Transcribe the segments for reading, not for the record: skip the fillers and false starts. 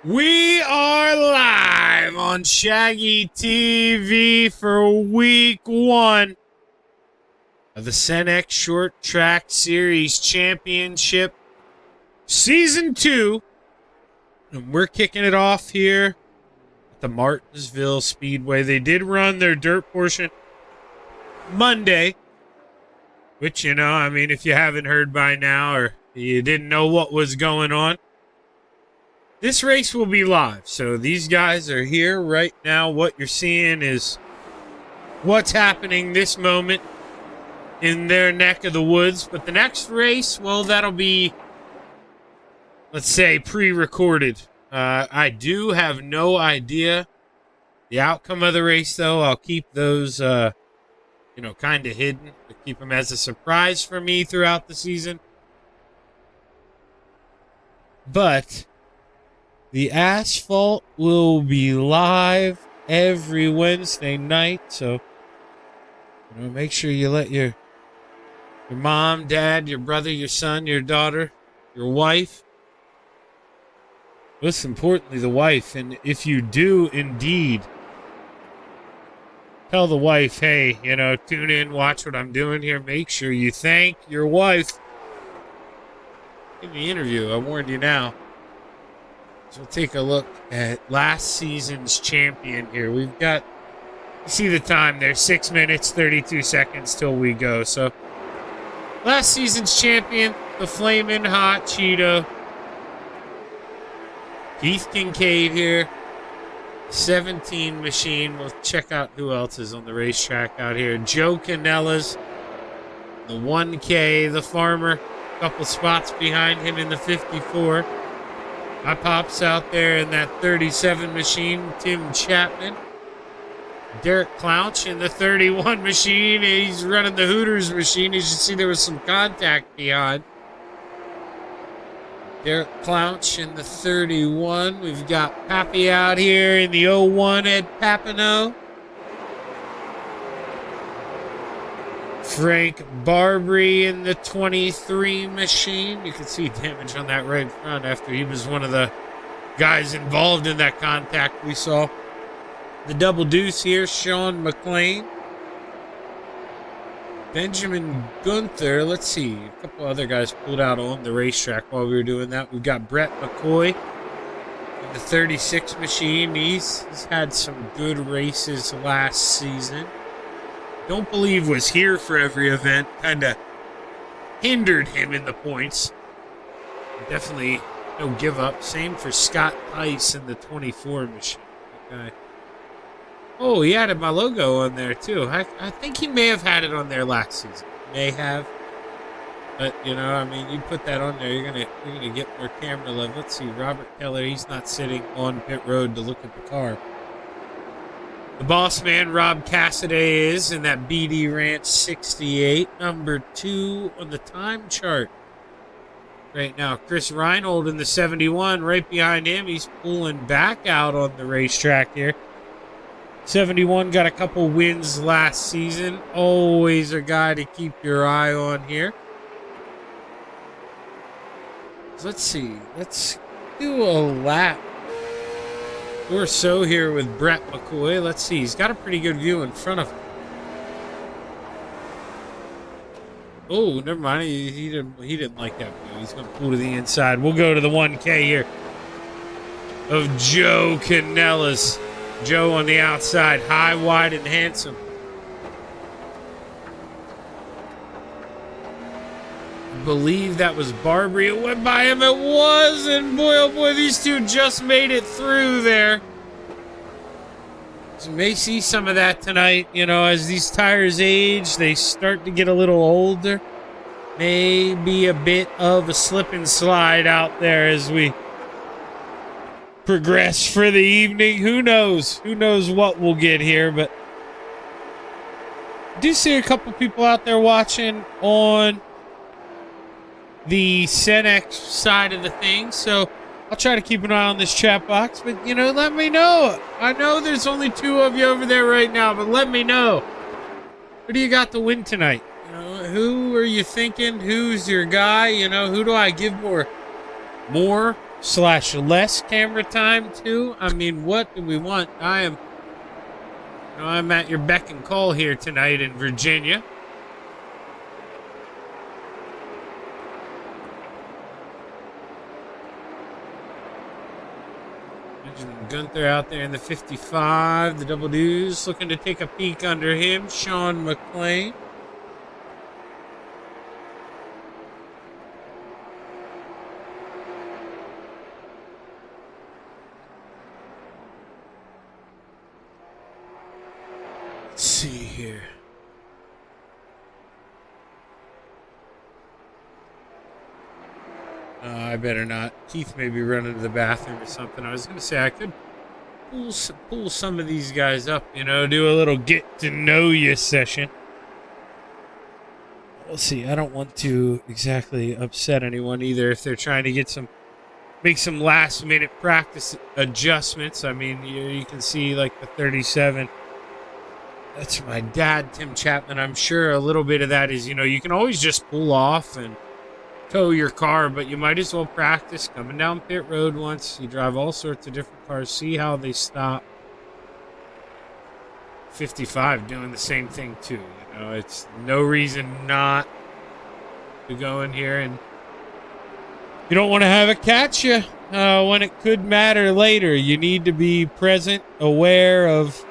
We are live on Shaggy TV for week 1 of the Senex Short Track Series Championship Season 2. And we're kicking it off here at the Martinsville Speedway. They did run their dirt portion Monday, which, if you haven't heard by now or you didn't know what was going on, this race will be live. So these guys are here right now. What you're seeing is what's happening this moment in their neck of the woods. But the next race, well, that'll be, let's say, pre-recorded. I do have no idea the outcome of the race, though. I'll keep those, kind of hidden to keep them as a surprise for me throughout the season. But the asphalt will be live every Wednesday night, so make sure you let your mom, dad, your brother, your son, your daughter, your wife, most importantly, the wife, and if you do indeed tell the wife, hey, tune in, watch what I'm doing here, make sure you thank your wife in the interview. I warned you now. So we'll take a look at last season's champion here. We've got, you see the time there, 6 minutes, 32 seconds till we go. So last season's champion, the Flamin' Hot Cheeto, Keith Kincaid here, 17 machine. We'll check out who else is on the racetrack out here. Joe Canella's, the 1K, the farmer, a couple spots behind him in the 54. My pop's out there in that 37 machine, Tim Chapman. Derek Clouch in the 31 machine. He's running the Hooters machine. As you see, there was some contact behind. Derek Clouch in the 31. We've got Pappy out here in the 01, Ed Papineau. Frank Barbary in the 23 machine. You can see damage on that right front after he was one of the guys involved in that contact we saw. The double deuce here, Sean McLean. Benjamin Gunther. Let's see. A couple other guys pulled out on the racetrack while we were doing that. We've got Brett McCoy in the 36 machine. He's had some good races last season. Don't believe was here for every event. Kind of hindered him in the points. Definitely no give up. Same for Scott Tice in the 24 machine. Okay. Oh, he had my logo on there too. I think he may have had it on there last season. May have. But you put that on there, you're gonna get more camera love. Let's see, Robert Keller. He's not sitting on pit road to look at the car. The boss man, Rob Cassidy, is in that BD Ranch 68, number 2 on the time chart right now. Chris Reinhold in the 71, right behind him. He's pulling back out on the racetrack here. 71 got a couple wins last season. Always a guy to keep your eye on here. So let's see. Let's do a lap or so here with Brett McCoy. Let's see. He's got a pretty good view in front of him. Oh, never mind. He didn't like that view. He's going to pull to the inside. We'll go to the 1K here of Joe Canella's. Joe on the outside. High, wide, and handsome. I believe that was Barbary. It went by him. It was. And boy, oh boy, these two just made it through there. So you may see some of that tonight. As these tires age, they start to get a little older. Maybe a bit of a slip and slide out there as we progress for the evening. Who knows? Who knows what we'll get here, but I do see a couple people out there watching on the Senex side of the thing, so I'll try to keep an eye on this chat box, but let me know. I know there's only 2 of you over there right now, but let me know. Who do you got to win tonight? Who are you thinking? Who's your guy? Who do I give more slash less camera time too. I mean, what do we want? I'm at your beck and call here tonight in Virginia. Gunther out there in the 55. The Double Deuce looking to take a peek under him. Sean McLean. Let's see here. I better not. Keith may be running to the bathroom or something. I was going to say I could pull some of these guys up, you know, do a little get to know you session. We'll see. I don't want to exactly upset anyone either if they're trying to make some last minute practice adjustments. I mean, you can see like the 37. That's my dad, Tim Chapman. I'm sure a little bit of that is, you know, you can always just pull off and tow your car, but you might as well practice coming down pit road once. You drive all sorts of different cars, see how they stop. 55 doing the same thing too. You know, it's no reason not to go in here, and you don't want to have it catch you when it could matter later. You need to be present, aware of,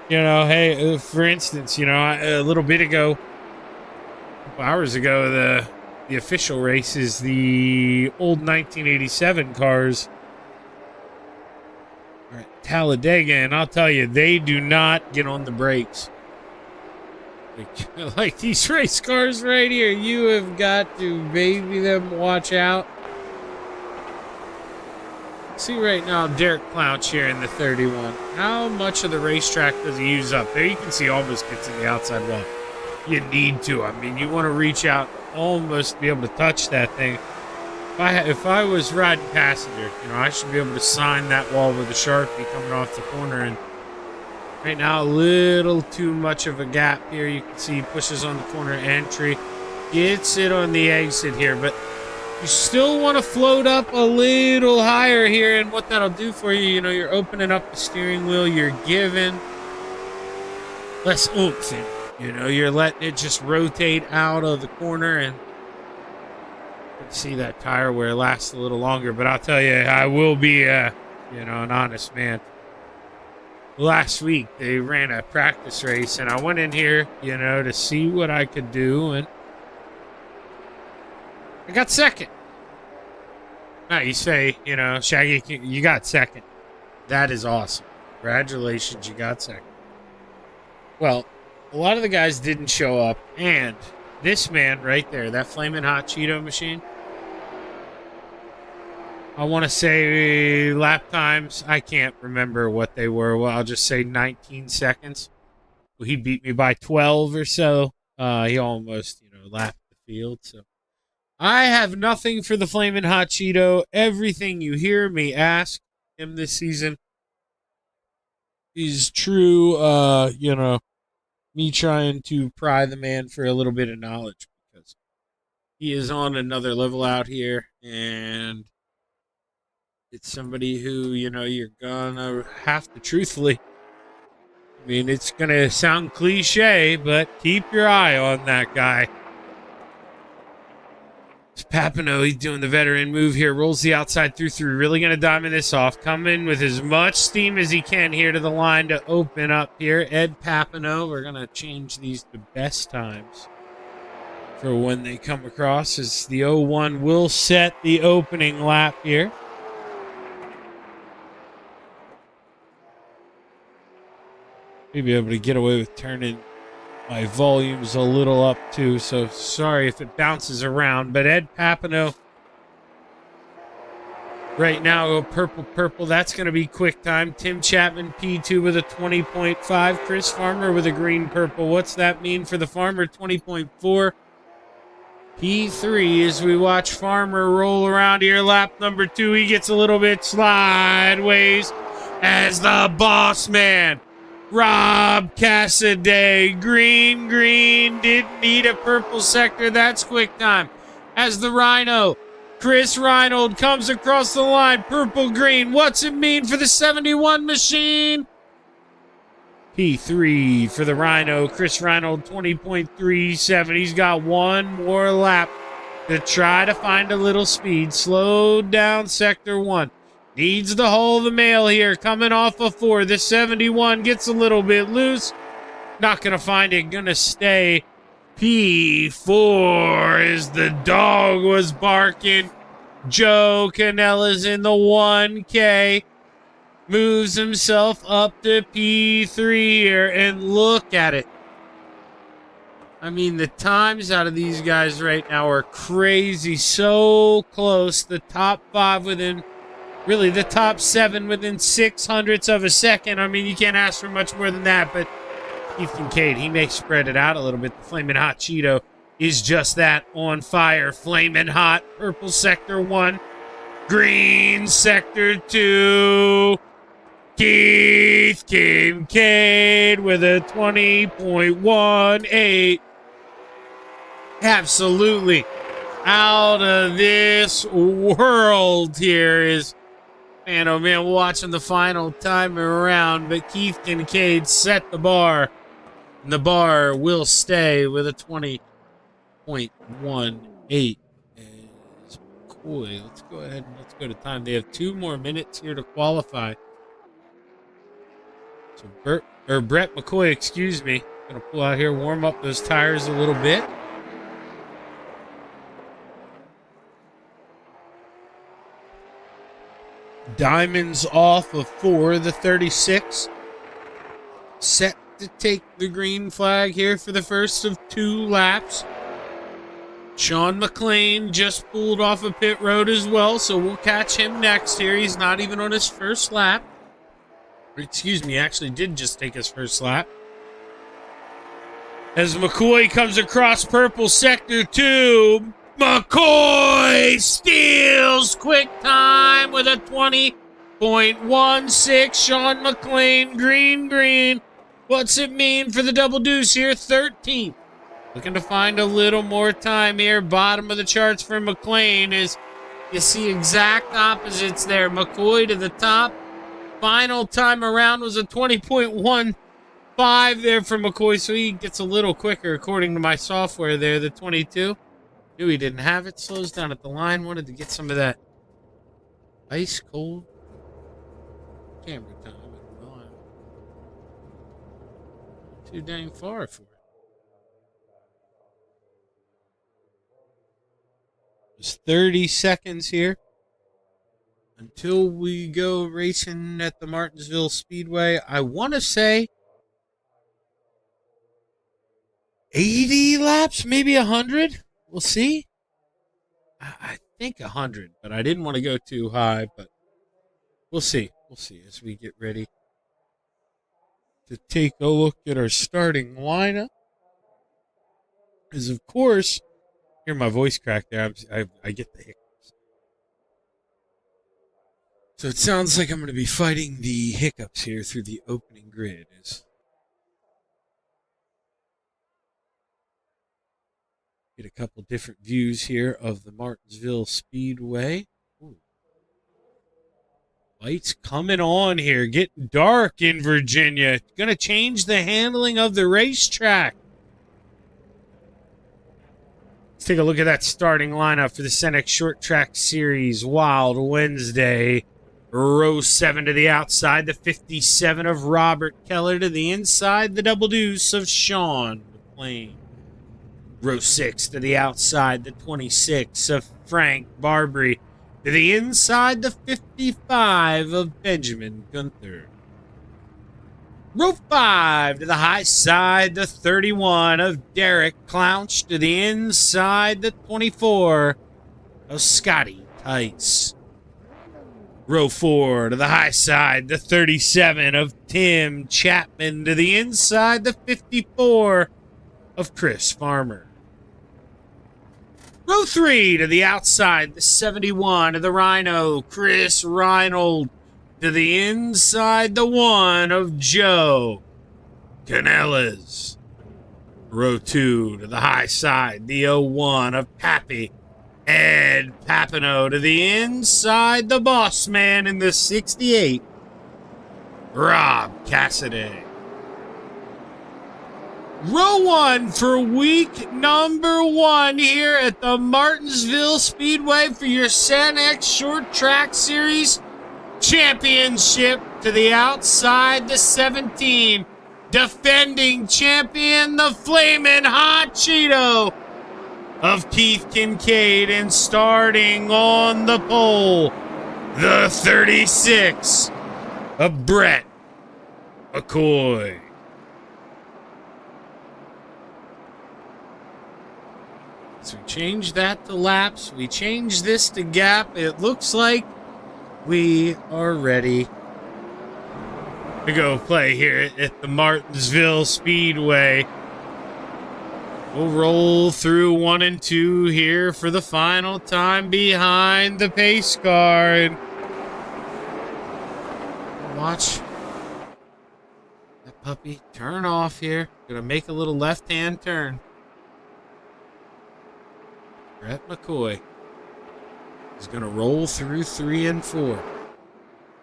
you know, hey, for instance, you know, a little bit ago, a couple hours ago, the official race is the old 1987 cars are at Talladega, and I'll tell you, they do not get on the brakes. Like these race cars right here, you have got to baby them, watch out. See right now, Derek Clouch here in the 31. How much of the racetrack does he use up? There you can see almost gets in the outside wall. You need to. I mean, you want to reach out, almost be able to touch that thing. If I was riding passenger, you know, I should be able to sign that wall with a Sharpie coming off the corner. And right now, a little too much of a gap here. You can see he pushes on the corner entry, gets it on the exit here, but you still want to float up a little higher here, and what that'll do for you, you know, you're opening up the steering wheel, you're giving less oomph in. You know, you're letting it just rotate out of the corner, and you can see that tire wear lasts a little longer. But I'll tell you, I will be, you know, an honest man. Last week, they ran a practice race, and I went in here, you know, to see what I could do, and I got second. Now, you say, you know, Shaggy, you got second. That is awesome. Congratulations, you got second. Well, a lot of the guys didn't show up, and this man right there, that Flamin' Hot Cheeto machine, I want to say lap times, I can't remember what they were. Well, I'll just say 19 seconds. Well, he beat me by 12 or so. He almost, you know, lapped the field, so I have nothing for the Flamin' Hot Cheeto. Everything you hear me ask him this season is true, you know, me trying to pry the man for a little bit of knowledge, because he is on another level out here, and it's somebody who, you know, you're gonna have to truthfully, I mean, it's gonna sound cliche, but keep your eye on that guy. Papineau, he's doing the veteran move here, rolls the outside through, really going to diamond this off, coming with as much steam as he can here to the line to open up here. Ed Papineau, we're going to change these to best times for when they come across, as the 01 will set the opening lap here. Maybe able to get away with turning my volume's a little up too, so sorry if it bounces around. But Ed Papineau right now, purple, that's going to be quick time. Tim Chapman, P2 with a 20.5. Chris Farmer with a green-purple. What's that mean for the Farmer? 20.4. P3 as we watch Farmer roll around here. Lap number 2, he gets a little bit sideways as the boss man, Rob Cassaday, green, didn't need a purple sector. That's quick time. As the Rhino Chris Reinold comes across the line. Purple-green. What's it mean for the 71 machine? P3 for the Rhino. Chris Reinold, 20.37. He's got one more lap to try to find a little speed. Slowed down sector 1. Needs to hold the mail here. Coming off of 4. The 71 gets a little bit loose. Not going to find it. Going to stay. P4 as the dog was barking. Joe Canella's in the 1K. Moves himself up to P3 here, and look at it. I mean, the times out of these guys right now are crazy. So close. The top 5 within, really the top 7 within 600ths of a second. I mean, you can't ask for much more than that, but Keith Kincaid, he may spread it out a little bit. The Flamin' Hot Cheeto is just that, on fire. Flamin' Hot, purple sector 1, green sector 2. Keith Kincaid with a 20.18. Absolutely out of this world here is, man, oh man, watching the final time around, but Keith Kincaid set the bar, and the bar will stay with a 20.18. As McCoy, let's go ahead and let's go to time. They have 2 more minutes here to qualify. So Brett McCoy, excuse me, gonna pull out here, warm up those tires a little bit. Diamonds off of 4, the 36. Set to take the green flag here for the first of 2 laps. Sean McLean just pulled off of pit road as well, so we'll catch him next here. He's not even on his first lap. Excuse me, actually did just take his first lap. As McCoy comes across purple sector 2, McCoy steals quick time with a 20.16. Sean McLean, green. What's it mean for the double deuce here? 13th. Looking to find a little more time here. Bottom of the charts for McLean is, you see exact opposites there. McCoy to the top. Final time around was a 20.15 there for McCoy, so he gets a little quicker according to my software there. The 22. Knew he didn't have it. Slows down at the line. Wanted to get some of that ice cold camera time. Well, I'm too dang far for it. There's 30 seconds here until we go racing at the Martinsville Speedway. I want to say 80 laps, maybe 100. We'll see. I think 100, but I didn't want to go too high, but we'll see. We'll see as we get ready to take a look at our starting lineup. Because, of course, hear my voice crack there. I get the hiccups. So it sounds like I'm going to be fighting the hiccups here through the opening grid. Get a couple different views here of the Martinsville Speedway. Ooh. Lights coming on here. Getting dark in Virginia. Going to change the handling of the racetrack. Let's take a look at that starting lineup for the Senex Short Track Series Wild Wednesday. Row 7 to the outside, the 57 of Robert Keller to the inside, the double deuce of Sean McLean. Row 6 to the outside, the 26 of Frank Barbary to the inside, the 55 of Benjamin Gunther. Row 5 to the high side, the 31 of Derek Clouch to the inside, the 24 of Scotty Tice. Row 4 to the high side, the 37 of Tim Chapman to the inside, the 54 of Chris Farmer. Row 3 to the outside, the 71 of the Rhino, Chris Reinold to the inside, the 1 of Joe Canellas. Row 2 to the high side, the 01 of Pappy Ed Papino to the inside, the boss man in the 68, Rob Cassidy. Row 1 for week number 1 here at the Martinsville Speedway for your Senex Short Track Series Championship. To the outside, the 17, defending champion, the Flamin' Hot Cheeto of Keith Kincaid, and starting on the pole, the 36 of Brett McCoy. So we changed that to laps. We changed this to gap. It looks like we are ready to go play here at the Martinsville Speedway. We'll roll through 1 and 2 here for the final time behind the pace car. And watch that puppy turn off here. Gonna make a little left-hand turn. Brett McCoy is going to roll through 3 and 4.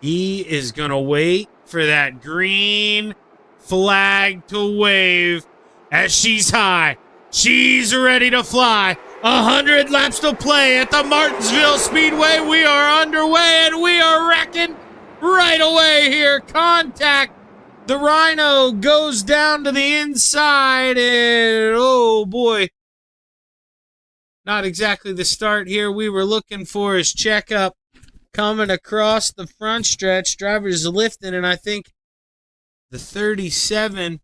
He is going to wait for that green flag to wave as she's high. She's ready to fly. 100 laps to play at the Martinsville Speedway. We are underway, and we are wrecking right away here. Contact. The Rhino goes down to the inside, and oh boy. Not exactly the start here we were looking for. His checkup coming across the front stretch. Driver's lifting, and I think the 37,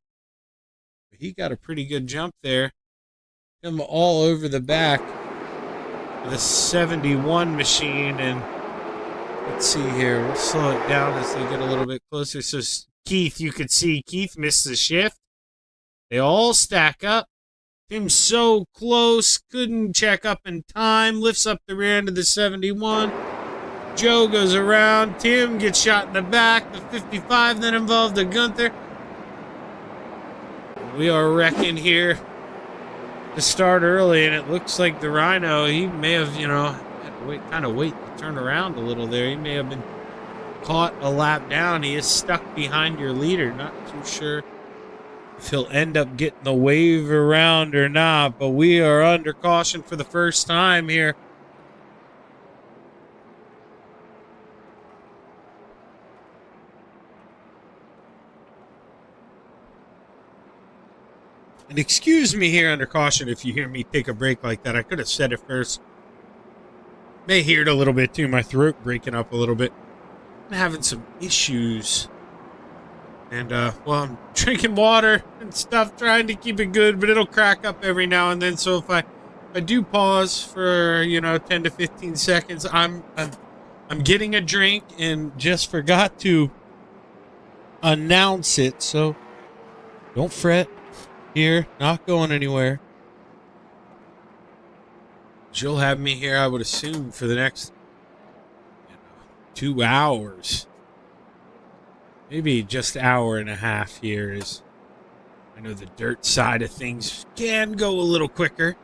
he got a pretty good jump there. Him all over the back of the 71 machine. And let's see here. We'll slow it down as they get a little bit closer. So Keith, you could see Keith missed the shift. They all stack up. Tim's so close, couldn't check up in time, lifts up the rear end of the 71. Joe goes around, Tim gets shot in the back, the 55 then involved the Gunther. We are wrecking here to start early, and it looks like the Rhino, he may have, had to wait to turn around a little there. He may have been caught a lap down. He is stuck behind your leader, not too sure if he'll end up getting the wave around or not, but we are under caution for the first time here. And excuse me here under caution if you hear me take a break like that. I could have said it first. May hear it a little bit too, my throat breaking up a little bit. I'm having some issues. And, I'm drinking water and stuff, trying to keep it good, but it'll crack up every now and then. So if I do pause for, 10 to 15 seconds, I'm getting a drink and just forgot to announce it. So don't fret here, not going anywhere. She'll have me here, I would assume, for the next 2 hours. Maybe just an hour and a half here. Is I know the dirt side of things can go a little quicker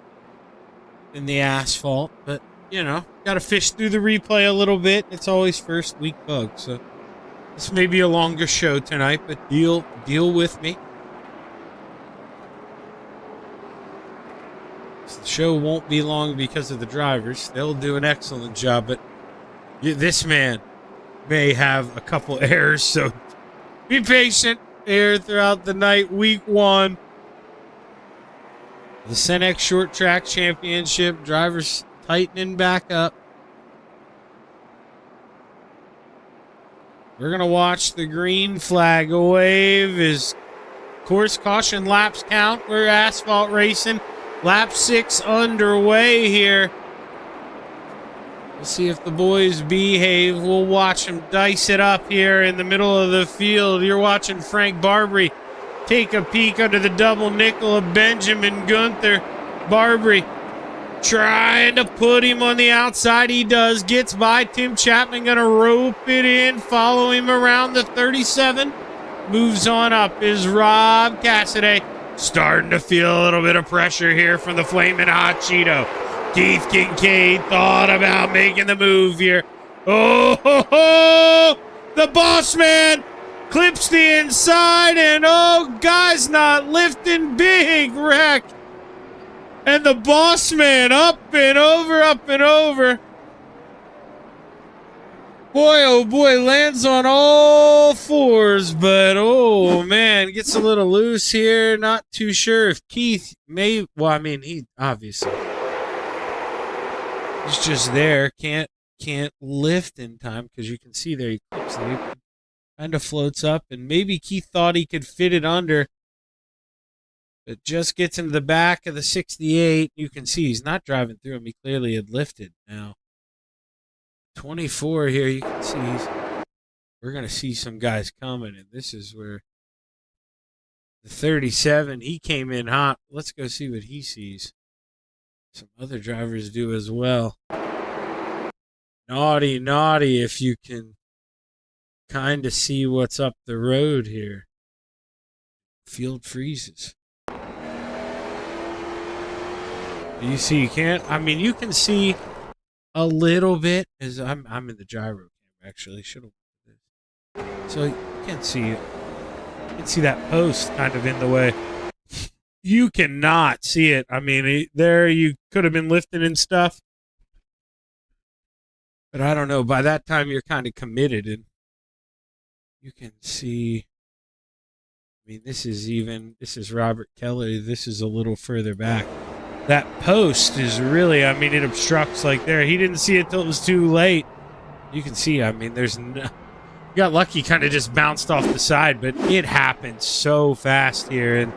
than the asphalt, but got to fish through the replay a little bit. It's always first week bug, so this may be a longer show tonight, but deal with me. The show won't be long because of the drivers. They'll do an excellent job, but this man may have a couple errors, so be patient here throughout the night. Week 1. The Senex Short Track Championship. Drivers tightening back up. We're going to watch the green flag wave as course caution laps count. We're asphalt racing. Lap 6 underway here. We'll see if the boys behave. We'll watch them dice it up here in the middle of the field. You're watching Frank Barbary take a peek under the double nickel of Benjamin Gunther. Barbary trying to put him on the outside. He does. Gets by Tim Chapman. Going to rope it in. Follow him around the 37. Moves on up is Rob Cassidy. Starting to feel a little bit of pressure here from the Flamin' Hot Cheeto. Keith Kincaid thought about making the move here. Oh, ho, ho! The boss man clips the inside, and oh, guy's not lifting, big wreck. And the boss man up and over, up and over. Boy, oh boy, lands on all fours, but oh man, gets a little loose here. Not too sure if Keith may, well, I mean, he obviously, he's just there, can't lift in time, because you can see there he clips it. He kind of floats up, and maybe Keith thought he could fit it under. It just gets into the back of the 68. You can see he's not driving through him. He clearly had lifted now. 24 here, you can see we're going to see some guys coming, and this is where the 37, he came in hot. Let's go see what he sees. Some other drivers do as well. Naughty, naughty, if you can kind of see what's up the road here. Field freezes. You see, you can't, I mean, you can see a little bit, as I'm in the gyro camera, actually. Should have. So you can see it. You can see that post kind of in the way. You cannot see it. I mean, there you could have been lifting and stuff. But I don't know. By that time, you're kind of committed, and you can see. I mean, this is Robert Kelly. This is a little further back. That post is really, I mean, it obstructs like there. He didn't see it till it was too late. You can see, I mean, there's no, you got lucky, kind of just bounced off the side, but it happened so fast here. And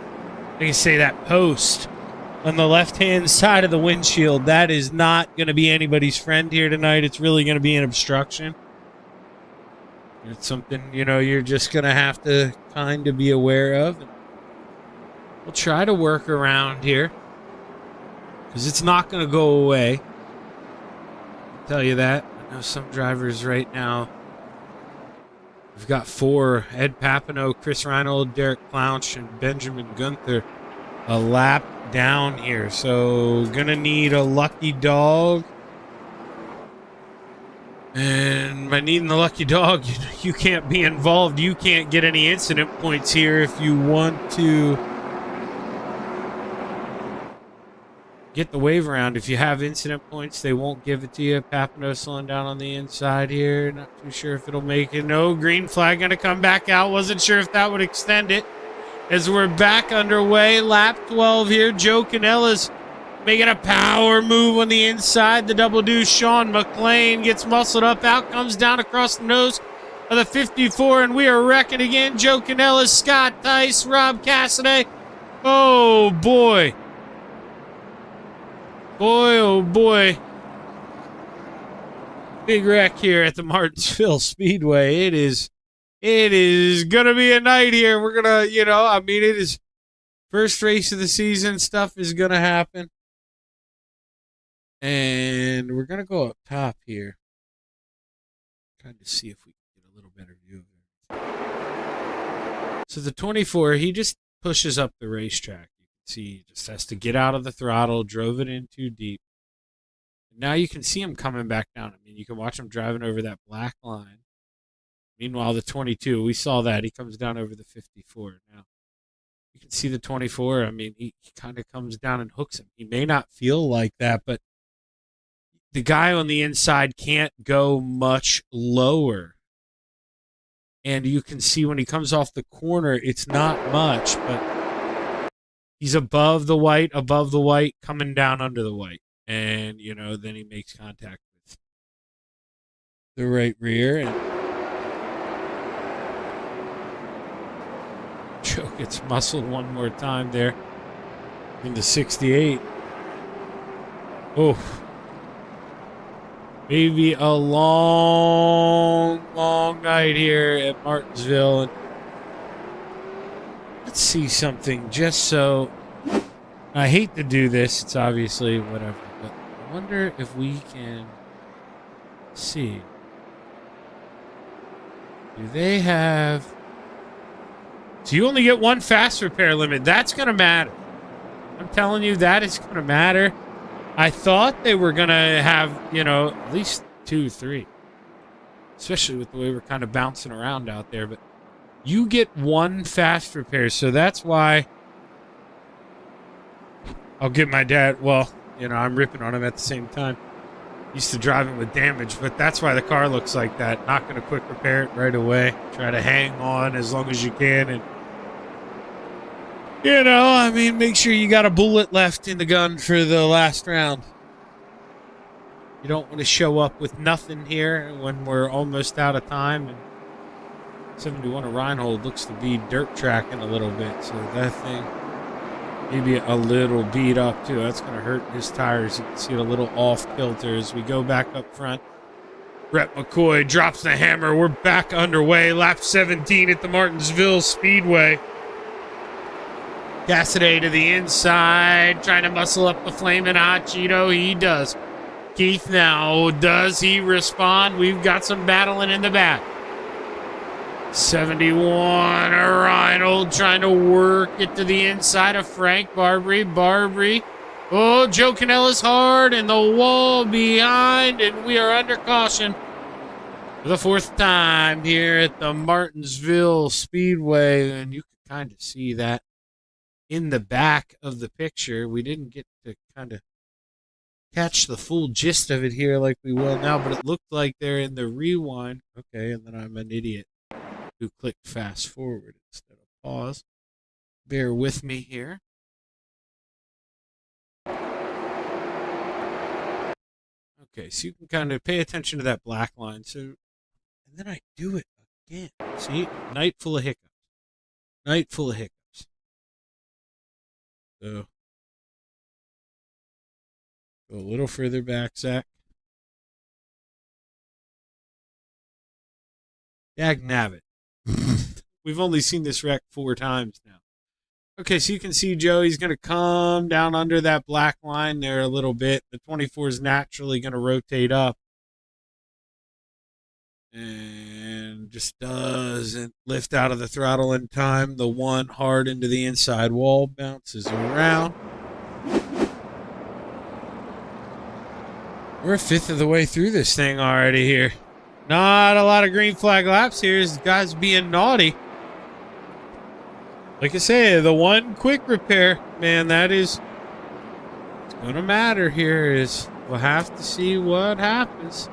I can say that post on the left-hand side of the windshield, that is not going to be anybody's friend here tonight. It's really going to be an obstruction. It's something, you know, you're just going to have to kind of be aware of. We'll try to work around here, because it's not going to go away. I'll tell you that. I know some drivers right now. We've got 4. Ed Papineau, Chris Reinold, Derek Clounch, and Benjamin Gunther a lap down here. So going to need a lucky dog. And by needing the lucky dog, you can't be involved. You can't get any incident points here if you want to get the wave around. If you have incident points, they won't give it to you. Papineau slowing down on the inside here. Not too sure if it'll make it. No, green flag going to come back out. Wasn't sure if that would extend it. As we're back underway, lap 12 here. Joe Canella's making a power move on the inside. The double deuce, Sean McLean gets muscled up. Out comes down across the nose of the 54, and we are wrecking again. Joe Canella, Scott Tice, Rob Cassidy. Oh, boy. Boy, oh boy. Big wreck here at the Martinsville Speedway. It is going to be a night here. We're going to, you know, I mean, it is first race of the season. Stuff is going to happen. And we're going to go up top here. Trying to see if we can get a little better view of it. So the 24, he just pushes up the racetrack. See, he just has to get out of the throttle, drove it in too deep. Now you can see him coming back down. I mean, you can watch him driving over that black line. Meanwhile, the 22, we saw that. He comes down over the 54. Now, you can see the 24. I mean, he kind of comes down and hooks him. He may not feel like that, but the guy on the inside can't go much lower. And you can see when he comes off the corner, it's not much, but he's above the white, coming down under the white. And, you know, then he makes contact with the right rear. And Joe gets muscled one more time there into 68. Oh. Maybe a long, long night here at Martinsville. And let's see something just so. I hate to do this. It's obviously whatever. But I wonder if we can see. Do they have. So you only get one fast repair limit. That's going to matter. I'm telling you, that is going to matter. I thought they were going to have, you know, at least 2, 3. Especially with the way we're kind of bouncing around out there. But you get one fast repair. So that's why I'll give my dad, well, you know, I'm ripping on him at the same time. Used to drive him with damage, but that's why the car looks like that. Not going to quick repair it right away. Try to hang on as long as you can. And, you know, I mean, make sure you got a bullet left in the gun for the last round. You don't want to show up with nothing here when we're almost out of time. And 71 of Reinhold looks to be dirt tracking a little bit. So that thing maybe a little beat up too. That's going to hurt his tires. You can see it a little off kilter as we go back up front. Brett McCoy drops the hammer. We're back underway. Lap 17 at the Martinsville Speedway. Cassidy to the inside, trying to muscle up the Flamin' Hot Cheeto. He does. Keith now, does he respond? We've got some battling in the back. 71, Reinhold trying to work it to the inside of Frank Barbary. Barbary. Oh, Joe Canella's hard and the wall behind, and we are under caution for the 4th time here at the Martinsville Speedway. And you can kind of see that in the back of the picture. We didn't get to kind of catch the full gist of it here like we will now, but it looked like they're in the rewind. Okay, and then I'm an idiot who clicked fast forward instead of pause. Bear with me here. Okay, so you can kind of pay attention to that black line. So, and then I do it again. See, night full of hiccups. Night full of hiccups. So, go a little further back, Zach. Dagnabbit. We've only seen this wreck 4 times now. Okay, so you can see Joe, he's going to come down under that black line there a little bit. The 24 is naturally going to rotate up. And just doesn't lift out of the throttle in time. The 1 hard into the inside wall, bounces around. We're a 5th of the way through this thing already here. Not a lot of green flag laps here. This guy's being naughty. Like I say, the 1 quick repair, man, that is it's going to matter here. Is we'll have to see what happens.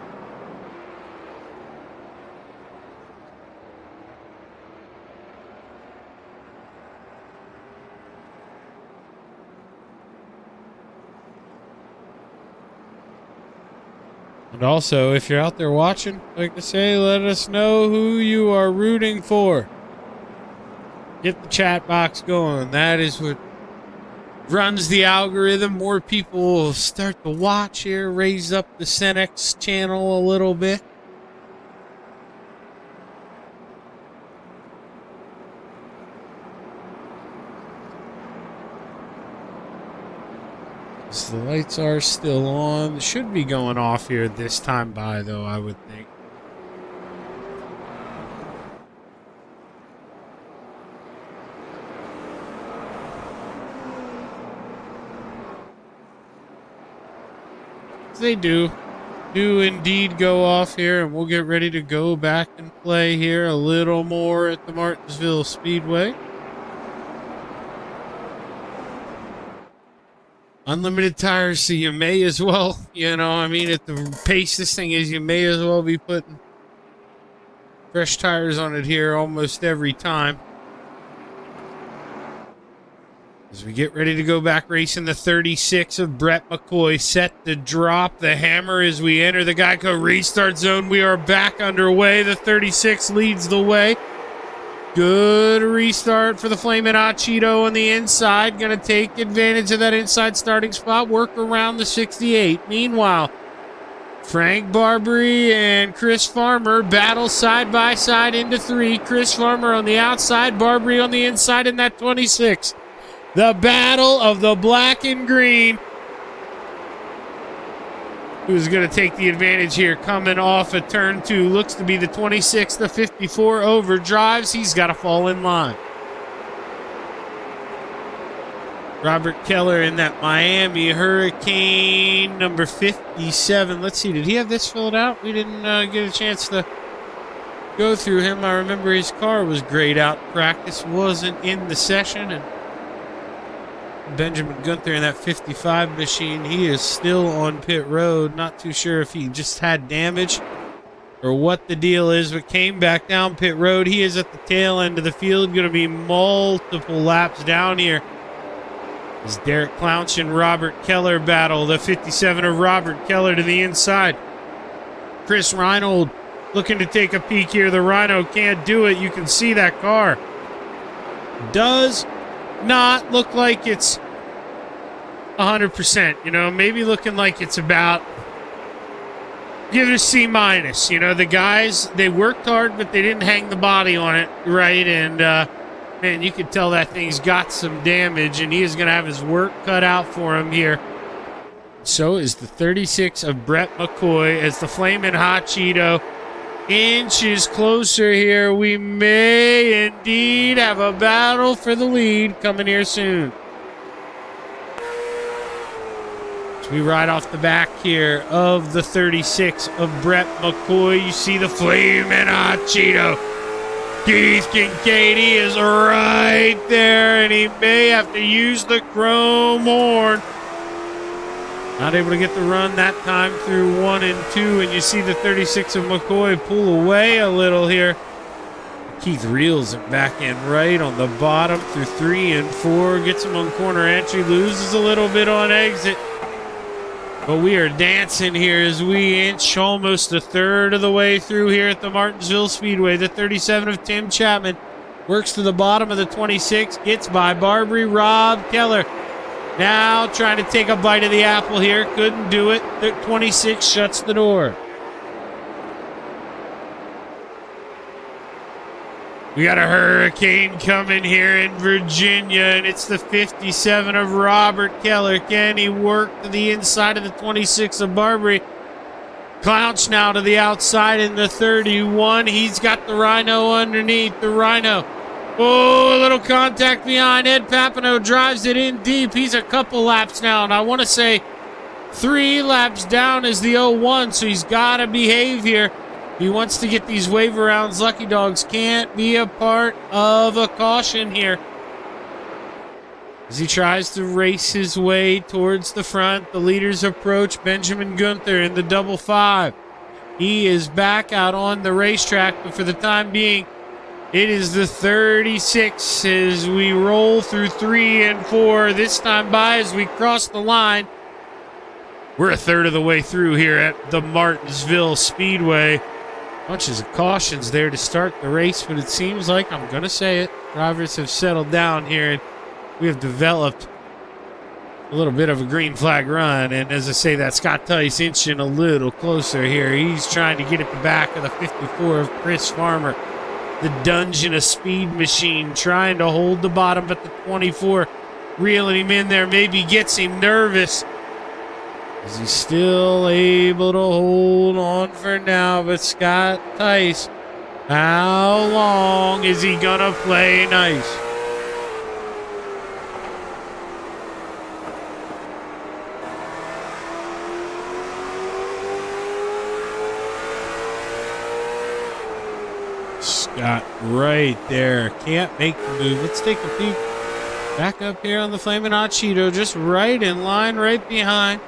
And also, if you're out there watching, like I say, let us know who you are rooting for. Get the chat box going. That is what runs the algorithm. More people will start to watch here, raise up the Senex channel a little bit. So the lights are still on. They should be going off here this time by, though, I would think. They do indeed go off here, and we'll get ready to go back and play here a little more at the Martinsville Speedway. Unlimited tires, so you may as well, you know, I mean, at the pace this thing is, you may as well be putting fresh tires on it here almost every time. As we get ready to go back racing, the 36 of Brett McCoy set to drop the hammer as we enter the Geico restart zone. We are back underway. The 36 leads the way. Good restart for the Flamin' Hot Cheeto on the inside. Going to take advantage of that inside starting spot. Work around the 68. Meanwhile, Frank Barbary and Chris Farmer battle side by side into 3. Chris Farmer on the outside, Barbary on the inside in that 26. The battle of the black and green. Who's going to take the advantage here? Coming off of turn 2. Looks to be the 26, the 54 overdrives. He's got to fall in line. Robert Keller in that Miami Hurricane, number 57. Let's see, did he have this filled out? We didn't get a chance to go through him. I remember his car was grayed out. Practice wasn't in the session. And Benjamin Gunther in that 55 machine, he is still on pit road. Not too sure if he just had damage or what the deal is, but came back down pit road. He is at the tail end of the field. Going to be multiple laps down here as Derek Clounch and Robert Keller battle. The 57 of Robert Keller to the inside. Chris Reinold looking to take a peek here. The Rhino can't do it. You can see that car does not look like it's 100%. You know, maybe looking like it's about, give it a C minus. You know, the guys, they worked hard, but they didn't hang the body on it right. And man, you could tell that thing's got some damage, and he is going to have his work cut out for him here. So is the 36 of Brett McCoy as the Flamin' Hot Cheeto inches closer here. We may indeed have a battle for the lead coming here soon. As we ride off the back here of the 36 of Brett McCoy, you see the Flamin' Hot Cheeto. Keith Kincaid, he is right there, and he may have to use the chrome horn. Not able to get the run that time through 1 and 2, and you see the 36 of McCoy pull away a little here. Keith reels it back in right on the bottom through 3 and 4. Gets him on corner entry, loses a little bit on exit. But we are dancing here as we inch almost a third of the way through here at the Martinsville Speedway. The 37 of Tim Chapman works to the bottom of the 26, gets by Barbary. Rob Keller now trying to take a bite of the apple here. Couldn't do it. The 26 shuts the door. We got a hurricane coming here in Virginia, and it's the 57 of Robert Keller. Can he work to the inside of the 26 of Barbary? Clounch now to the outside in the 31. He's got the Rhino underneath. The Rhino. Oh, a little contact behind. Ed Papineau drives it in deep. He's a couple laps now, and I want to say 3 laps down is the 01, so he's got to behave here. He wants to get these wave rounds. Lucky Dogs can't be a part of a caution here as he tries to race his way towards the front. The leaders approach. Benjamin Gunther in the double 5. He is back out on the racetrack, but for the time being, it is the 36 as we roll through 3 and 4. This time by as we cross the line. We're a third of the way through here at the Martinsville Speedway. Bunches of cautions there to start the race, but it seems like, I'm going to say it, drivers have settled down here, and we have developed a little bit of a green flag run. And as I say, that Scott Tice inching a little closer here. He's trying to get at the back of the 54 of Chris Farmer. The Dungeon of Speed Machine trying to hold the bottom, but the 24 reeling him in there. Maybe gets him nervous. Is he still able to hold on for now? But Scott Tice, how long is he going to play nice? Scott right there. Can't make the move. Let's take a peek. Back up here on the Flamin' Hot Cheeto. Just right in line, right behind.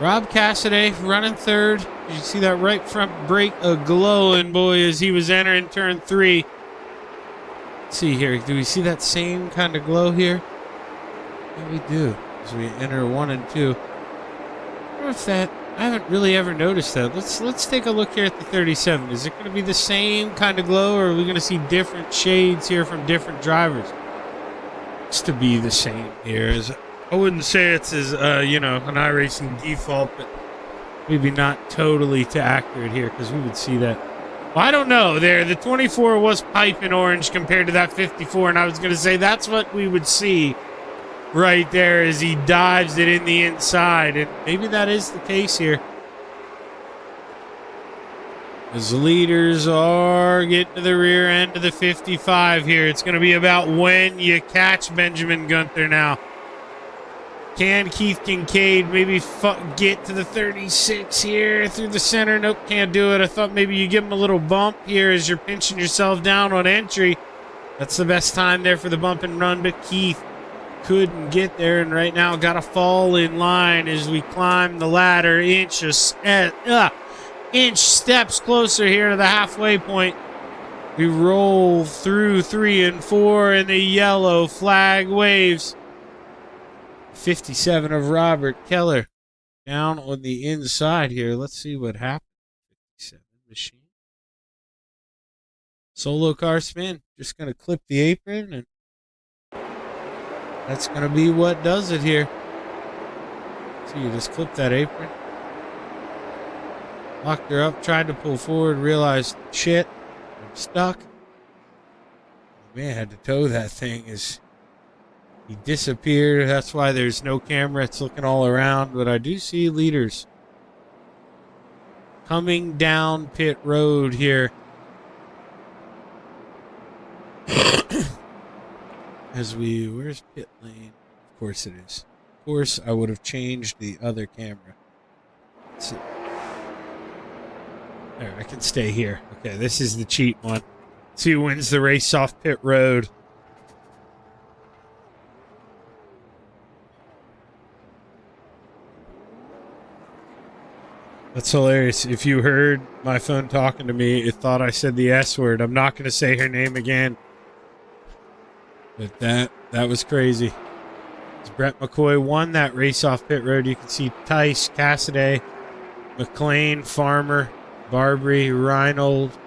Rob Cassidy running third. Did you see that right front brake a-glowing, boy, as he was entering turn 3? Let's see here. Do we see that same kind of glow here? Yeah, we do. As we enter 1 and 2. I wonder if that... I haven't really ever noticed that. Let's take a look here at the 37. Is it going to be the same kind of glow, or are we going to see different shades here from different drivers? It's to be the same here. I wouldn't say it's as, you know, an iRacing default, but maybe not totally too accurate here, because we would see that. Well, I don't know there. The 24 was piping orange compared to that 54, and I was going to say that's what we would see right there as he dives it in the inside, and maybe that is the case here. As the leaders are getting to the rear end of the 55 here. It's going to be about when you catch Benjamin Gunther now. Can Keith Kincaid maybe get to the 36 here through the center? Nope, can't do it. I thought maybe you give him a little bump here as you're pinching yourself down on entry. That's the best time there for the bump and run, but Keith couldn't get there, and right now got to fall in line as we climb the ladder inch steps closer here to the halfway point. We roll through 3 and 4, and the yellow flag waves. 57 of Robert Keller down on the inside here. Let's see what happens. 57 machine. Solo car spin. Just going to clip the apron, and that's going to be what does it here. So you just clip that apron. Locked her up, tried to pull forward, realized, shit, I'm stuck. Man, had to tow that thing as he disappeared. That's why there's no camera. It's looking all around, but I do see leaders coming down pit road here. Where's pit lane? Of course it is. Of course, I would have changed the other camera. Let's see. There, I can stay here. Okay, this is the cheat one. See who wins the race off pit road. That's hilarious. If you heard my phone talking to me, it thought I said the S word. I'm not going to say her name again. But that was crazy. As Brett McCoy won that race off pit road, you can see Tice, Cassidy, McLean, Farmer, Barbary, Reinold,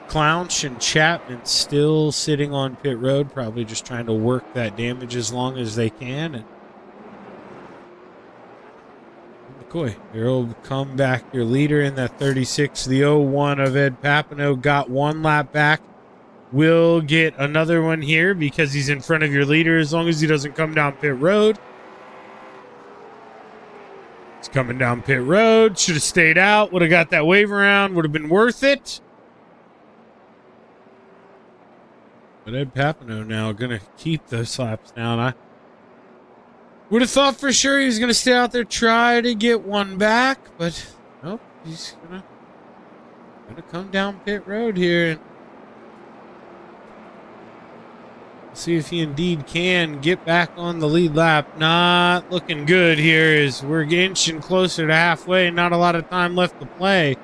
Clounch, and Chapman still sitting on pit road, probably just trying to work that damage as long as they can. And McCoy, your old comeback, your leader in that 36, the 01 of Ed Papineau, got one lap back. Will get another one here because he's in front of your leader as long as he doesn't come down pit road. He's coming down pit road. Should have stayed out. Would have got that wave around. Would have been worth it. But Ed Papineau now going to keep those laps down. I would have thought for sure he was going to stay out there, try to get one back. But nope, he's going to come down pit road here and see if he indeed can get back on the lead lap. Not looking good here as we're inching closer to halfway. Not a lot of time left to play.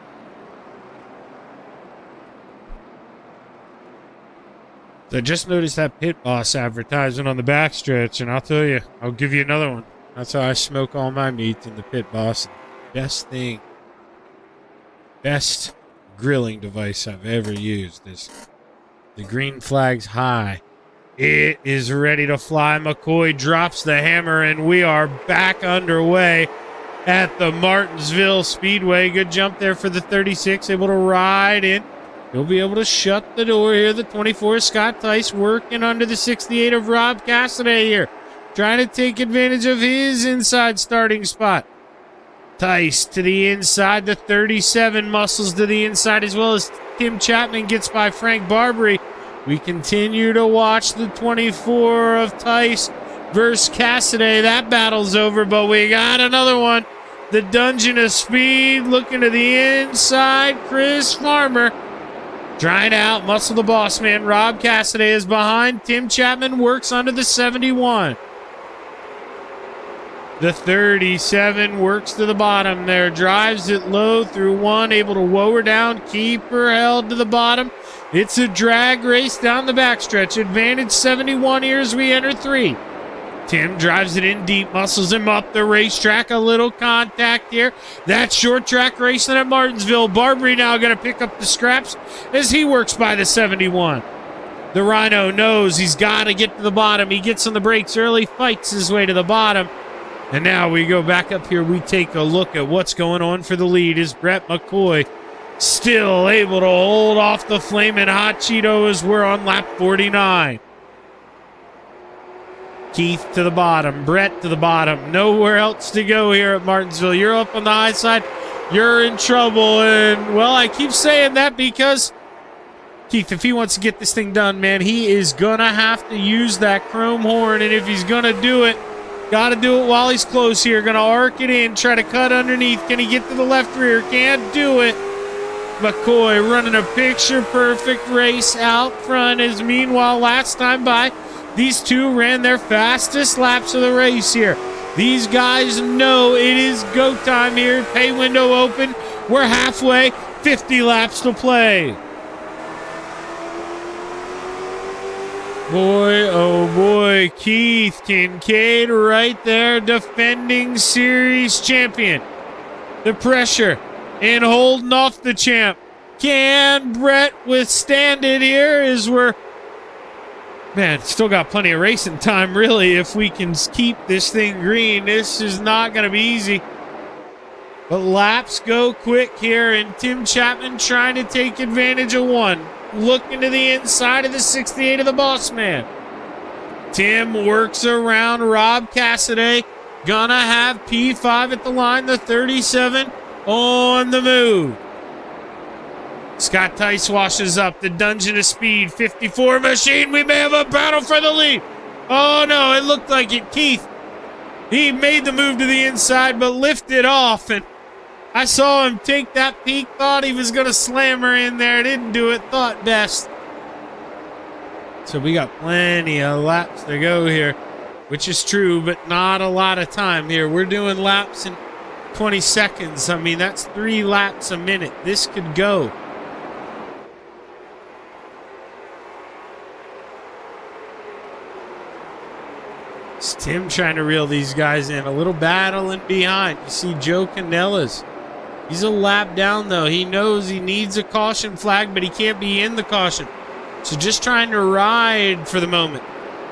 So I just noticed that Pit Boss advertisement on the backstretch, and I'll tell you, I'll give you another one. That's how I smoke all my meat in the Pit Boss. Best thing, best grilling device I've ever used is the green flag's high. It is ready to fly. McCoy drops the hammer, and we are back underway at the Martinsville Speedway. Good jump there for the 36, able to ride in. He'll be able to shut the door here. The 24, Scott Tice, working under the 68 of Rob Cassidy here, trying to take advantage of his inside starting spot. Tice to the inside. The 37 muscles to the inside, as well as Tim Chapman gets by Frank Barbary. We continue to watch the 24 of Tice versus Cassidy. That battle's over, but we got another one. The Dungeon of Speed looking to the inside. Chris Farmer trying to outmuscle the boss man. Rob Cassidy is behind. Tim Chapman works under the 71. The 37 works to the bottom there. Drives it low through one. Able to woe her down. Keep her held to the bottom. It's a drag race down the backstretch. Advantage 71 here as we enter 3. Tim drives it in deep, muscles him up the racetrack. A little contact here. That short track racing at Martinsville. Barbary now going to pick up the scraps as he works by the 71. The Rhino knows he's got to get to the bottom. He gets on the brakes early, fights his way to the bottom. And now we go back up here. We take a look at what's going on for the lead. Is Brett McCoy still able to hold off the flaming hot Cheeto as we're on lap 49. Keith to the bottom, Brett to the bottom. Nowhere else to go here at Martinsville. You're up on the high side. You're in trouble. And, well, I keep saying that because Keith, if he wants to get this thing done, man, he is going to have to use that chrome horn. And if he's going to do it, Got to do it while he's close here. Going to arc it in, try to cut underneath. Can he get to the left rear? Can't do it. McCoy running a picture-perfect race out front, as meanwhile last time by, these two ran their fastest laps of the race here. These guys know it is go time here. Pay window open. We're halfway. 50 laps to play. Boy, oh boy, Keith Kincaid right there, defending series champion. The pressure and holding off the champ. Can Brett withstand it here as we're... Man, still got plenty of racing time, really, if we can keep this thing green. This is not going to be easy. But laps go quick here, and Tim Chapman trying to take advantage of one. Looking to the inside of the 68 of the boss man. Tim works around Rob Cassidy. Gonna have P5 at the line, the 37 on the move. Scott Tice washes up the Dungeon of Speed 54 machine. We may have a battle for the lead. Oh no, it looked like it. Keith, he made the move to the inside but lifted off, and I saw him take that peek, thought he was going to slam her in there. Didn't do it, thought best. So we got plenty of laps to go here, which is true, but not a lot of time here. We're doing laps in 20 seconds. I mean, that's 3 laps a minute. This could go. It's Tim trying to reel these guys in. A little battle in behind. You see Joe Canella's. He's a lap down, though. He knows he needs a caution flag, but he can't be in the caution. So just trying to ride for the moment.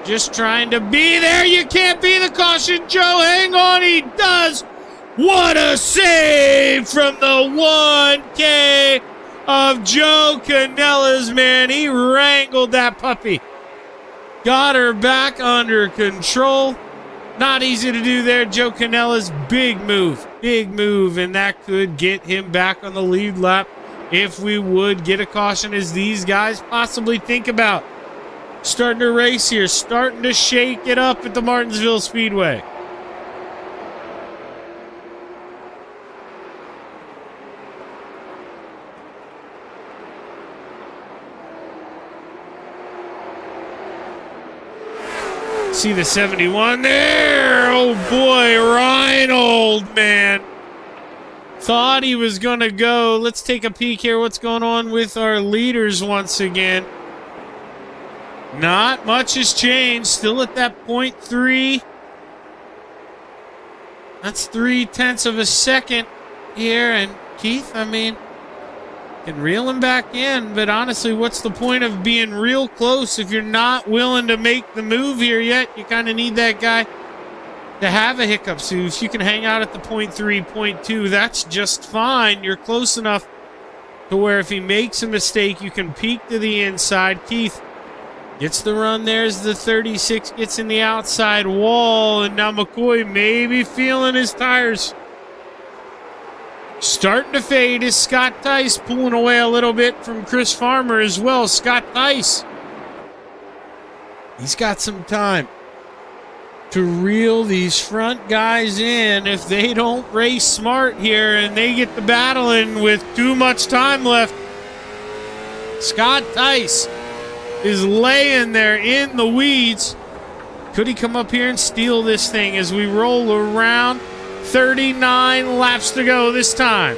Just trying to be there. You can't be the caution, Joe. Hang on. He does. What a save from the 1K of Joe Canella's, man. He wrangled that puppy. Got her back under control. Not easy to do there. Joe Canella's big move, and that could get him back on the lead lap if we would get a caution, as these guys possibly think about starting to race here, starting to shake it up at the Martinsville Speedway. See the 71 there. Oh boy, Reinhold, man. Thought he was going to go. Let's take a peek here. What's going on with our leaders once again? Not much has changed. Still at that 0.3. That's 0.3 of a second here. And Keith, I mean, can reel him back in, but honestly, what's the point of being real close if you're not willing to make the move here yet? You kind of need that guy to have a hiccup. So if you can hang out at the 0.3, 0.2, that's just fine. You're close enough to where if he makes a mistake, you can peek to the inside. Keith gets the run. There's the 36, gets in the outside wall, and now McCoy maybe feeling his tires starting to fade. Is Scott Tice pulling away a little bit from Chris Farmer as well. Scott Tice, he's got some time to reel these front guys in if they don't race smart here and they get the battling with too much time left. Scott Tice is laying there in the weeds. Could he come up here and steal this thing as we roll around? 39 laps to go this time.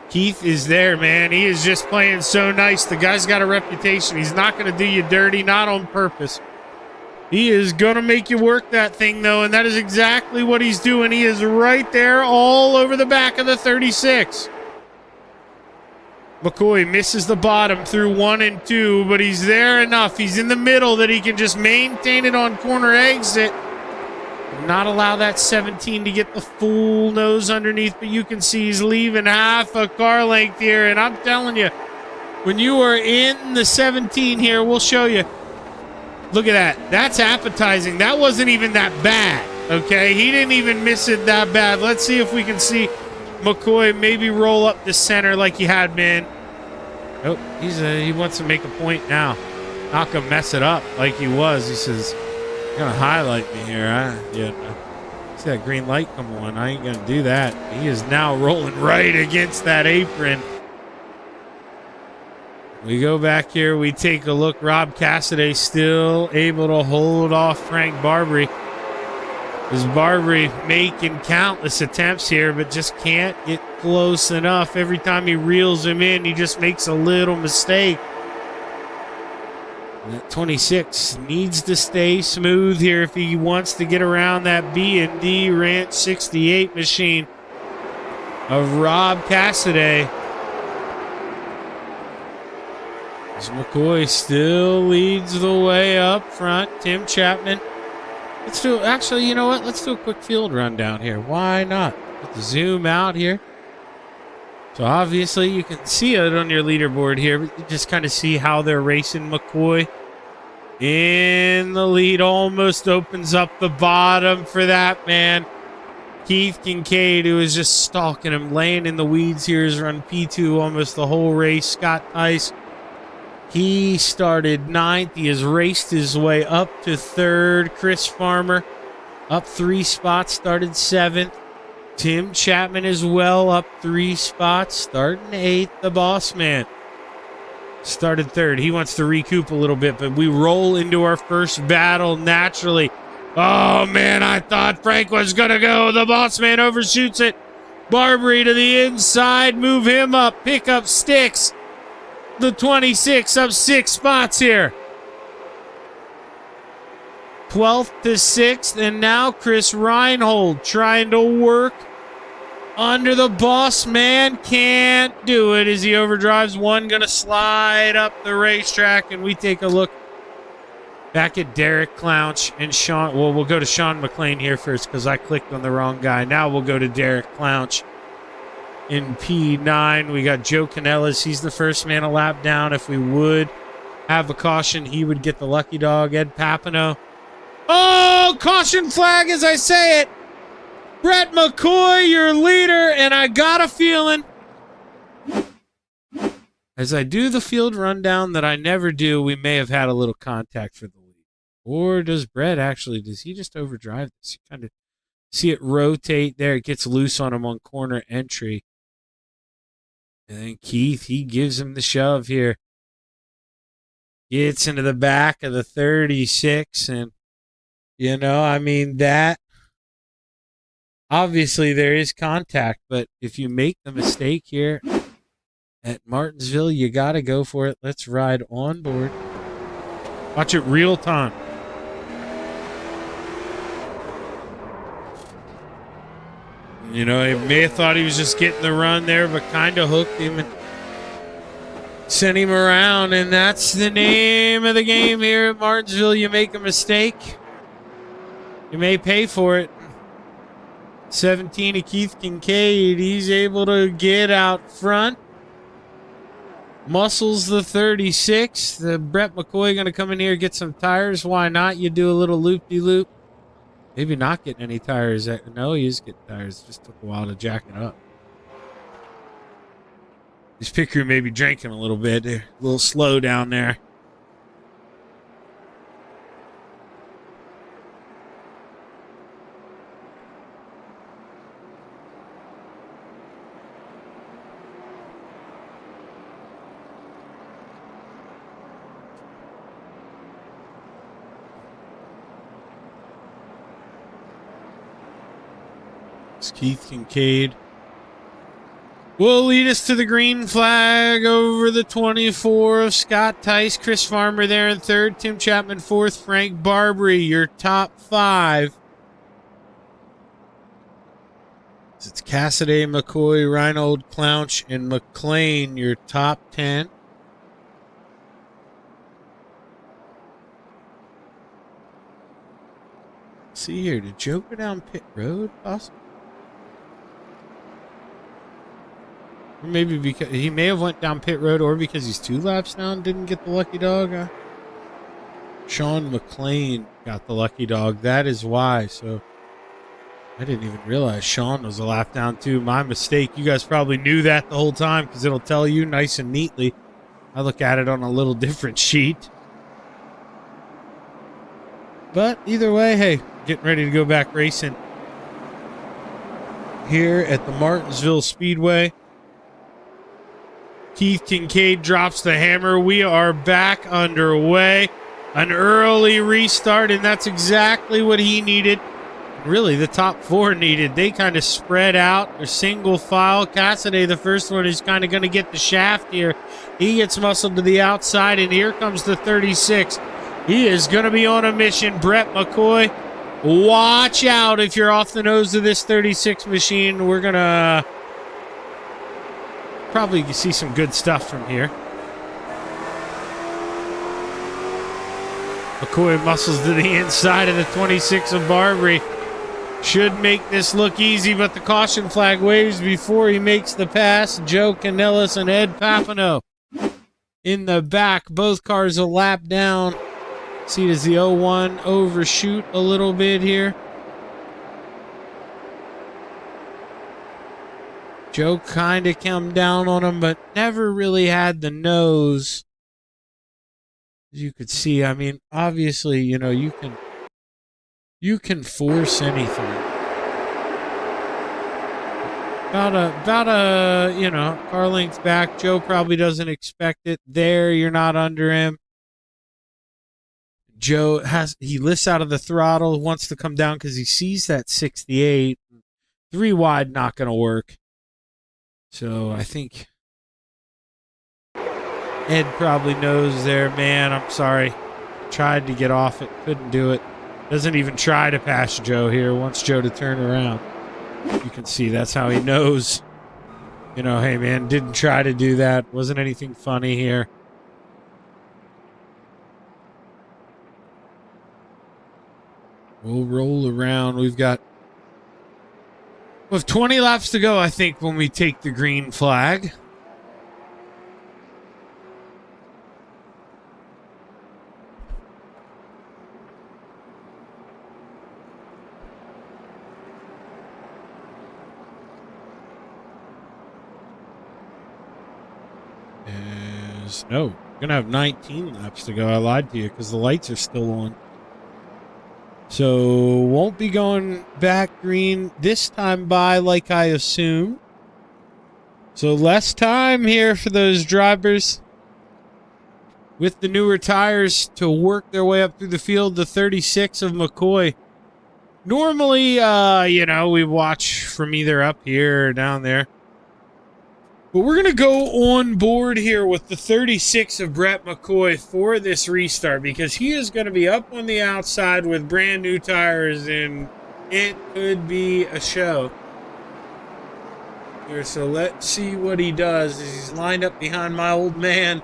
Keith is there, man. He is just playing so nice. The guy's got a reputation. He's not going to do you dirty, not on purpose. He is going to make you work that thing, though, and that is exactly what he's doing. He is right there all over the back of the 36. McCoy misses the bottom through 1 and 2, but he's there enough. He's in the middle that he can just maintain it on corner exit. Not allow that 17 to get the full nose underneath, but you can see he's leaving half a car length here. And I'm telling you, when you are in the 17 here, we'll show you. Look at that. That's appetizing. That wasn't even that bad, okay? He didn't even miss it that bad. Let's see if we can see McCoy maybe roll up the center like he had been. Oh, he wants to make a point now. Not gonna mess it up like he was. He says, "You're gonna highlight me here." See that green light come on. I ain't gonna do that. He is now rolling right against that apron. We go back here. We take a look. Rob Cassidy still able to hold off Frank Barbary. Is Barbary making countless attempts here, but just can't get close enough. Every time he reels him in, he just makes a little mistake. And that 26 needs to stay smooth here if he wants to get around that B&D Ranch 68 machine of Rob Cassidy. As McCoy still leads the way up front. Tim Chapman. Actually, you know what? Let's do a quick field rundown here. Why not? Let's zoom out here. So obviously you can see it on your leaderboard here, but you just kind of see how they're racing. McCoy in the lead, almost opens up the bottom for that man. Keith Kincaid, who is just stalking him, laying in the weeds here, has run P2 almost the whole race. Scott Tice, he started 9th. He has raced his way up to 3rd. Chris Farmer up 3 spots, started 7th. Tim Chapman as well, up 3 spots, starting 8th. The boss man started 3rd. He wants to recoup a little bit, but we roll into our first battle naturally. Oh, man, I thought Frank was going to go. The boss man overshoots it. Barbary to the inside, move him up, pick up sticks. The 26 up 6 spots here. 12th to 6th, and now Chris Reinhold trying to work under the boss man. Can't do it as he overdrives one. Gonna slide up the racetrack, and we take a look back at Derek Clouch and Sean. Well, we'll go to Sean McLean here first because I clicked on the wrong guy. Now we'll go to Derek Clouch. In P9, we got Joe Canellas. He's the first man a lap down. If we would have a caution, he would get the lucky dog. Ed Papineau. Oh, caution flag as I say it. Brett McCoy, your leader, and I got a feeling as I do the field rundown that I never do, we may have had a little contact for the lead. Or does Brett actually, does he just overdrive this? You kind of see it rotate there. It gets loose on him on corner entry. And then Keith, he gives him the shove here. Gets into the back of the 36. And, you know, I mean, that, obviously there is contact. But if you make the mistake here at Martinsville, you got to go for it. Let's ride on board. Watch it real time. You know, he may have thought he was just getting the run there, but kind of hooked him and sent him around. And that's the name of the game here at Martinsville. You make a mistake, you may pay for it. 17 of Keith Kincaid. He's able to get out front. Muscles the 36. The Brett McCoy going to come in here, get some tires. Why not? You do a little loop-de-loop. Maybe not getting any tires. No, he is getting tires. Just took a while to jack it up. This pit crew may be drinking a little bit. They're a little slow down there. Keith Kincaid will lead us to the green flag over the 24 of Scott Tice. Chris Farmer there in 3rd. Tim Chapman 4th. Frank Barbary, your top 5. It's Cassidy, McCoy, Reinhold, Clouch, and McLean, your top 10. Let's see here, did Joe go down pit road possibly? Or maybe because he may have went down pit road, or because he's 2 laps down, didn't get the lucky dog. Sean McLean got the lucky dog. That is why. So I didn't even realize Sean was a lap down too. My mistake. You guys probably knew that the whole time because it'll tell you nice and neatly. I look at it on a little different sheet. But either way, hey, getting ready to go back racing here at the Martinsville Speedway. Keith Kincaid drops the hammer. We are back underway. An early restart, and that's exactly what he needed. Really, the top four needed. They kind of spread out. They're single file. Cassidy, the first one, is kind of going to get the shaft here. He gets muscled to the outside, and here comes the 36. He is going to be on a mission. Brett McCoy, watch out if you're off the nose of this 36 machine. We're going to probably see some good stuff from here. McCoy muscles to the inside of the 26 of Barbary. Should make this look easy, but the caution flag waves before he makes the pass. Joe Canellis and Ed Papano in the back. Both cars a lap down. See, does the 01 overshoot a little bit here? Joe kind of come down on him, but never really had the nose. As you could see, I mean, obviously, you know, you can force anything. About a you know, car length back. Joe probably doesn't expect it. There, you're not under him. Joe he lifts out of the throttle, wants to come down because he sees that 68. 3 wide, not going to work. So I think Ed probably knows there, man, I'm sorry. Tried to get off it, couldn't do it. Doesn't even try to pass Joe here, wants Joe to turn around. You can see that's how he knows. You know, hey, man, didn't try to do that. Wasn't anything funny here. We'll roll around. We have 20 laps to go, I think, when we take the green flag. No, we're going to have 19 laps to go. I lied to you because the lights are still on. So, won't be going back green this time by, like I assume. So, less time here for those drivers with the newer tires to work their way up through the field. The 36 of McCoy. Normally, you know, we watch from either up here or down there. But we're going to go on board here with the 36 of Brett McCoy for this restart because he is going to be up on the outside with brand new tires, and it could be a show. Here, so let's see what he does. He's lined up behind my old man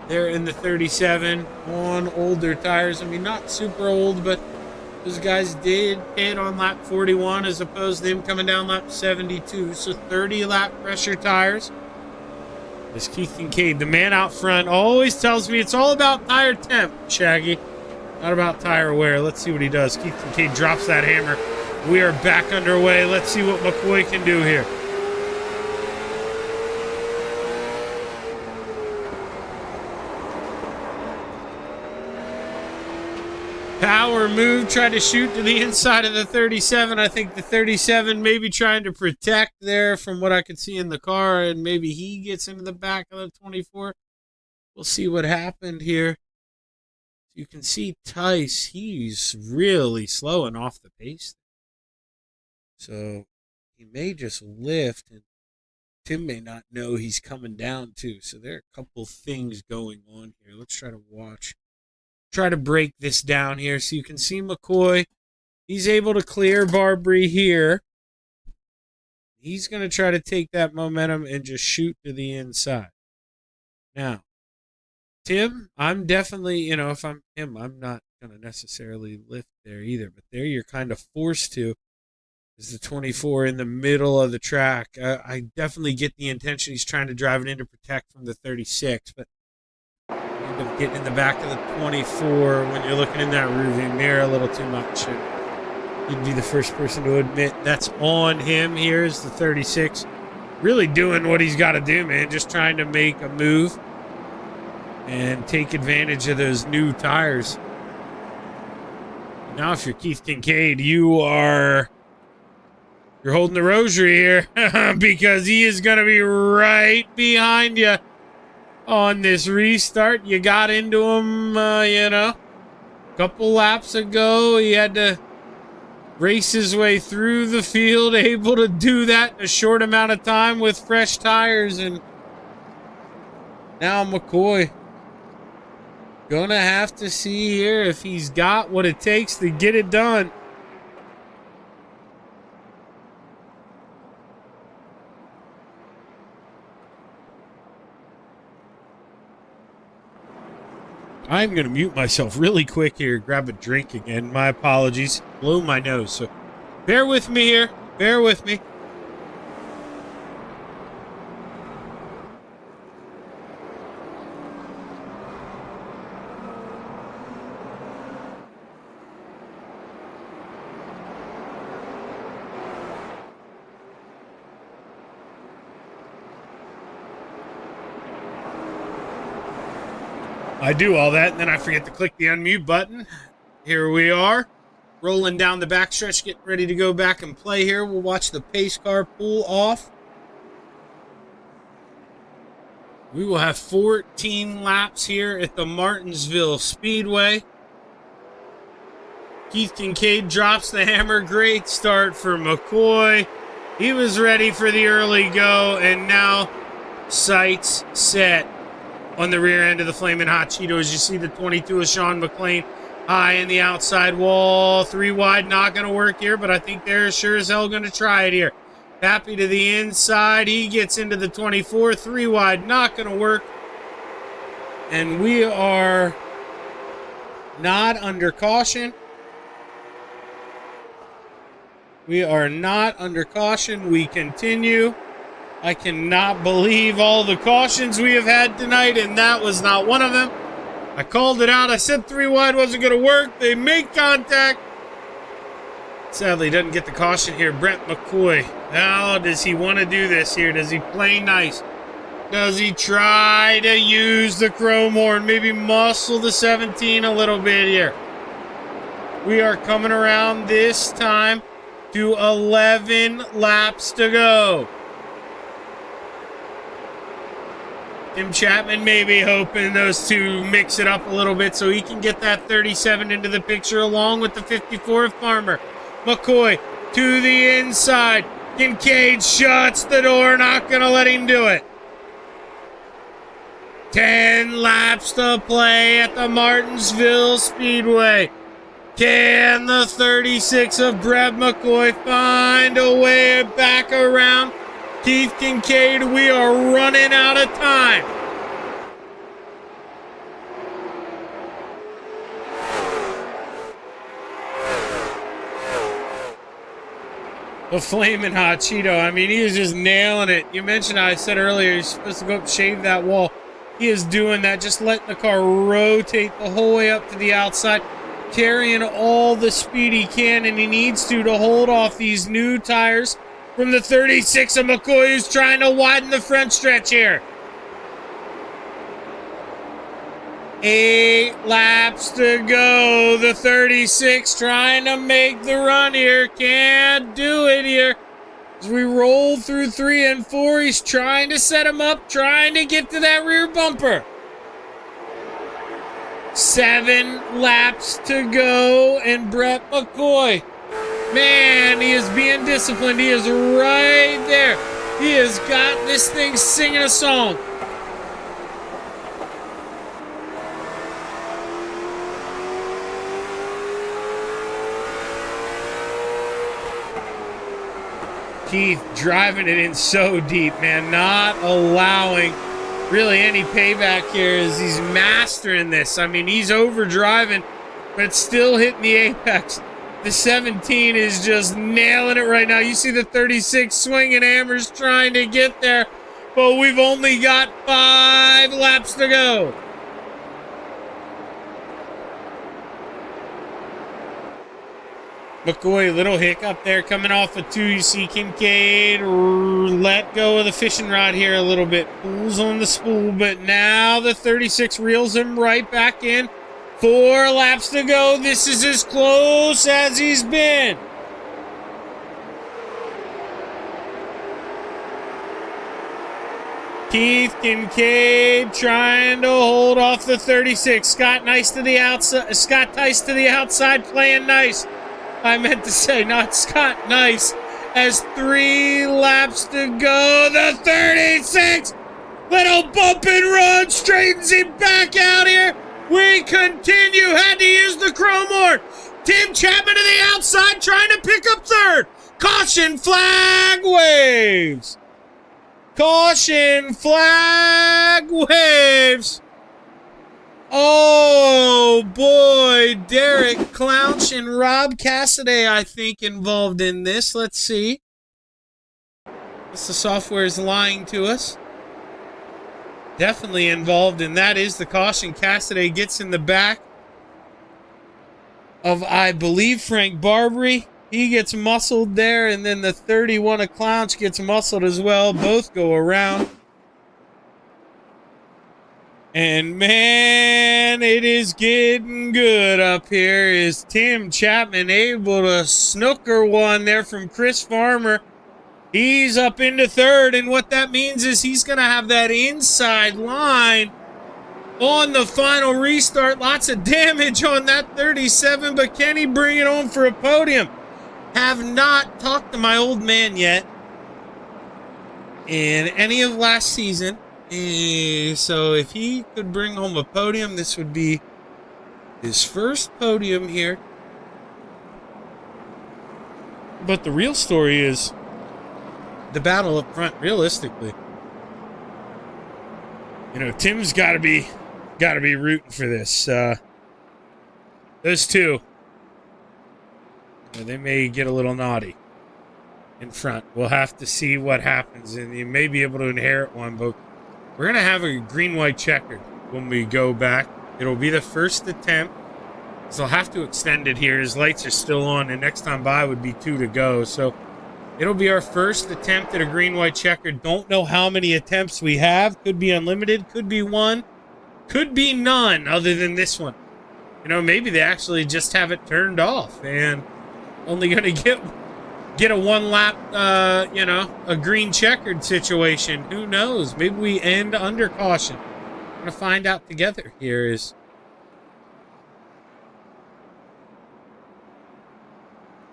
there in the 37 on older tires. I mean, not super old, but those guys did hit on lap 41 as opposed to him coming down lap 72. So 30 lap pressure tires. This Keith Kincaid, the man out front, always tells me it's all about tire temp, Shaggy. Not about tire wear. Let's see what he does. Keith Kincaid drops that hammer. We are back underway. Let's see what McCoy can do here. Power move, tried to shoot to the inside of the 37. I think the 37 maybe trying to protect there from what I could see in the car, and maybe he gets into the back of the 24. We'll see what happened here. You can see Tice, he's really slowing off the pace. So he may just lift, and Tim may not know he's coming down too. So there are a couple things going on here. Let's try to watch. Try to break this down here so you can see McCoy. He's able to clear Barbary here. He's going to try to take that momentum and just shoot to the inside. Now, Tim, I'm definitely, you know, if I'm him, I'm not going to necessarily lift there either. But there you're kind of forced to. Is the 24 in the middle of the track. I definitely get the intention. He's trying to drive it in to protect from the 36, but end up getting in the back of the 24 when you're looking in that rearview mirror a little too much. And you'd be the first person to admit that's on him. Here's the 36. Really doing what he's got to do, man. Just trying to make a move. and take advantage of those new tires. Now, if you're Keith Kincaid, you're holding the rosary here because he is going to be right behind you on this restart. You got into him, a couple laps ago. He had to race his way through the field, able to do that in a short amount of time with fresh tires. And now McCoy gonna have to see here if he's got what it takes to get it done. I'm going to mute myself really quick here, grab a drink again. My apologies. Blow my nose. So bear with me here. Bear with me. I do all that, and then I forget to click the unmute button. Here we are, rolling down the backstretch, getting ready to go back and play here. We'll watch the pace car pull off. We will have 14 laps here at the Martinsville Speedway. Keith Kincaid drops the hammer. Great start for McCoy. He was ready for the early go, and now sights set on the rear end of the Flamin' Hot Cheetos. You see the 22 of Sean McLean high in the outside wall. 3 wide, not going to work here, but I think they're sure as hell going to try it here. Happy to the inside. He gets into the 24. 3 wide, not going to work. And we are not under caution. We are not under caution. We continue. I cannot believe all the cautions we have had tonight, and that was not one of them. I called it out. I said 3 wide wasn't going to work. They make contact. Sadly, doesn't get the caution here. Brett McCoy. How does he want to do this here? Does he play nice? Does he try to use the chrome horn? Maybe muscle the 17 a little bit here. We are coming around this time to 11 laps to go. Tim Chapman maybe hoping those two mix it up a little bit so he can get that 37 into the picture along with the 54 of Farmer. McCoy to the inside. Kincaid shuts the door, not going to let him do it. 10 laps to play at the Martinsville Speedway. Can the 36 of Brett McCoy find a way back around Keith Kincaid? We are running out of time. The Flamin' Hot Cheeto. I mean, he is just nailing it. You mentioned, I said earlier, he's supposed to go up and shave that wall. He is doing that, just letting the car rotate the whole way up to the outside, carrying all the speed he can, and he needs to hold off these new tires from the 36 of McCoy, who's trying to widen the front stretch here. 8 laps to go. The 36 trying to make the run here. Can't do it here. As we roll through 3 and 4, he's trying to set him up, trying to get to that rear bumper. 7 laps to go, and Brett McCoy, man, he is being disciplined. He is right there. He has got this thing singing a song. Keith driving it in so deep, man, not allowing really any payback here as he's mastering this. I mean, he's overdriving, but still hitting the apex. The 17 is just nailing it right now. You see the 36 swinging hammers trying to get there, but we've only got 5 laps to go. McCoy, little hiccup there coming off of 2. You see Kincaid let go of the fishing rod here a little bit. Pulls on the spool, but now the 36 reels him right back in. 4 laps to go. This is as close as he's been. Keith Kincaid trying to hold off the 36. Scott Tice to the outside, playing nice. I meant to say not Scott Nice. As 3 laps to go, the 36. Little bump and run straightens him back out here. We continue. Had to use the chrome horn. Tim Chapman to the outside trying to pick up 3rd. Caution flag waves. Caution flag waves. Oh, boy. Derek Clouch and Rob Cassidy, I think, involved in this. Let's see. Guess the software is lying to us. Definitely involved, and that is the caution. Cassidy gets in the back of, I believe, Frank Barbary. He gets muscled there, and then the 31 of Clouch gets muscled as well. Both go around. And, man, it is getting good up here. Is Tim Chapman able to snooker one there from Chris Farmer? He's up into 3rd, and what that means is he's going to have that inside line on the final restart. Lots of damage on that 37, but can he bring it home for a podium? Have not talked to my old man yet in any of last season. So if he could bring home a podium, this would be his first podium here. But the real story is the battle up front, realistically. You know, Tim's got to be rooting for this. Those 2, you know, they may get a little naughty in front. We'll have to see what happens, and you may be able to inherit one, but we're going to have a green-white checkered when we go back. It'll be the first attempt, so I'll have to extend it here. His lights are still on, and next time by would be 2 to go. So it'll be our first attempt at a green-white checkered. Don't know how many attempts we have. Could be unlimited, could be 1, could be none other than this one. You know, maybe they actually just have it turned off and only going to get a 1-lap, you know, a green checkered situation. Who knows? Maybe we end under caution. We're going to find out together here. Is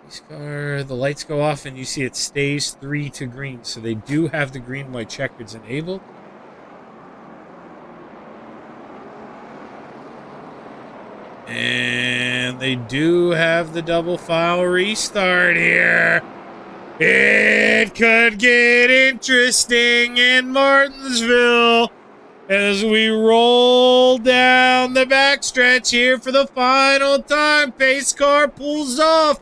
this car, the lights go off and you see it stays 3 to green. So they do have the green-white checkers enabled. And they do have the double file restart here. It could get interesting in Martinsville as we roll down the backstretch here for the final time. Pace car pulls off.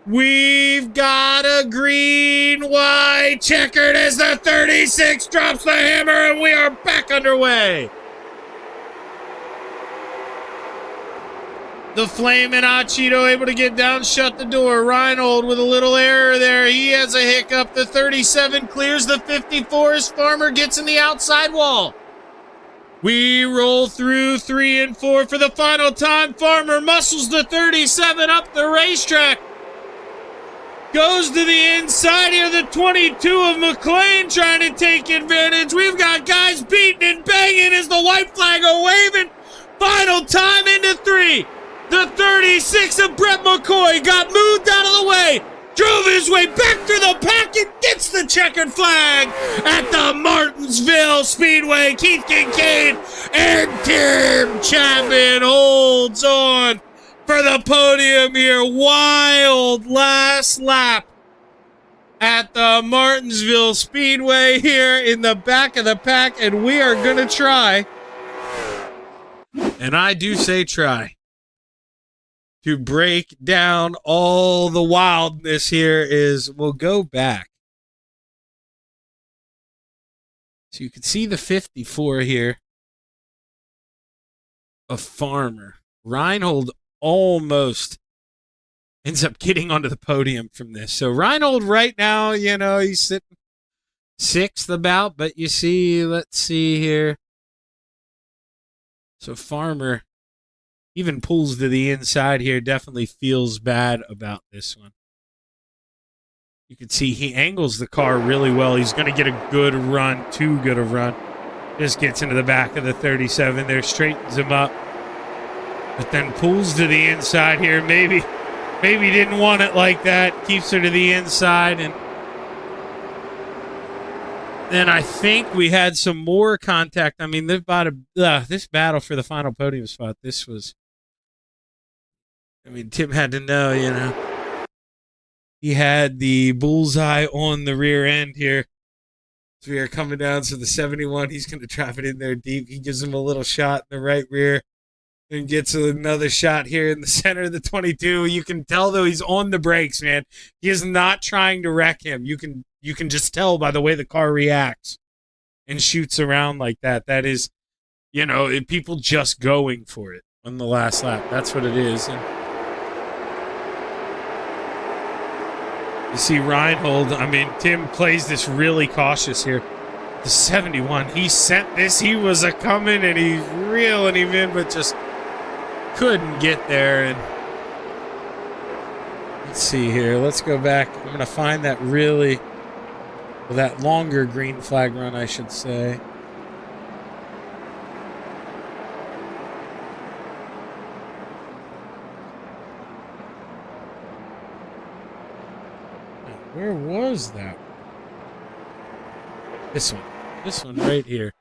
We've got a green-white checkered as the 36 drops the hammer, and we are back underway. The Flamin' Cheeto able to get down, shut the door. Reinhold with a little error there. He has a hiccup. The 37 clears the 54 as Farmer gets in the outside wall. We roll through 3 and 4 for the final time. Farmer muscles the 37 up the racetrack. Goes to the inside here. The 22 of McLean trying to take advantage. We've got guys beating and banging as the white flag are waving. Final time into 3. The 36 of Brett McCoy got moved out of the way, drove his way back through the pack and gets the checkered flag at the Martinsville Speedway. Keith Kincaid and Tim Chapman holds on for the podium here. Wild last lap at the Martinsville Speedway here in the back of the pack, and we are going to try, and I do say try, to break down all the wildness here. Is we'll go back. So you can see the 54 here of Farmer. Reinhold almost ends up getting onto the podium from this. So Reinhold right now, he's sitting sixth about, but you see, let's see here. So Farmer even pulls to the inside here, definitely feels bad about this one. You can see he angles the car really well. He's going to get a good run, too good a run. Just gets into the back of the 37 there, straightens him up, but then pulls to the inside here. Maybe didn't want it like that. Keeps her to the inside, and then I think we had some more contact. I mean, this battle for the final podium spot, Tim had to know, he had the bullseye on the rear end here. So we are coming down to the 71. He's going to trap it in there deep. He gives him a little shot in the right rear and gets another shot here in the center of the 22. You can tell, though, he's on the brakes, man. He is not trying to wreck him. You can just tell by the way the car reacts and shoots around like that. That is, people just going for it on the last lap. That's what it is. And you see Reinhold, Tim plays this really cautious here. The 71, he sent this. He was a coming, and he's reeling him in, but just couldn't get there. And let's see here. Let's go back. I'm going to find that that longer green flag run, I should say. Where was that? This one right here.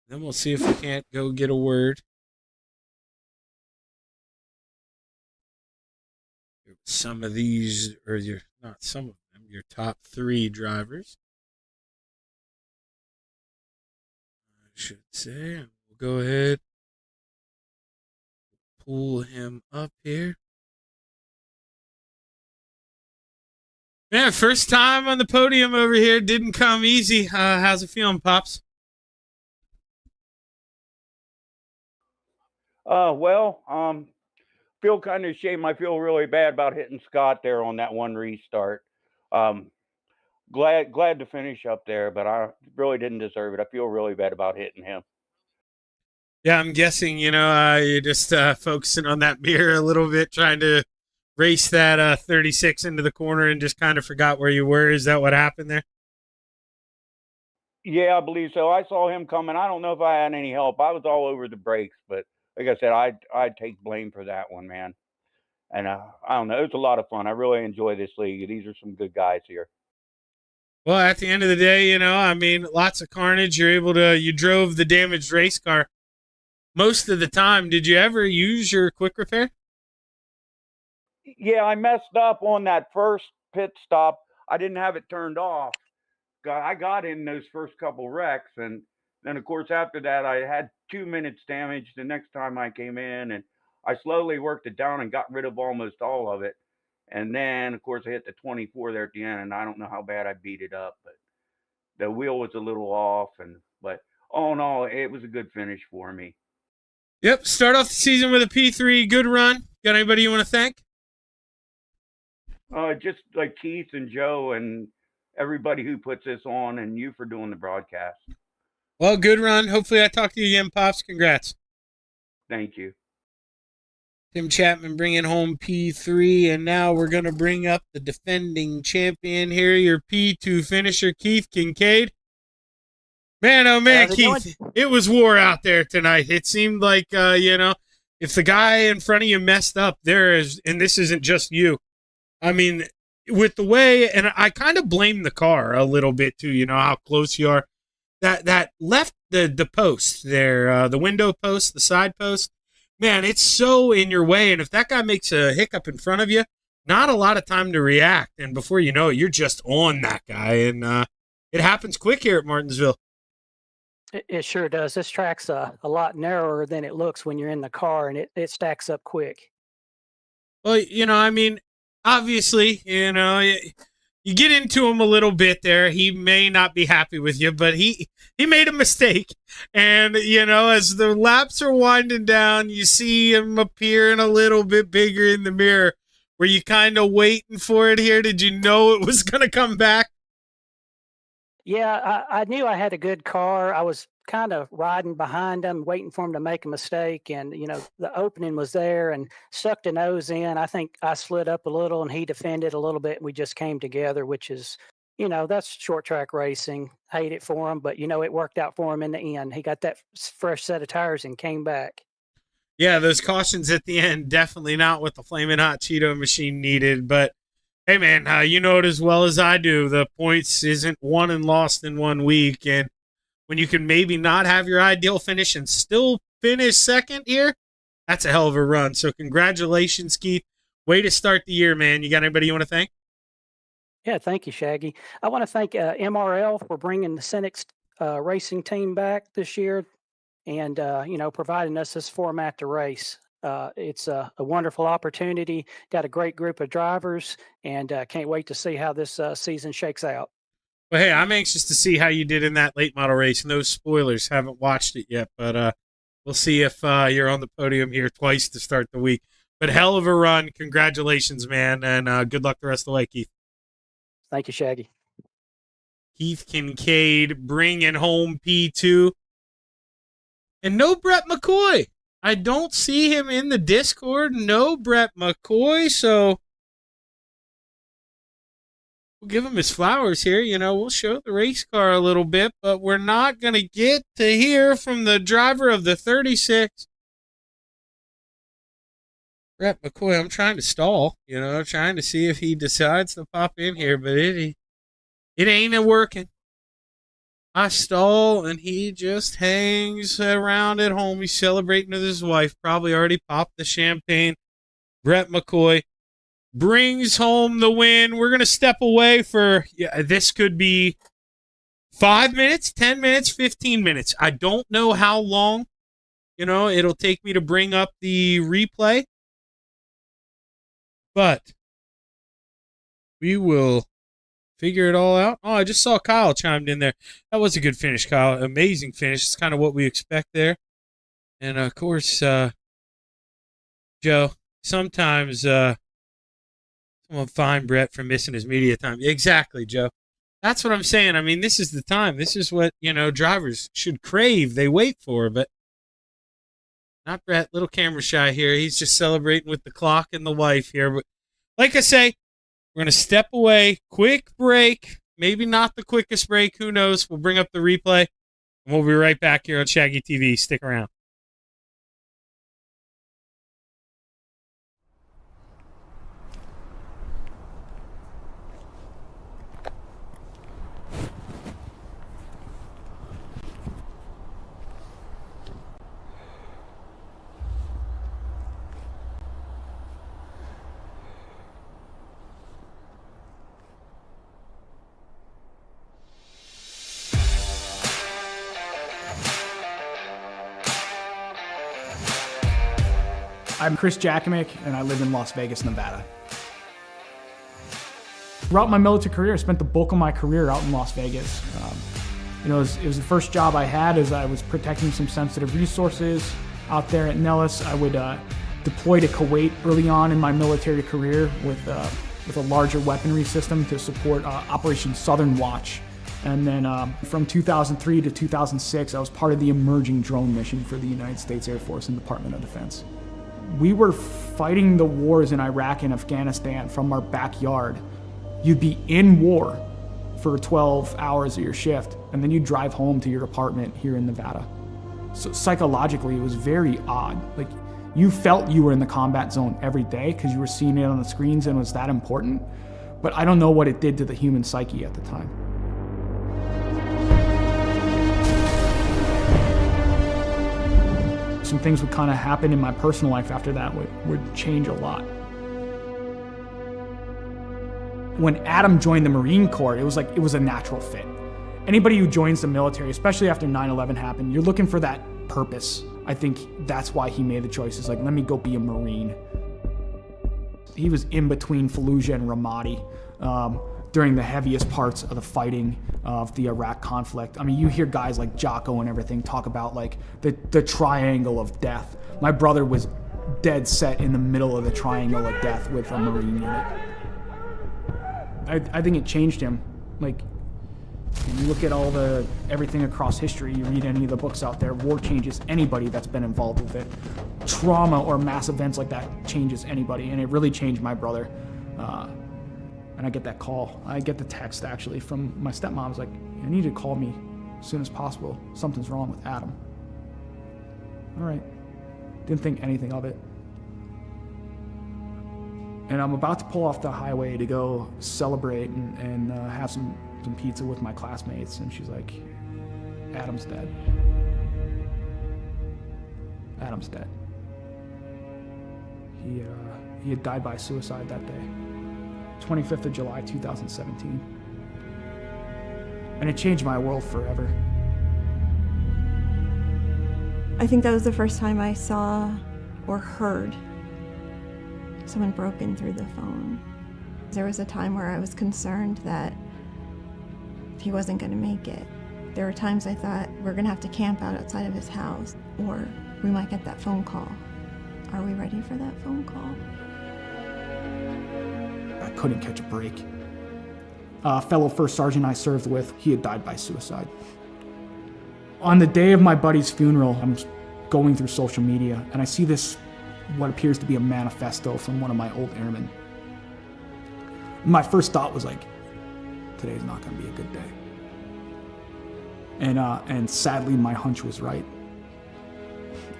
Then we'll see if we can't go get a word. Some of these, or not some of them, your top 3 drivers, I should say. We'll go ahead, pull him up here. Man, first time on the podium over here. Didn't come easy. How's it feeling, Pops? Feel kind of ashamed. I feel really bad about hitting Scott there on that one restart. Glad to finish up there, but I really didn't deserve it. I feel really bad about hitting him. Yeah, I'm guessing, you're just focusing on that mirror a little bit, trying to race that 36 into the corner and just kind of forgot where you were. Is that what happened there? Yeah, I believe so. I saw him coming. I don't know if I had any help. I was all over the brakes, but like I said, I'd take blame for that one, man. And I don't know. It was a lot of fun. I really enjoy this league. These are some good guys here. Well, at the end of the day, lots of carnage. You drove the damaged race car most of the time. Did you ever use your quick repair? Yeah, I messed up on that first pit stop. I didn't have it turned off. I got in those first couple wrecks, and then of course after that I had 2 minutes damage the next time I came in, and I slowly worked it down and got rid of almost all of it. And then of course I hit the 24 there at the end, and I don't know how bad I beat it up, but the wheel was a little off, but all in all it was a good finish for me. Yep, start off the season with a P3, good run. Got anybody you want to thank? Just like Keith and Joe and everybody who puts this on, and you for doing the broadcast. Well, good run. Hopefully I talk to you again, Pops. Congrats. Thank you. Tim Chapman bringing home P3, and now we're going to bring up the defending champion here, your P2 finisher, Keith Kincaid. Man, oh man, Keith, it was war out there tonight. It seemed like, if the guy in front of you messed up, and this isn't just you. With the way, and I kind of blame the car a little bit too, how close you are. That left the post there, the window post, the side post, man, it's so in your way. And if that guy makes a hiccup in front of you, not a lot of time to react. And before you know it, you're just on that guy. And it happens quick here at Martinsville. It sure does. This track's a lot narrower than it looks when you're in the car, and it stacks up quick. Well, obviously, you get into him a little bit there. He may not be happy with you, but he made a mistake. And, as the laps are winding down, you see him appearing a little bit bigger in the mirror. Were you kind of waiting for it here? Did you know it was going to come back? Yeah, I knew I had a good car. I was kind of riding behind him, waiting for him to make a mistake. And, the opening was there and stuck the nose in. I think I slid up a little and he defended a little bit. And we just came together, which is, that's short track racing. Hate it for him, but, it worked out for him in the end. He got that fresh set of tires and came back. Yeah, those cautions at the end, definitely not what the Flamin' Hot Cheeto machine needed. But, hey, man, you know it as well as I do. The points isn't won and lost in 1 week. And when you can maybe not have your ideal finish and still finish second here, that's a hell of a run. So congratulations, Keith. Way to start the year, man. You got anybody you want to thank? Yeah, thank you, Shaggy. I want to thank MRL for bringing the Senex racing team back this year and, providing us this format to race. It's a wonderful opportunity. Got a great group of drivers, and can't wait to see how this season shakes out. Well, hey, I'm anxious to see how you did in that late model race. No spoilers. Haven't watched it yet, but we'll see if you're on the podium here twice to start the week. But hell of a run. Congratulations, man, and good luck the rest of the way, Keith. Thank you, Shaggy. Keith Kincaid bringing home P2. And no Brett McCoy. I don't see him in the Discord. No Brett McCoy, so we'll give him his flowers here. We'll show the race car a little bit, but we're not going to get to hear from the driver of the 36. Brett McCoy, I'm trying to stall, trying to see if he decides to pop in here, but it ain't working. I stall, and he just hangs around at home. He's celebrating with his wife. Probably already popped the champagne. Brett McCoy brings home the win. We're going to step away for, this could be 5 minutes, 10 minutes, 15 minutes. I don't know how long, it'll take me to bring up the replay. But we will figure it all out. Oh, I just saw Kyle chimed in there. That was a good finish, Kyle. Amazing finish. It's kind of what we expect there. And, of course, Joe, sometimes someone fine Brett for missing his media time. Exactly, Joe. That's what I'm saying. I mean, this is the time. This is what, drivers should crave. They wait for, but not Brett. Little camera shy here. He's just celebrating with the clock and the wife here. But like I say, we're going to step away. Quick break. Maybe not the quickest break. Who knows? We'll bring up the replay, and we'll be right back here on Shaggy TV. Stick around. I'm Chris Jakimick, and I live in Las Vegas, Nevada. Throughout my military career, I spent the bulk of my career out in Las Vegas. It was the first job I had as I was protecting some sensitive resources out there at Nellis. I would deploy to Kuwait early on in my military career with a larger weaponry system to support Operation Southern Watch. And then from 2003 to 2006, I was part of the emerging drone mission for the United States Air Force and Department of Defense. We were fighting the wars in Iraq and Afghanistan from our backyard. You'd be in war for 12 hours of your shift, and then you'd drive home to your apartment here in Nevada. So psychologically, it was very odd. Like, you felt you were in the combat zone every day because you were seeing it on the screens and it was that important. But I don't know what it did to the human psyche at the time. Some things would kind of happen in my personal life after that would change a lot. When Adam joined the Marine Corps, it was a natural fit. Anybody who joins the military, especially after 9/11 happened, you're looking for that purpose. I think that's why he made the choice. It's like, let me go be a Marine. He was in between Fallujah and Ramadi during the heaviest parts of the fighting of the Iraq conflict. I mean, you hear guys like Jocko and everything talk about like the triangle of death. My brother was dead set in the middle of the triangle of death with a Marine unit. I think it changed him. Like, you look at everything across history, you read any of the books out there, war changes anybody that's been involved with it. Trauma or mass events like that changes anybody, and it really changed my brother. And I get that call. I get the text, actually, from my stepmom. It's like, I need you to call me as soon as possible. Something's wrong with Adam. All right. Didn't think anything of it. And I'm about to pull off the highway to go celebrate and have some pizza with my classmates, and she's like, Adam's dead. Adam's dead. He had died by suicide that day, 25th of July, 2017. And it changed my world forever. I think that was the first time I saw or heard someone broken through the phone. There was a time where I was concerned that he wasn't going to make it. There were times I thought we're going to have to camp out outside of his house, or we might get that phone call. Are we ready for that phone call? I couldn't catch a break. A fellow first sergeant I served with, he had died by suicide. On the day of my buddy's funeral, I'm going through social media, and I see this, what appears to be a manifesto from one of my old airmen. My first thought was like, today's not going to be a good day. And sadly, my hunch was right.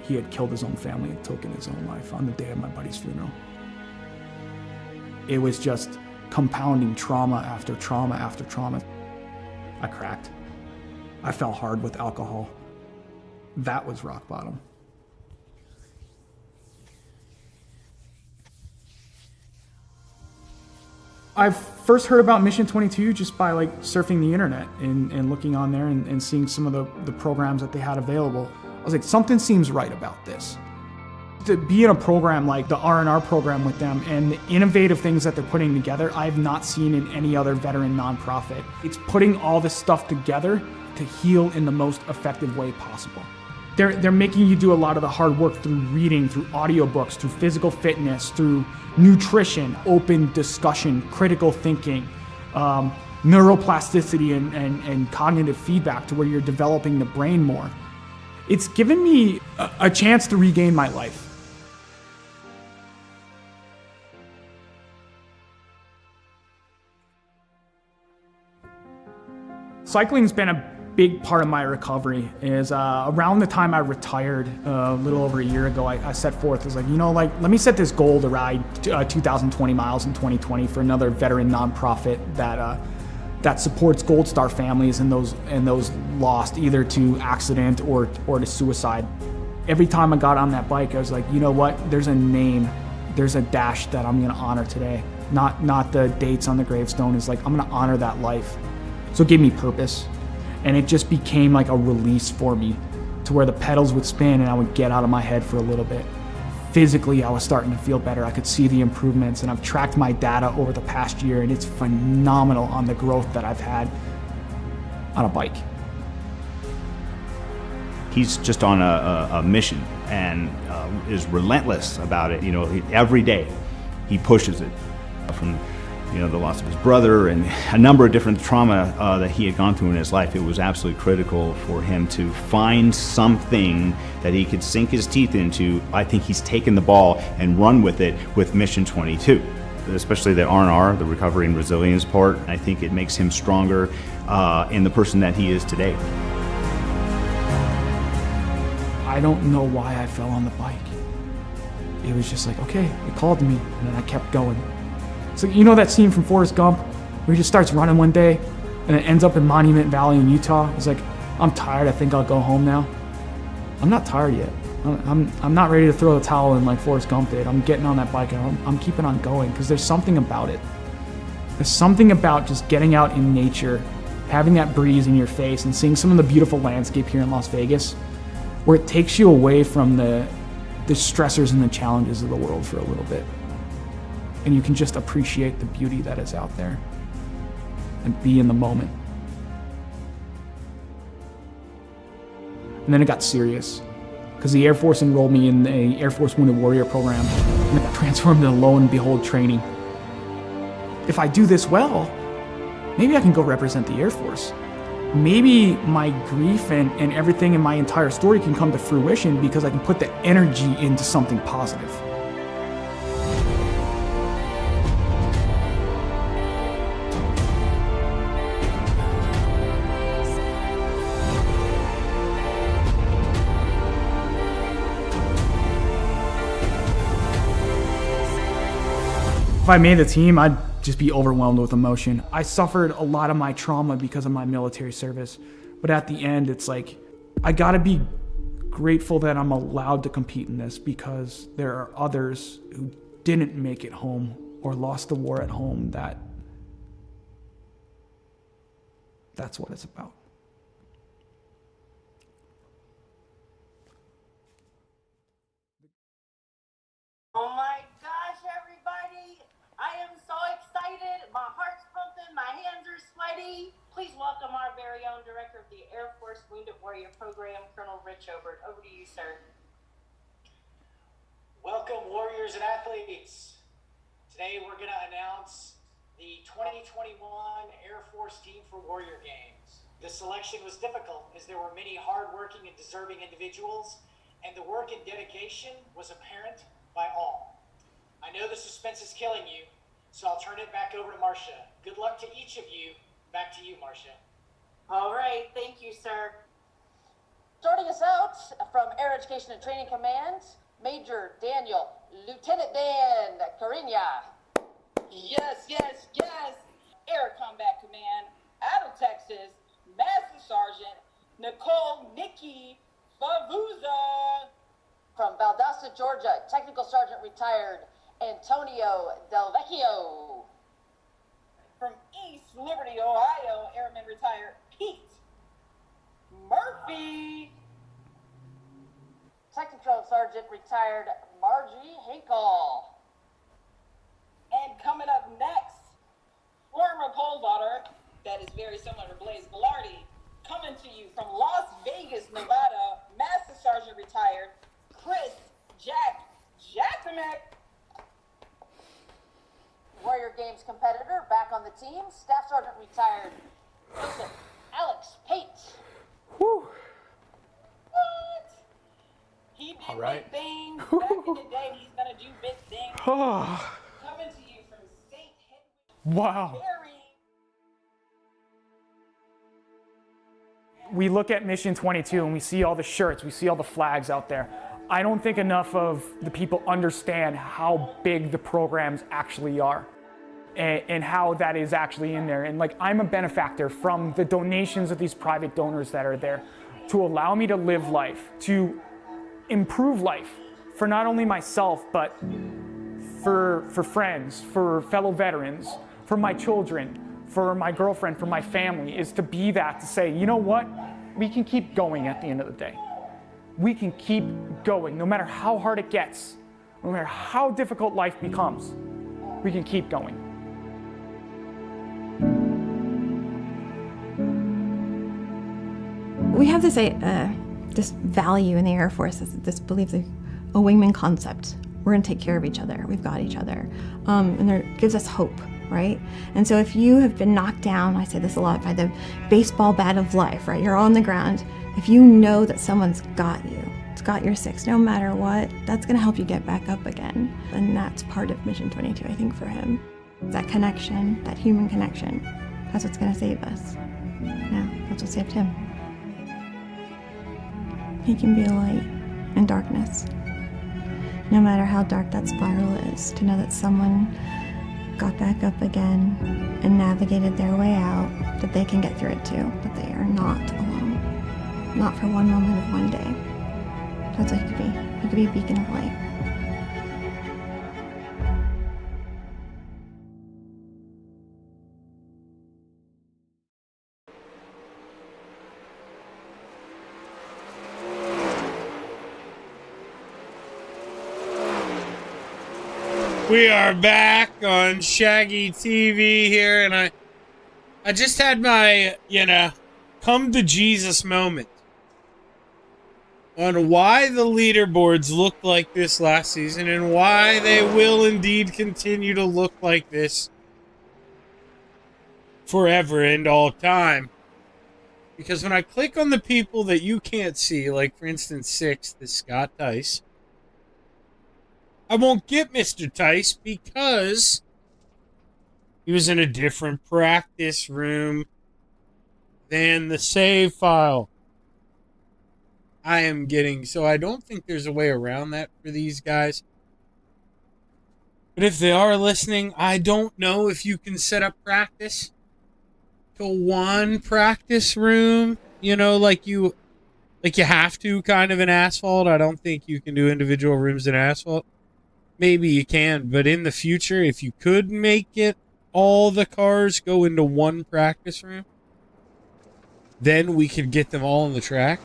He had killed his own family and taken his own life on the day of my buddy's funeral. It was just compounding trauma after trauma after trauma. I cracked. I fell hard with alcohol. That was rock bottom. I first heard about Mission 22 just by surfing the internet and looking on there and seeing some of the programs that they had available. I was like, something seems right about this. To be in a program like the R&R program with them and the innovative things that they're putting together, I've not seen in any other veteran nonprofit. It's putting all this stuff together to heal in the most effective way possible. They're making you do a lot of the hard work through reading, through audiobooks, through physical fitness, through nutrition, open discussion, critical thinking, neuroplasticity and cognitive feedback to where you're developing the brain more. It's given me a chance to regain my life. Cycling's been a big part of my recovery. Is around the time I retired, a little over a year ago, I set forth, was like, let me set this goal to ride 2,020 miles in 2020 for another veteran nonprofit that supports Gold Star families and those lost either to accident or to suicide. Every time I got on that bike, I was like, you know what? There's a name, there's a dash that I'm gonna honor today. Not the dates on the gravestone. Is like, I'm gonna honor that life. So it gave me purpose. And it just became like a release for me to where the pedals would spin and I would get out of my head for a little bit. Physically, I was starting to feel better. I could see the improvements, and I've tracked my data over the past year, and it's phenomenal on the growth that I've had on a bike. He's just on a mission and is relentless about it. Every day he pushes it. From the loss of his brother and a number of different trauma that he had gone through in his life, it was absolutely critical for him to find something that he could sink his teeth into. I think he's taken the ball and run with it with Mission 22, especially the R&R, the recovery and resilience part. I think it makes him stronger in the person that he is today. I don't know why I fell on the bike. It was just like, okay, it called to me, and then I kept going. So that scene from Forrest Gump where he just starts running one day and it ends up in Monument Valley in Utah? He's like, I'm tired, I think I'll go home now. I'm not tired yet. I'm not ready to throw the towel in like Forrest Gump did. I'm getting on that bike and I'm keeping on going because there's something about it. There's something about just getting out in nature, having that breeze in your face and seeing some of the beautiful landscape here in Las Vegas where it takes you away from the stressors and the challenges of the world for a little bit. And you can just appreciate the beauty that is out there and be in the moment. And then it got serious. because the Air Force enrolled me in the Air Force Wounded Warrior program, and I transformed into lo and behold training. If I do this well, maybe I can go represent the Air Force. Maybe my grief and everything in my entire story can come to fruition because I can put the energy into something positive. If I made the team, I'd just be overwhelmed with emotion. I suffered a lot of my trauma because of my military service, but at the end, it's like, I gotta be grateful that I'm allowed to compete in this because there are others who didn't make it home or lost the war at home. That's what it's about. Oh my gosh, everybody. I am so excited. My heart's pumping. My hands are sweaty. Please welcome our very own director of the Air Force Wounded Warrior Program, Colonel Rich Obert. Over to you, sir. Welcome, warriors and athletes. Today we're going to announce the 2021 Air Force Team for Warrior Games. The selection was difficult as there were many hardworking and deserving individuals, and the work and dedication was apparent by all. I know the suspense is killing you, so I'll turn it back over to Marcia. Good luck to each of you. Back to you, Marcia. All right, thank you, sir. Starting us out from Air Education and Training Command, Major Daniel, Lieutenant Dan Cariña. Yes, yes, yes. Air Combat Command, out of Texas, Master Sergeant Nicole Nikki Favuza. From Valdosta, Georgia, Technical Sergeant retired Antonio Del Vecchio. From East Liberty, Ohio, Airman retired Pete Murphy. Technical Sergeant retired Margie Hinkle. And coming up next, former pole vaulter, that is very similar to Blaze Velarde, coming to you from Las Vegas, Nevada, Master Sergeant retired Chris Jacksonek. Warrior Games competitor back on the team, Staff Sergeant retired Joseph Alex Pate. What? He did big things back in the day. He's gonna do big things. Coming to you from St. Henry. Wow. We look at Mission 22 and we see all the shirts, we see all the flags out there. I don't think enough of the people understand how big the programs actually are and how that is actually in there. And like, I'm a benefactor from the donations of these private donors that are there to allow me to live life, to improve life for not only myself, but for friends, for fellow veterans, for my children, for my girlfriend, for my family, is to be that, to say, you know what? We can keep going at the end of the day. We can keep going, no matter how hard it gets, no matter how difficult life becomes, we can keep going. We have this value in the Air Force, this belief, a wingman concept. We're gonna take care of each other. We've got each other. And it gives us hope, right? And so if you have been knocked down, I say this a lot, by the baseball bat of life, right? You're on the ground. If you know that someone's got you, it's got your six, no matter what, that's gonna help you get back up again. And that's part of Mission 22, I think, for him. That connection, that human connection, that's what's gonna save us. Yeah, that's what saved him. He can be a light in darkness. No matter how dark that spiral is, to know that someone got back up again and navigated their way out, that they can get through it too, that they are not alone. Not for one moment of one day. That's what he could be. He could be a beacon of light. We are back on Shaggy TV here, and I just had my, come to Jesus moment. on why the leaderboards looked like this last season and why they will indeed continue to look like this forever and all time. Because when I click on the people that you can't see, like for instance 6th is Scott Tice, I won't get Mr. Tice because he was in a different practice room than the save file. I am getting, so I don't think there's a way around that for these guys. But if they are listening, I don't know if you can set up practice to one practice room, you know, like you have to kind of in asphalt. I don't think you can do individual rooms in asphalt. Maybe you can, but in the future, if you could make it all the cars go into one practice room, then we could get them all on the track.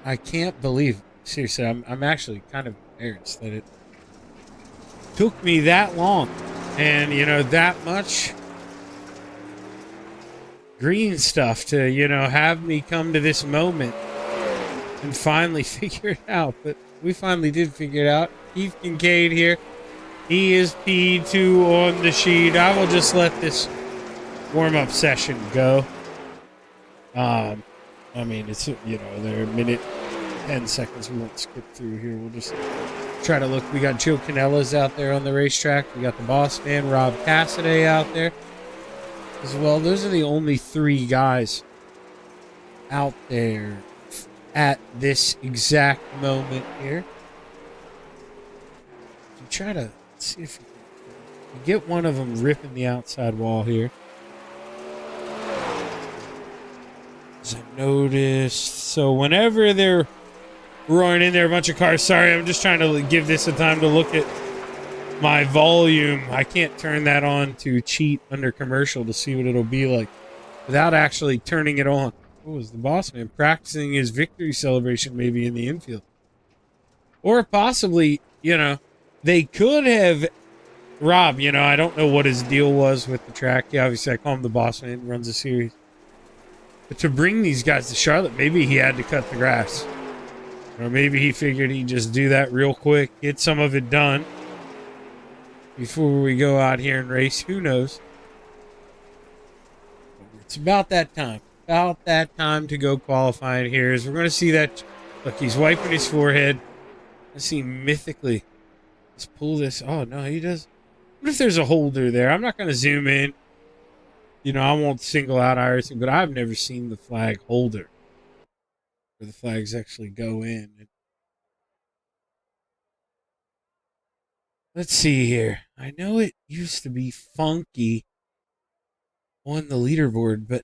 I can't believe it. Seriously, I'm actually kind of embarrassed that it took me that long and, you know, that much green stuff to, you know, have me come to this moment and finally figure it out. But we finally did figure it out. Keith Kincaid here. He is P2 on the sheet. I will just let this warm-up session go. I mean, it's, you know, they're a minute, 10 seconds. We won't skip through here. We'll just try to look. We got Joe Canella's out there on the racetrack. We got the boss man, Rob Cassidy, out there as well. Those are the only 3 guys out there at this exact moment here. So try to see if you get one of them ripping the outside wall here. As I noticed, so whenever they're roaring in there, a bunch of cars. Sorry, I'm just trying to give this a time to look at my volume. I can't turn that on to cheat under commercial to see what it'll be like without actually turning it on. What was the boss man practicing his victory celebration maybe in the infield? Or possibly, you know, they could have, Rob, you know, I don't know what his deal was with the track. Yeah, obviously I call him the boss man, he runs a series. But to bring these guys to Charlotte, maybe he had to cut the grass. Or maybe he figured he'd just do that real quick, get some of it done before we go out here and race. Who knows? It's about that time. About that time to go qualifying here. As we're going to see that. Look, he's wiping his forehead. Let's see mythically. Let's pull this. Oh, no, he does. What if there's a holder there? I'm not going to zoom in. You know, I won't single out IRacing, but I've never seen the flag holder where the flags actually go in. Let's see here. I know it used to be funky on the leaderboard, but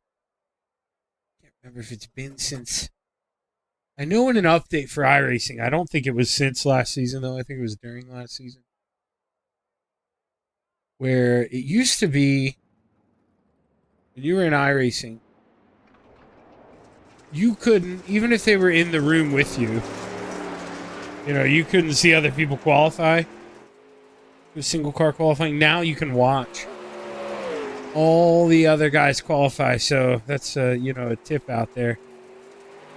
I can't remember if it's been since. I know in an update for iRacing, I don't think it was since last season, though. I think it was during last season, where it used to be when you were in iRacing, you couldn't, even if they were in the room with you, you know, you couldn't see other people qualify. With single car qualifying. Now you can watch all the other guys qualify. So that's, you know, a tip out there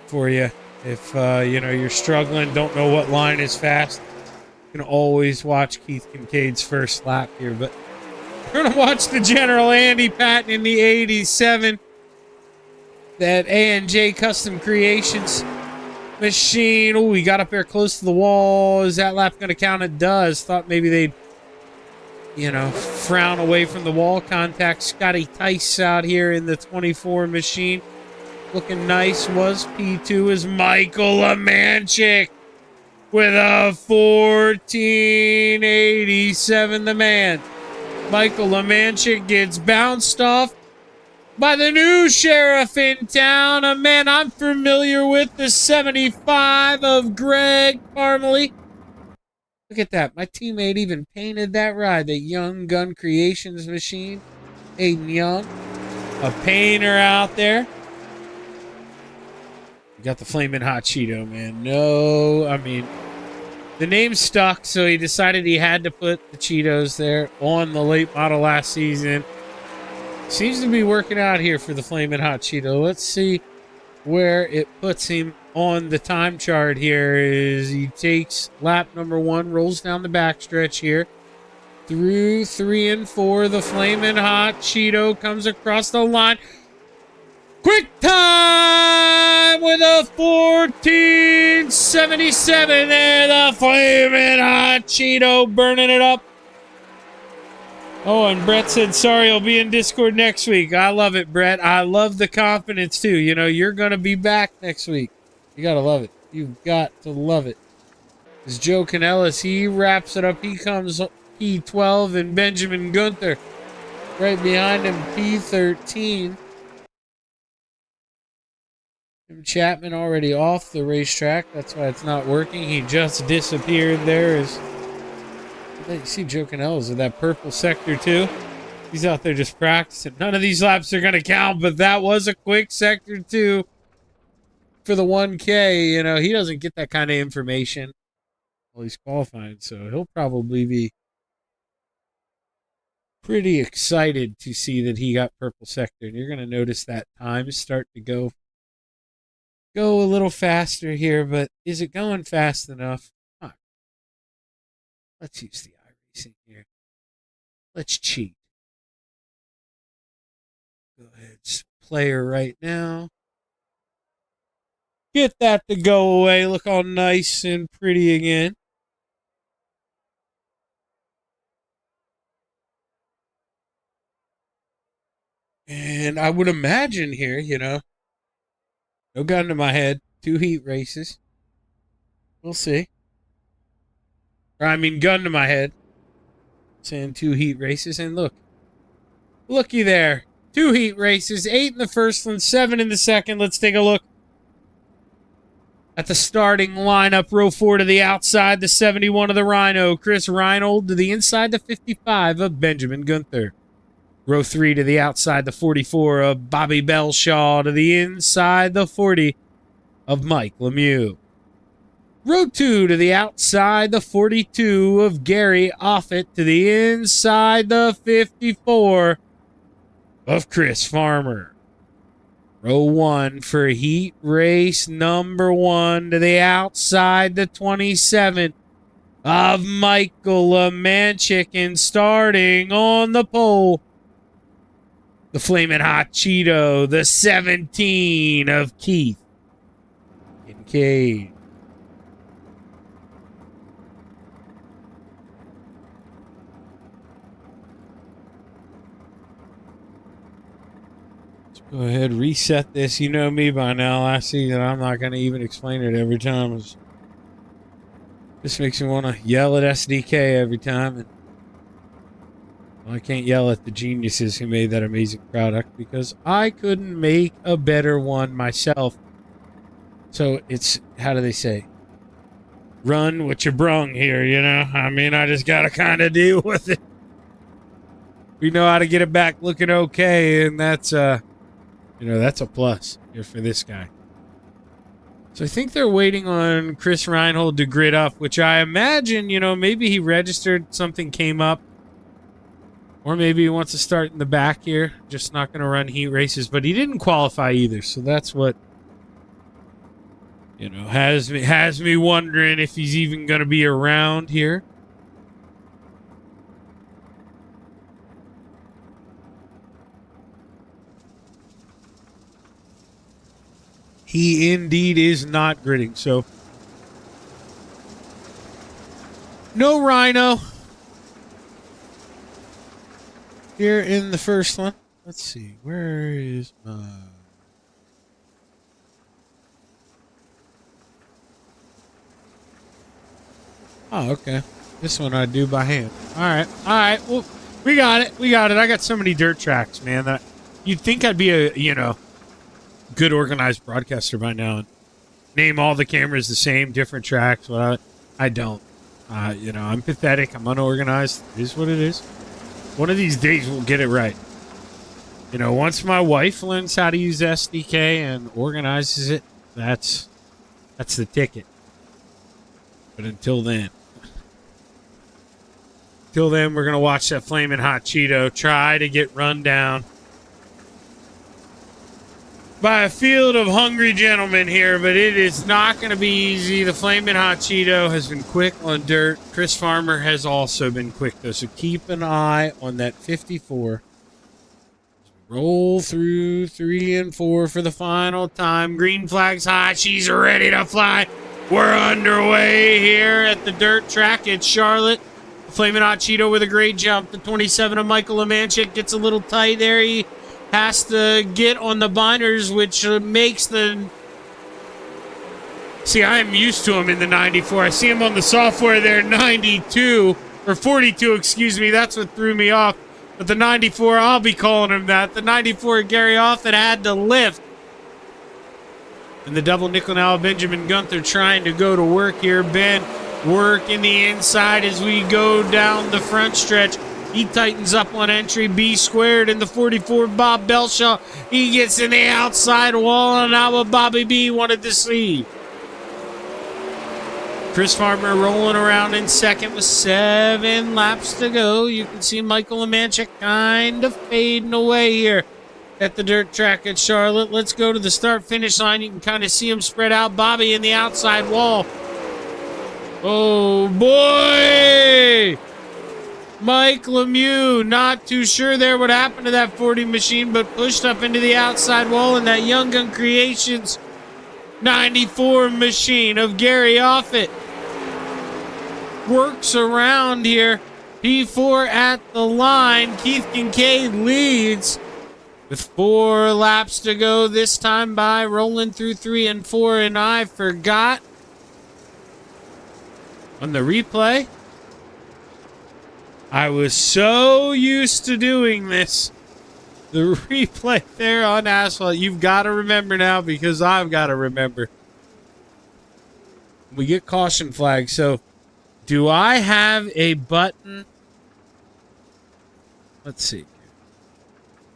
for you. If, you know, you're struggling, don't know what line is fast, you can always watch Keith Kincaid's first lap here. But we're going to watch the General Andy Patton in the 87. That A&J Custom Creations machine. Oh, he got up there close to the wall. Is that lap going to count? It does. Thought maybe they'd, you know, frown away from the wall contact. Scotty Tice out here in the 24 machine. Looking nice. Was P2 is Michael Lemanchik with a 1487. The man. Michael Lemanchik gets bounced off by the new sheriff in town. A man I'm familiar with, the 75 of Greg Parmalee. Look at that. My teammate even painted that ride. The Young Gun Creations machine. Aiden Young. A painter out there. You got the Flamin' Hot Cheeto, man. No, I mean, the name stuck, so he decided he had to put the Cheetos there on the late model last season. Seems to be working out here for the Flamin' Hot Cheeto. Let's see where it puts him on the time chart here is he takes lap number 1, rolls down the backstretch here. Through 3 and 4, the Flamin' Hot Cheeto comes across the line. Quick time with a 14.77 there. The Flamin' Hot Cheeto burning it up. Oh, and Brett said, sorry, I'll be in Discord next week. I love it, Brett. I love the confidence, too. You know, you're going to be back next week. You got to love it. You've got to love it. It's Joe Canellis. He wraps it up. He comes P12, and Benjamin Gunther right behind him, P13. Tim Chapman already off the racetrack. That's why it's not working. He just disappeared there. You see Joe Canellis with that purple sector, too. He's out there just practicing. None of these laps are going to count, but that was a quick sector, too, for the 1K. You know, he doesn't get that kind of information while he's qualifying, so he'll probably be pretty excited to see that he got purple sector. And you're going to notice that time start to go a little faster here, but is it going fast enough? Huh. Let's use the iRacing here. Let's cheat. Go ahead, player right now. Get that to go away. Look all nice and pretty again. And I would imagine here, you know, no gun to my head, 2 heat races. We'll see. Or, I mean, gun to my head. Saying 2 heat races. And look. Looky there. 2 heat races. 8 in the first one, 7 in the second. Let's take a look at the starting lineup. Row 4 to the outside, the 71 of the Rhino, Chris Reinold, to the inside, the 55 of Benjamin Gunther. Row 3 to the outside, the 44 of Bobby Belshaw, to the inside, the 40 of Mike Lemieux. Row 2 to the outside, the 42 of Gary Offit, to the inside, the 54 of Chris Farmer. Row 1 for heat race number 1, to the outside, the 27 of Michael Lemanchik, and starting on the pole, the Flamin' Hot Cheeto, the 17 of Keith Kincaid. Let's go ahead, reset this. You know me by now. Last season, I'm not going to even explain it every time. This makes me want to yell at SDK every time. And I can't yell at the geniuses who made that amazing product because I couldn't make a better one myself. So it's, how do they say? Run what you brung here, you know? I mean, I just got to kind of deal with it. We know how to get it back looking okay, and that's, you know, that's a plus here for this guy. So I think they're waiting on Chris Reinhold to grid up, which I imagine, you know, maybe he registered, something came up. Or maybe he wants to start in the back here. Just not going to run heat races. But he didn't qualify either. So that's what, you know, has me wondering if he's even going to be around here. He indeed is not gridding. So no Rhino here in the first one. Let's see. Where is my... Oh, okay. This one I do by hand. All right. All right. Well, we got it. We got it. I got so many dirt tracks, man, that you'd think I'd be a, you know, good organized broadcaster by now and name all the cameras the same, different tracks. Well, I don't. You know, I'm pathetic. I'm unorganized. It is what it is. One of these days we'll get it right. You know, once my wife learns how to use SDK and organizes it, that's the ticket. But until then, we're going to watch that Flamin' Hot Cheeto try to get run down by a field of hungry gentlemen here, but it is not going to be easy. The Flamin' Hot Cheeto has been quick on dirt. Chris Farmer has also been quick, though, so keep an eye on that 54. Roll through 3 and 4 for the final time. Green flag's high. She's ready to fly. We're underway here at the dirt track at Charlotte. Flamin' Hot Cheeto with a great jump. The 27 of Michael Lemanchik gets a little tight there. He has to get on the binders, which makes the... See, I am used to him in the 94. I see him on the software there, 92, or 42, excuse me. That's what threw me off. But the 94, I'll be calling him that. The 94, Gary Offit had to lift. And the double nickel now, Benjamin Gunther trying to go to work here. Ben working the inside as we go down the front stretch. He tightens up on entry. B squared in the 44. Bob Belshaw. He gets in the outside wall, and now what Bobby B wanted to see. Chris Farmer rolling around in second with 7 laps to go. You can see Michael Lemanchik kind of fading away here at the dirt track at Charlotte. Let's go to the start-finish line. You can kind of see him spread out. Bobby in the outside wall. Oh, boy! Mike Lemieux, not too sure there what happened to that 40 machine, but pushed up into the outside wall, and that Young Gun Creations 94 machine of Gary Offit works around here. P4 at the line. Keith Kincaid leads with 4 laps to go this time by, rolling through 3 and 4, and I forgot on the replay. I was so used to doing this. The replay there on asphalt. You've got to remember now because I've got to remember. We get caution flags. So, do I have a button? Let's see.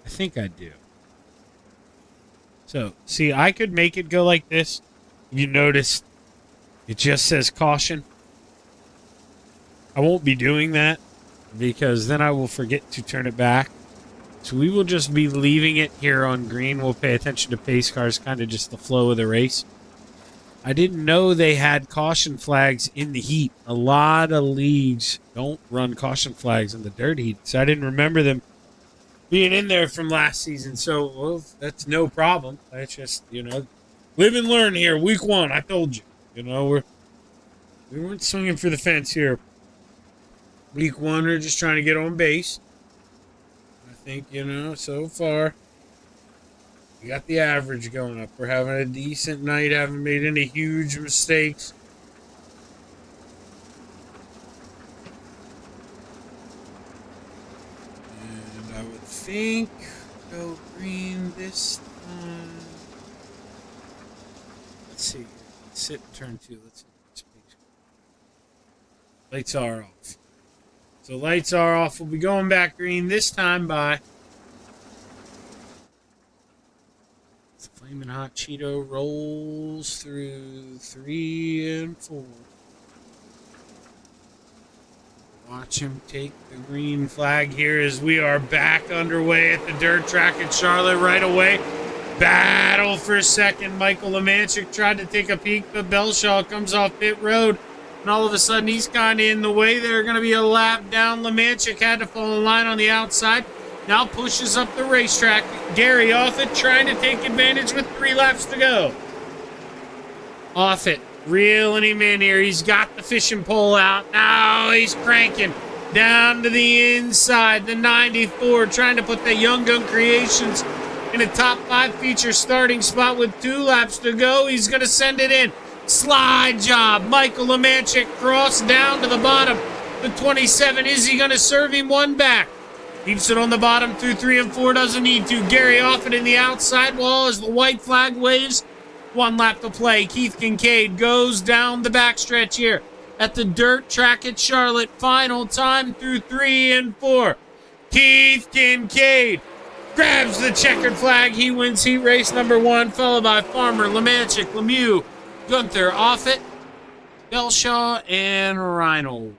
I think I do. So, see, I could make it go like this. You notice it just says caution. I won't be doing that because then I will forget to turn it back. So we will just be leaving it here on green. We'll pay attention to pace cars, kind of just the flow of the race. I didn't know they had caution flags in the heat. A lot of leagues don't run caution flags in the dirt heat, so I didn't remember them being in there from last season. So, well, that's no problem. That's just, you know, live and learn here. Week 1, I told you. You know, we weren't swinging for the fence here. Week 1, we're just trying to get on base. I think, you know, so far, we got the average going up. We're having a decent night. Haven't made any huge mistakes. And I would think go green this time. Let's see. Let's sit in turn 2. Let's see. Lights are off. So lights are off. We'll be going back green this time by. The Flamin' Hot Cheeto rolls through 3 and 4. Watch him take the green flag here as we are back underway at the dirt track at Charlotte right away. Battle for second. Michael Lemanchik tried to take a peek, but Belshaw comes off pit road. And all of a sudden, he's kind of in the way. They're going to be a lap down. Lemanchik had to fall in line on the outside. Now pushes up the racetrack. Gary Offit trying to take advantage with 3 laps to go. Offit reeling him in here. He's got the fishing pole out. Now he's cranking down to the inside. The 94 trying to put the Young Gun Creations in a top 5 feature starting spot with 2 laps to go. He's going to send it in. Slide job. Michael Lemanchik cross down to the bottom. The 27, is he going to serve him one back? Keeps it on the bottom through 3 and 4, doesn't need to. Gary Offit in the outside wall as the white flag waves. 1 lap to play. Keith Kincaid goes down the backstretch here at the dirt track at Charlotte. Final time through 3 and 4. Keith Kincaid grabs the checkered flag. He wins heat race number 1, followed by Farmer, Lemanchik, Lemieux, Gunther, Offit, Belshaw, and Reinhold.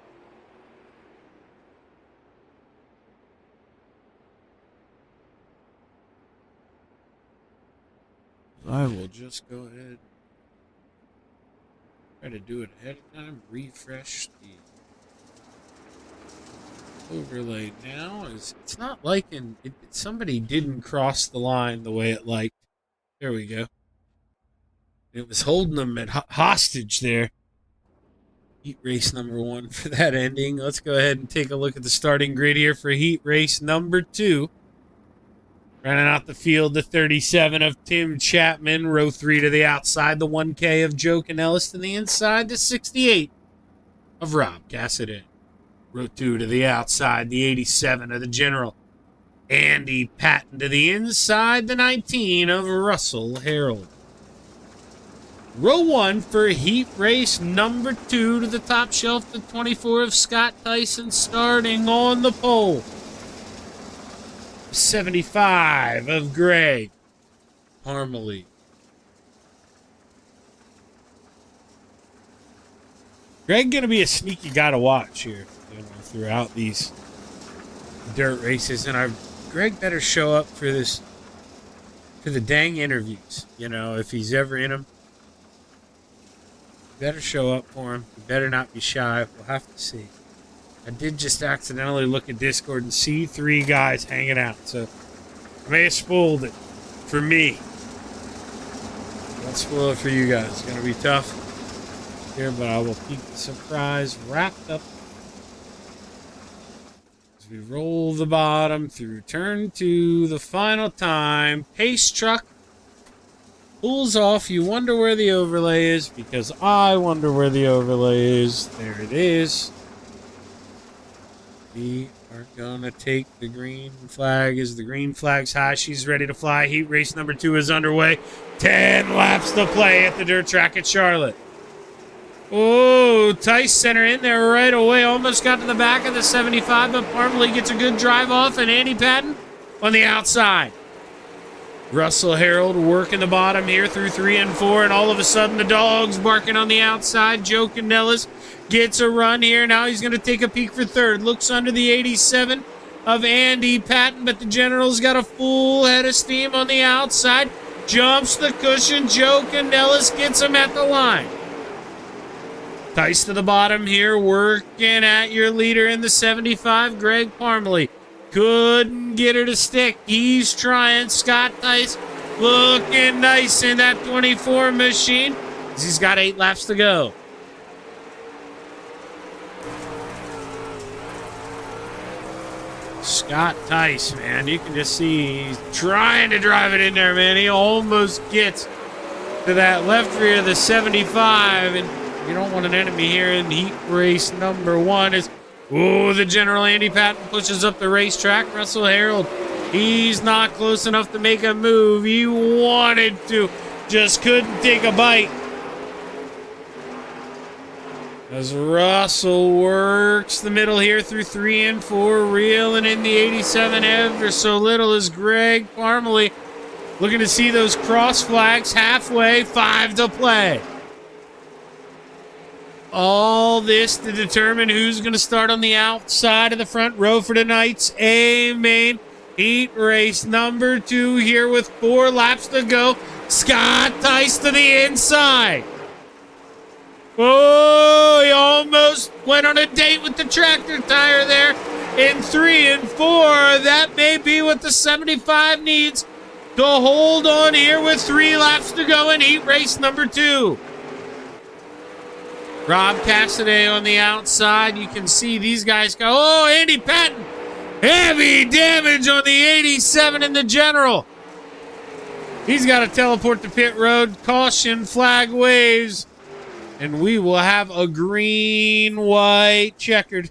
I will just go ahead. Try to do it ahead of time. Refresh the overlay now. It's not liking it. Somebody didn't cross the line the way it liked. There we go. It was holding them at hostage there. Heat race number 1 for that ending. Let's go ahead and take a look at the starting grid here for heat race number 2. Running out the field, the 37 of Tim Chapman. Row 3 to the outside, the 1K of Joe Canellis to the inside, the 68 of Rob Cassidy. Row 2 to the outside, the 87 of the General Andy Patton to the inside, the 19 of Russell Harold. Row 1 for heat race number 2 to the top shelf, the 24 of Scott Tyson starting on the pole. 75 of Greg Parmalee. Greg going to be a sneaky guy to watch here, throughout these dirt races, and Greg better show up for the dang interviews. If he's ever in them, better show up for him. He better not be shy. We'll have to see. I did just accidentally look at Discord and see 3 guys hanging out, so I may have spoiled it for me. Don't spoil it for you guys. It's going to be tough here, but I will keep the surprise wrapped up as we roll the bottom through turn 2, the final time. Pace truck pulls off. You wonder where the overlay is, because I wonder where the overlay is. There it is. We are going to take the green flag. As the green flag's high, she's ready to fly. Heat race number 2 is underway. 10 laps to play at the dirt track at Charlotte. Oh, Tice center in there right away. Almost got to the back of the 75, but Parmalee gets a good drive off, and Andy Patton on the outside. Russell Harold working the bottom here through 3 and 4, and all of a sudden the dog's barking on the outside. Joe Canellis gets a run here. Now he's going to take a peek for 3rd. Looks under the 87 of Andy Patton, but the General's got a full head of steam on the outside. Jumps the cushion. Joe Canellis gets him at the line. Tice to the bottom here, working at your leader in the 75, Greg Parmalee. Couldn't get her to stick. He's trying. Scott Tice looking nice in that 24 machine. He's got 8 laps to go. Scott Tice, man, you can just see he's trying to drive it in there, man. He almost gets to that left rear of the 75, and you don't want an enemy here in heat race number 1. The General Andy Patton pushes up the racetrack. Russell Harold, he's not close enough to make a move. He wanted to, just couldn't take a bite. As Russell works the middle here through 3 and 4, reeling in the 87 ever so little as Greg Parmalee looking to see those cross flags halfway, 5 to play. All this to determine who's going to start on the outside of the front row for tonight's A-Main heat race number 2 here with 4 laps to go. Scott Tice to the inside. Oh, he almost went on a date with the tractor tire there in 3 and 4. That may be what the 75 needs to hold on here with 3 laps to go in heat race number 2. Rob Cassidy on the outside. You can see these guys go. Oh, Andy Patton. Heavy damage on the 87 in the General. He's got to teleport to pit road. Caution flag waves. And we will have a green-white checkered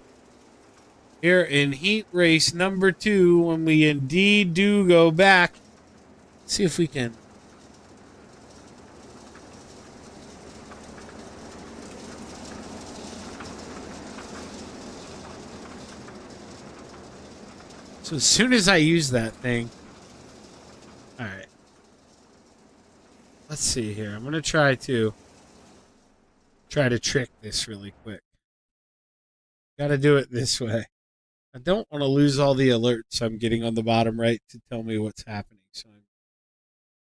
here in heat race number 2 when we indeed do go back. Let's see if we can. So as soon as I use that thing. All right. Let's see here. I'm going to try to trick this really quick. Got to do it this way. I don't want to lose all the alerts I'm getting on the bottom right to tell me what's happening. So I'm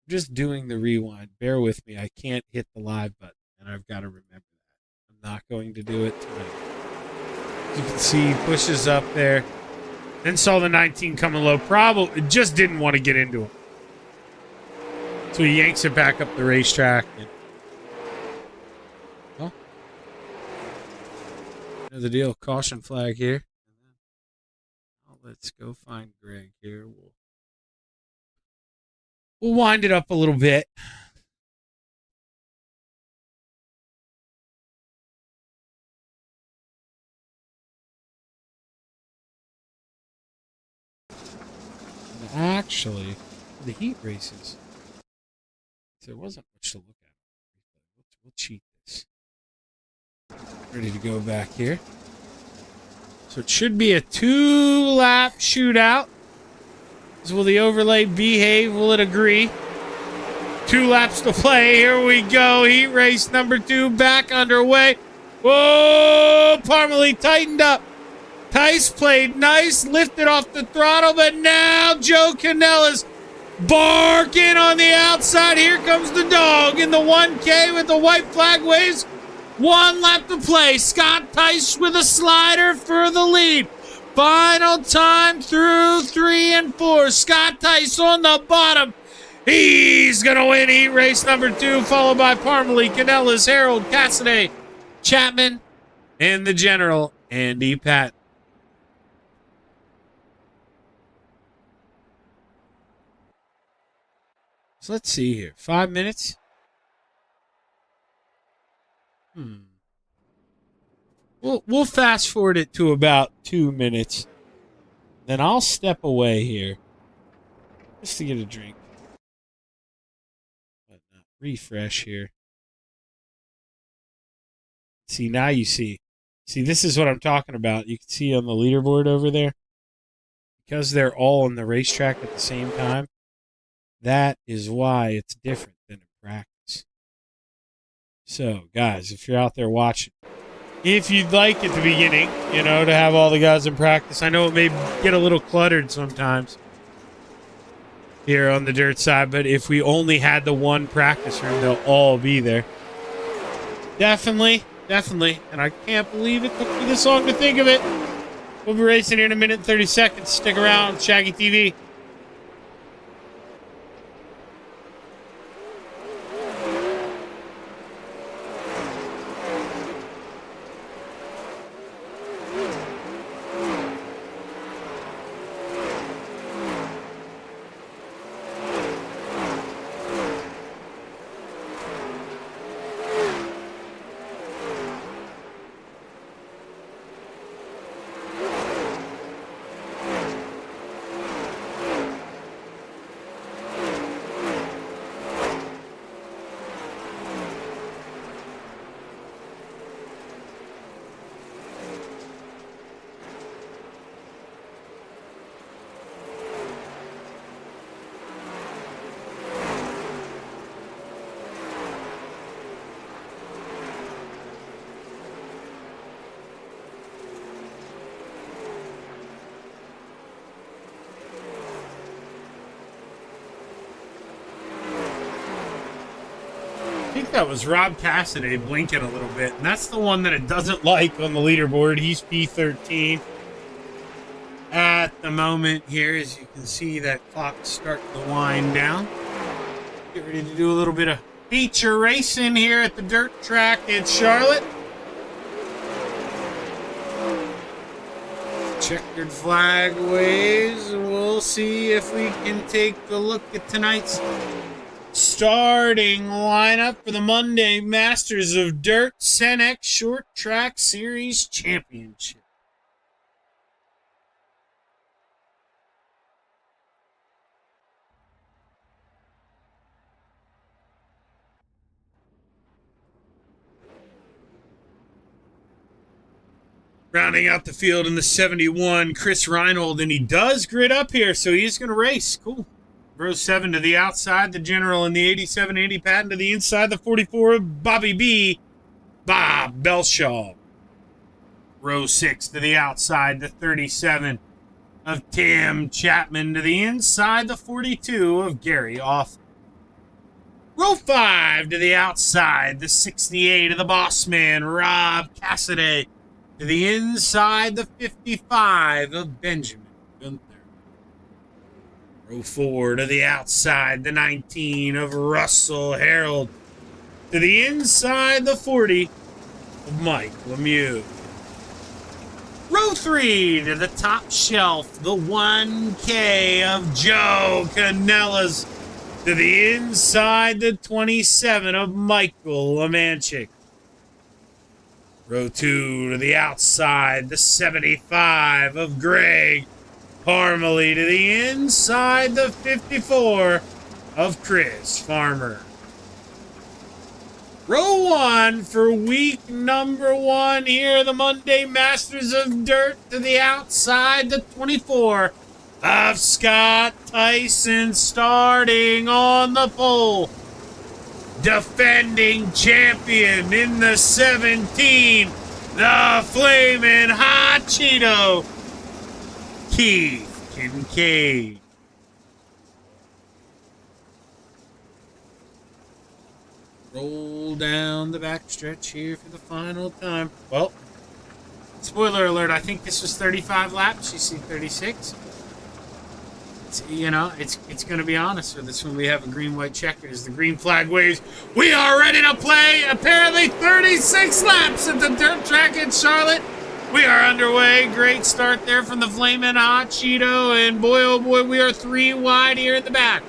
just doing the rewind. Bear with me. I can't hit the live button, and I've got to remember that. I'm not going to do it tonight. As you can see, he pushes up there. Then saw the 19 coming low. Probably just didn't want to get into him. So he yanks it back up the racetrack. And, well, you know the deal. Caution flag here. Let's go find Greg here. We'll wind it up a little bit. And actually, the heat races, there wasn't much to look at. We'll cheat this. Ready to go back here. So it should be a 2-lap shootout. Will the overlay behave? Will it agree? 2 laps to play. Here we go. Heat race number 2 back underway. Whoa! Parmalee tightened up. Tice played nice, lifted off the throttle, but now Joe Canellas barking on the outside. Here comes the dog in the 1K with the white flag waves. 1 lap to play. Scott Tice with a slider for the lead. Final time through 3 and 4. Scott Tice on the bottom. He's going to win heat race number 2, followed by Parmalee, Canellas, Harold, Cassidy, Chapman, and the General, Andy Patton. So let's see here. 5 minutes. We'll fast forward it to about 2 minutes. Then I'll step away here just to get a drink. But refresh here. See, now you see. See, this is what I'm talking about. You can see on the leaderboard over there. Because they're all on the racetrack at the same time, that is why it's different than in practice. So, guys, if you're out there watching, if you'd like at the beginning, you know, to have all the guys in practice, I know it may get a little cluttered sometimes here on the dirt side, but if we only had the one practice room, they'll all be there. Definitely, and I can't believe it took me this long to think of it. We'll be racing here in 1 minute and 30 seconds. Stick around, Shaggy TV. I think that was Rob Cassidy blinking a little bit, and that's the one that it doesn't like on the leaderboard. He's P13 at the moment here. As you can see, that clock's starting to wind down. Get ready to do a little bit of feature racing here at the dirt track in Charlotte. Checkered flag waves. We'll see if we can take a look at tonight's starting lineup for the Monday Masters of Dirt Senex Short Track Series Championship. Rounding out the field in the 71, Chris Reinhold, and he does grid up here, so he's going to race. Cool. Row 7 to the outside, the General in the 87, Andy Patton to the inside, the 44, Bobby B, Bob Belshaw. Row 6 to the outside, the 37 of Tim Chapman to the inside, the 42 of Gary Off. Row 5 to the outside, the 68 of the boss man, Rob Cassidy. To the inside, the 55 of Benjamin Gunther. Row 4 to the outside, the 19 of Russell Harold. To the inside, the 40 of Mike Lemieux. Row 3 to the top shelf, the 1K of Joe Canellas. To the inside, the 27 of Michael Lemanchik. Row 2 to the outside, the 75 of Greg Parmalee. To the inside, the 54 of Chris Farmer. Row 1 for week number 1 here, the Monday Masters of Dirt. To the outside, the 24 of Scott Tyson, starting on the pole. Defending champion in the 17, the Flamin' Hot Cheeto, Keith Kincaid. Roll down the backstretch here for the final time. Well, spoiler alert, I think this was 35 laps. You see 36. You know, it's going to be honest with us when we have a green-white checkers. The green flag waves. We are ready to play apparently 36 laps at the dirt track in Charlotte. We are underway. Great start there from the Flamin' Hot Cheeto. And boy, oh boy, we are 3 wide here in the back.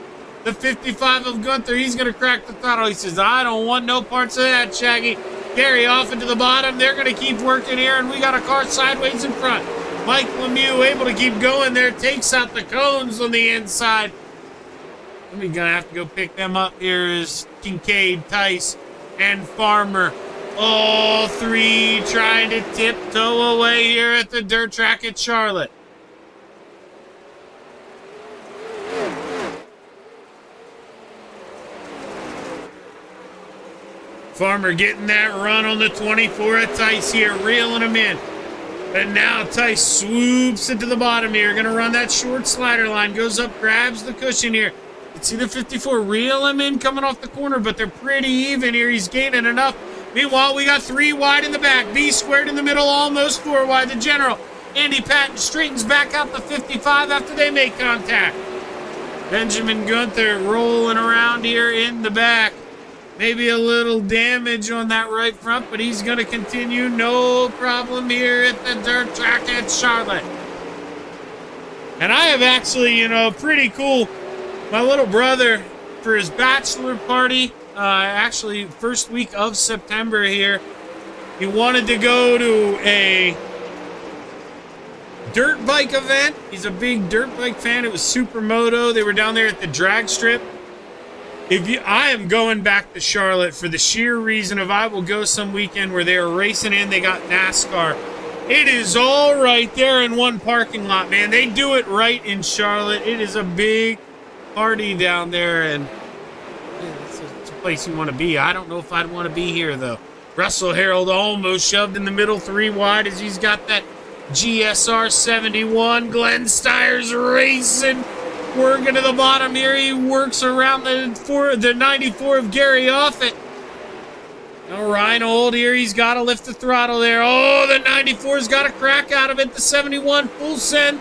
The 55 of Gunther, he's going to crack the throttle. He says, I don't want no parts of that, Shaggy. Gary off into the bottom. They're going to keep working here, and we got a car sideways in front. Mike Lemieux able to keep going there, takes out the cones on the inside. We're going to have to go pick them up here is Kincaid, Tice, and Farmer. All 3 trying to tiptoe away here at the dirt track at Charlotte. Farmer getting that run on the 24 of Tice here, reeling him in. And now Tice swoops into the bottom here. Going to run that short slider line. Goes up, grabs the cushion here. You see the 54 reel him in coming off the corner, but they're pretty even here. He's gaining enough. Meanwhile, we got 3 wide in the back. B squared in the middle, almost 4 wide. The General, Andy Patton, straightens back out the 55 after they make contact. Benjamin Gunther rolling around here in the back. Maybe a little damage on that right front, but he's going to continue. No problem here at the dirt track at Charlotte. And I have actually, you know, pretty cool. My little brother, for his bachelor party, actually first week of September here, he wanted to go to a dirt bike event. He's a big dirt bike fan. It was Supermoto. They were down there at the drag strip. I am going back to Charlotte for the sheer reason of I will go some weekend where they are racing in. They got NASCAR. It is all right there in one parking lot, man. They do it right in Charlotte. It is a big party down there, and it's a place you want to be. I don't know if I'd want to be here, though. Russell Harold almost shoved in the middle, 3 wide, as he's got that GSR 71. Glenn Steyer's racing. Working to the bottom here. He works around the 94 of Gary Offit. Now Reinhold here. He's got to lift the throttle there. Oh, the 94's got a crack out of it. The 71 full send.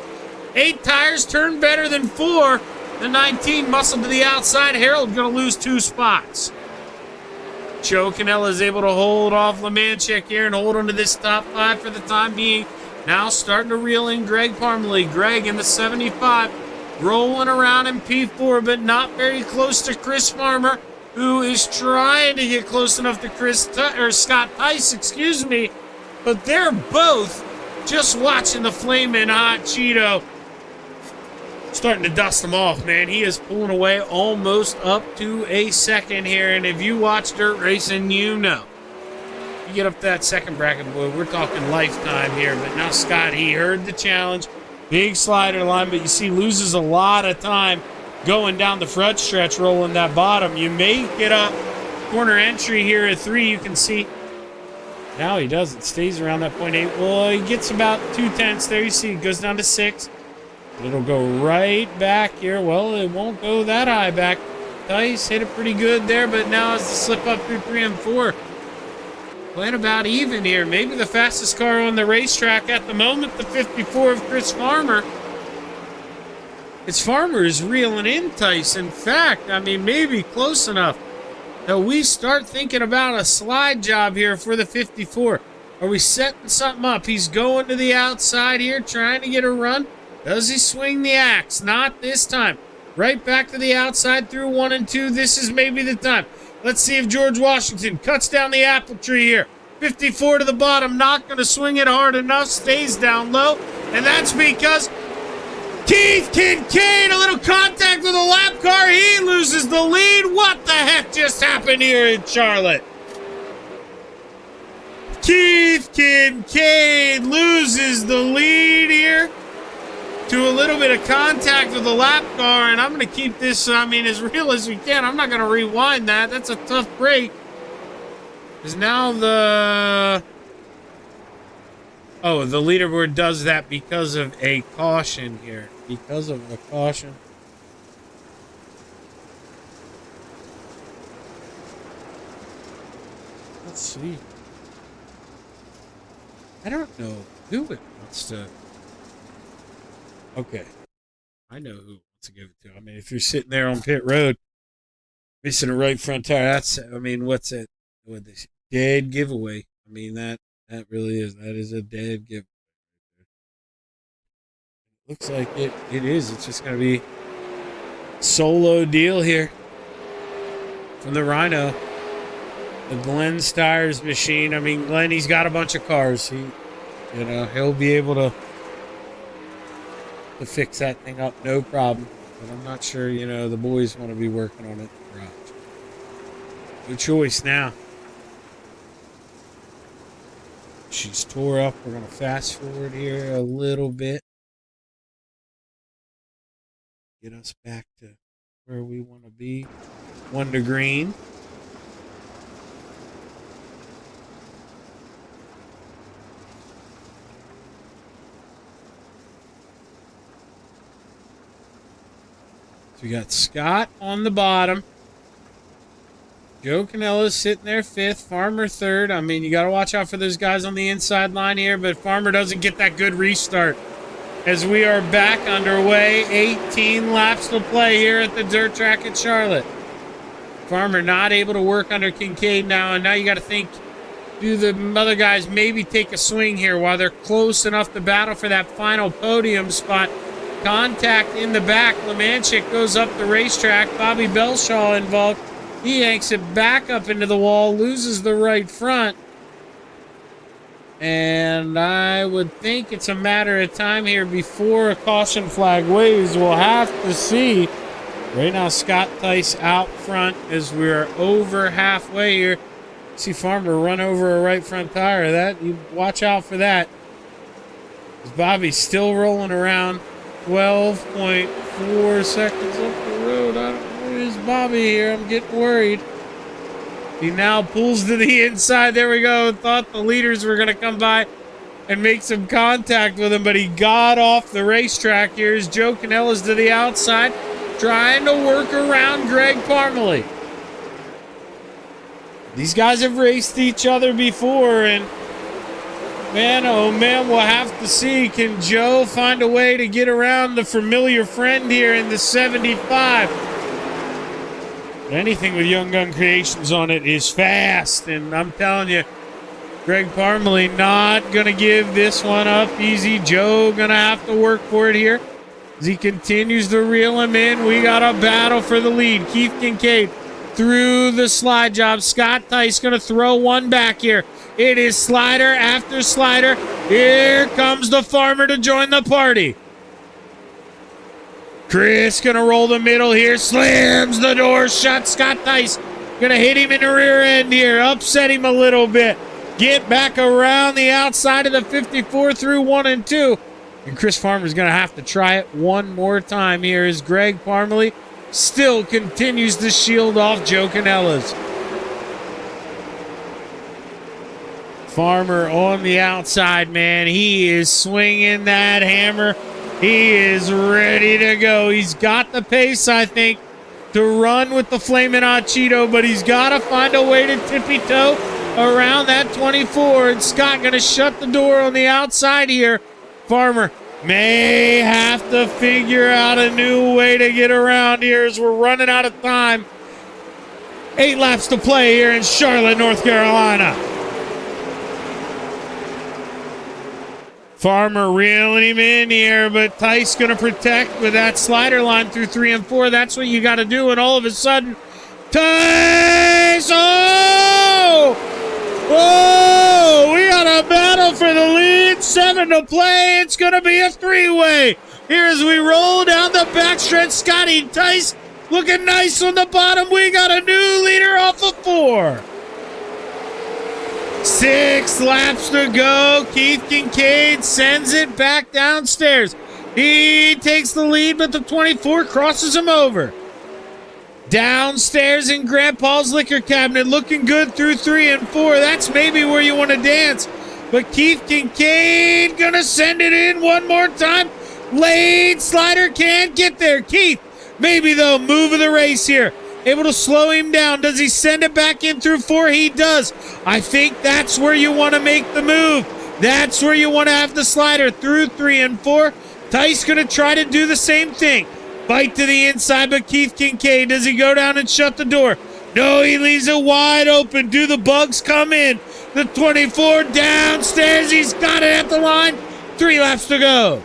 8 tires turn better than 4. The 19 muscled to the outside. Harold going to lose 2 spots. Joe Canella is able to hold off Lemanchik here and hold on to this top 5 for the time being. Now starting to reel in Greg Parmalee. Greg in the 75. Rolling around in P4, but not very close to Chris Farmer, who is trying to get close enough to Scott Tice, excuse me. But they're both just watching the Flamin' Hot Cheeto. Starting to dust him off, man. He is pulling away almost up to a second here. And if you watch dirt racing, you know. You get up to that second bracket, boy, we're talking lifetime here. But now Scott, he heard the challenge. Big slider line, but you see loses a lot of time going down the front stretch, rolling that bottom. You may get up corner entry here at 3, you can see. Now he doesn't. Stays around that 0.8. Well, he gets about 2/10 there. You see it goes down to 6. It'll go right back here. Well, it won't go that high back. Tice hit it pretty good there, but now it's the slip up through 3 and 4. Playing about even here. Maybe the fastest car on the racetrack at the moment, the 54 of Chris Farmer. It's Farmer is reeling in Tice. In fact, I mean, maybe close enough that we start thinking about a slide job here for the 54. Are we setting something up? He's going to the outside here, trying to get a run. Does he swing the axe? Not this time. Right back to the outside through 1 and 2. This is maybe the time. Let's see if George Washington cuts down the apple tree here. 54 to the bottom, not going to swing it hard enough, stays down low. And that's because Keith Kincaid, a little contact with a lap car. He loses the lead. What the heck just happened here in Charlotte? Keith Kincaid loses the lead here to a little bit of contact with the lap car, and I'm going to keep this, I mean, as real as we can. I'm not going to rewind that. That's a tough break. Because now the leaderboard does that because of a caution here. Because of a caution. Let's see. I don't know who it wants to... Okay. I know who wants to give it to. I mean, if you're sitting there on pit road, missing a right front tire, that's, I mean, what's it? What this dead giveaway. I mean, that really is. That is a dead giveaway. Looks like it is. It's just going to be solo deal here from the Rhino. The Glenn Stires machine. I mean, Glenn, he's got a bunch of cars. He'll be able to fix that thing up, no problem. But I'm not sure, the boys want to be working on it in the garage. No choice now. She's tore up. We're going to fast forward here a little bit. Get us back to where we want to be. 1 to green. So we got Scott on the bottom. Joe Canella's sitting there 5th. Farmer 3rd. I mean, you got to watch out for those guys on the inside line here, but Farmer doesn't get that good restart. As we are back underway, 18 laps to play here at the dirt track at Charlotte. Farmer not able to work under Kincaid now, and now you got to think, do the other guys maybe take a swing here while they're close enough to battle for that final podium spot? Contact in the back. Lemanchik goes up the racetrack. Bobby Belshaw involved. He yanks it back up into the wall, loses the right front. And I would think it's a matter of time here before a caution flag waves. We'll have to see. Right now, Scott Tice out front as we're over halfway here. See Farmer run over a right front tire. That, you watch out for that. Bobby's still rolling around. 12.4 seconds up the road. I don't know where's Bobby here. I'm getting worried. He now pulls to the inside. There we go. Thought the leaders were going to come by and make some contact with him, but he got off the racetrack. Here's Joe Canella's to the outside, trying to work around Greg Parmalee. These guys have raced each other before, and man, oh man, we'll have to see. Can Joe find a way to get around the familiar friend here in the 75? Anything with Young Gun Creations on it is fast, and I'm telling you, Greg Parmalee not going to give this one up easy. Joe going to have to work for it here as he continues to reel him in. We got a battle for the lead. Keith Kincaid through the slide job. Scott Tice going to throw one back here. It is slider after slider. Here comes the Farmer to join the party. Chris gonna roll the middle here, slams the door shut. Scott Tice gonna hit him in the rear end here, upset him a little bit. Get back around the outside of the 54 through 1 and 2. And Chris Farmer's gonna have to try it one more time here as Greg Parmalee still continues to shield off Joe Canella's. Farmer on the outside, man. He is swinging that hammer. He is ready to go. He's got the pace, I think. to run with the Flamin' Hot Cheeto, but he's got to find a way to tippy-toe around that 24. And Scott going to shut the door on the outside here. Farmer may have to figure out a new way to get around here as we're running out of time. 8 laps to play here in Charlotte, North Carolina. Farmer reeling him in here, but Tice going to protect with that slider line through 3 and 4. That's what you got to do, and all of a sudden, Tice! Oh! Whoa! We got a battle for the lead. 7 to play. It's going to be a 3-way. Here as we roll down the backstretch, Scotty Tice looking nice on the bottom. We got a new leader off of 4. 6 laps to go. Keith Kincaid sends it back downstairs. He takes the lead, but the 24 crosses him over. Downstairs in Grandpa's liquor cabinet, looking good through 3 and 4. That's maybe where you want to dance. But Keith Kincaid gonna send it in one more time. Lane slider can't get there. Keith, maybe though, move of the race here. Able to slow him down. Does he send it back in through 4? He does. I think that's where you want to make the move. That's where you want to have the slider through 3 and 4. Tice going to try to do the same thing. Bite to the inside, but Keith Kincaid, does he go down and shut the door? No, he leaves it wide open. Do the bugs come in? The 24 downstairs. He's got it at the line. 3 laps to go.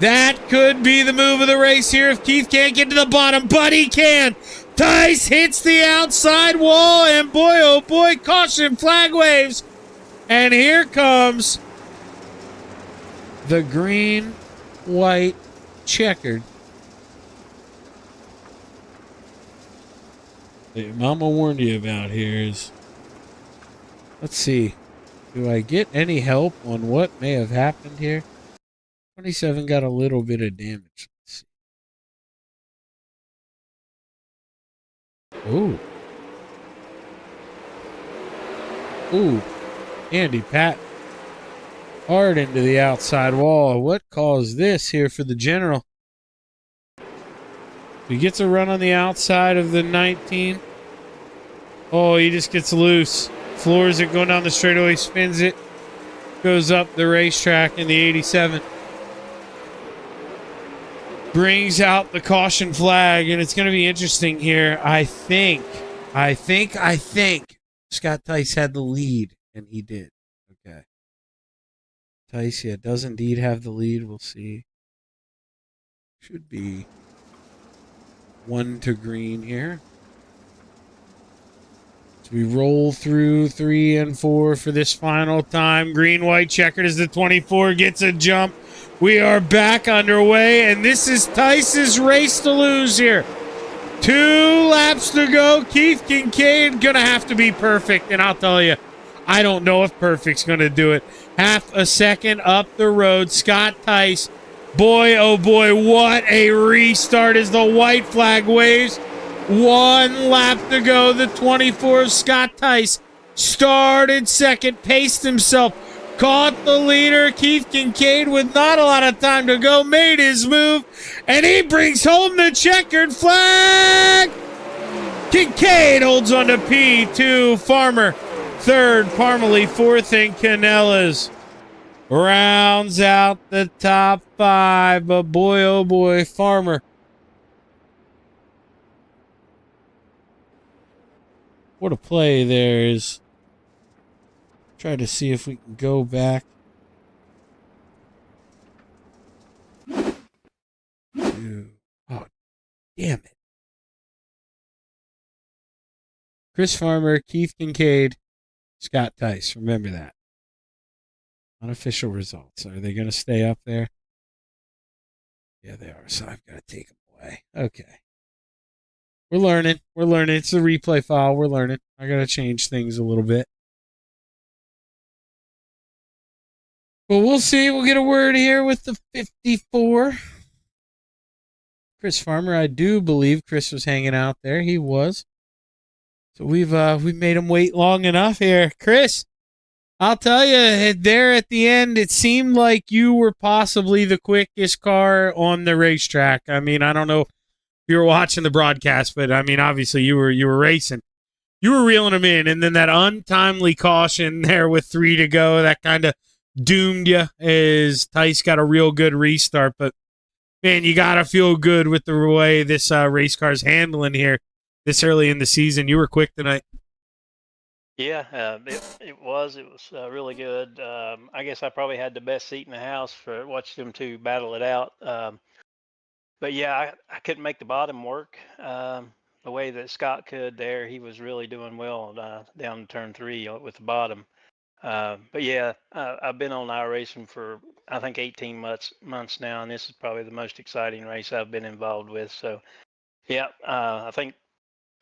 That could be the move of the race here if Keith can't get to the bottom, but he can. Tice hits the outside wall, and boy, oh boy, caution, flag waves. And here comes the green, white, checkered. Hey, Mama warned you about here is, let's see, do I get any help on what may have happened here? 27 got a little bit of damage. Let's see. Ooh. Ooh. Andy Pat hard into the outside wall. What caused this here for the general? He gets a run on the outside of the 19. Oh, he just gets loose. Floors it going down the straightaway, spins it. Goes up the racetrack in the 87. Brings out the caution flag, and it's going to be interesting here. I think Scott Tice had the lead, and he did. Okay. Tice, yeah, does indeed have the lead. We'll see. Should be 1 to green here. So we roll through 3 and 4 for this final time. Green, white, checkered as the 24 gets a jump. We are back underway, and this is Tice's race to lose here. 2 laps to go. Keith Kincaid going to have to be perfect, and I'll tell you, I don't know if perfect's going to do it. Half a second up the road. Scott Tice, boy, oh boy, what a restart as the white flag waves. 1 lap to go. The 24 of Scott Tice started second, paced himself. Caught the leader, Keith Kincaid, with not a lot of time to go, made his move, and he brings home the checkered flag. Kincaid holds on to P2. Farmer, 3rd. Parmalee, 4th. And Canellas rounds out the top 5. But boy, oh boy, Farmer. What a play there is. Try to see if we can go back. Oh, damn it. Chris Farmer, Keith Kincaid, Scott Tice. Remember that. Unofficial results. Are they going to stay up there? Yeah, they are. So I've got to take them away. Okay. We're learning. We're learning. It's the replay file. We're learning. I got to change things a little bit. But we'll see. We'll get a word here with the 54. Chris Farmer, I do believe Chris was hanging out there. He was. So we've made him wait long enough here. Chris, I'll tell you, there at the end, it seemed like you were possibly the quickest car on the racetrack. I mean, I don't know you were watching the broadcast, but I mean, obviously you were racing. You were reeling them in, and then that untimely caution there with 3 to go, that kind of doomed you as Tice got a real good restart. But, man, you got to feel good with the way this race car's handling here this early in the season. You were quick tonight. Yeah, it was really good. I guess I probably had the best seat in the house for watch them two battle it out. But yeah, I couldn't make the bottom work the way that Scott could there. He was really doing well down to turn 3 with the bottom. But yeah, I've been on iRacing for I think 18 months now, and this is probably the most exciting race I've been involved with. So yeah, I think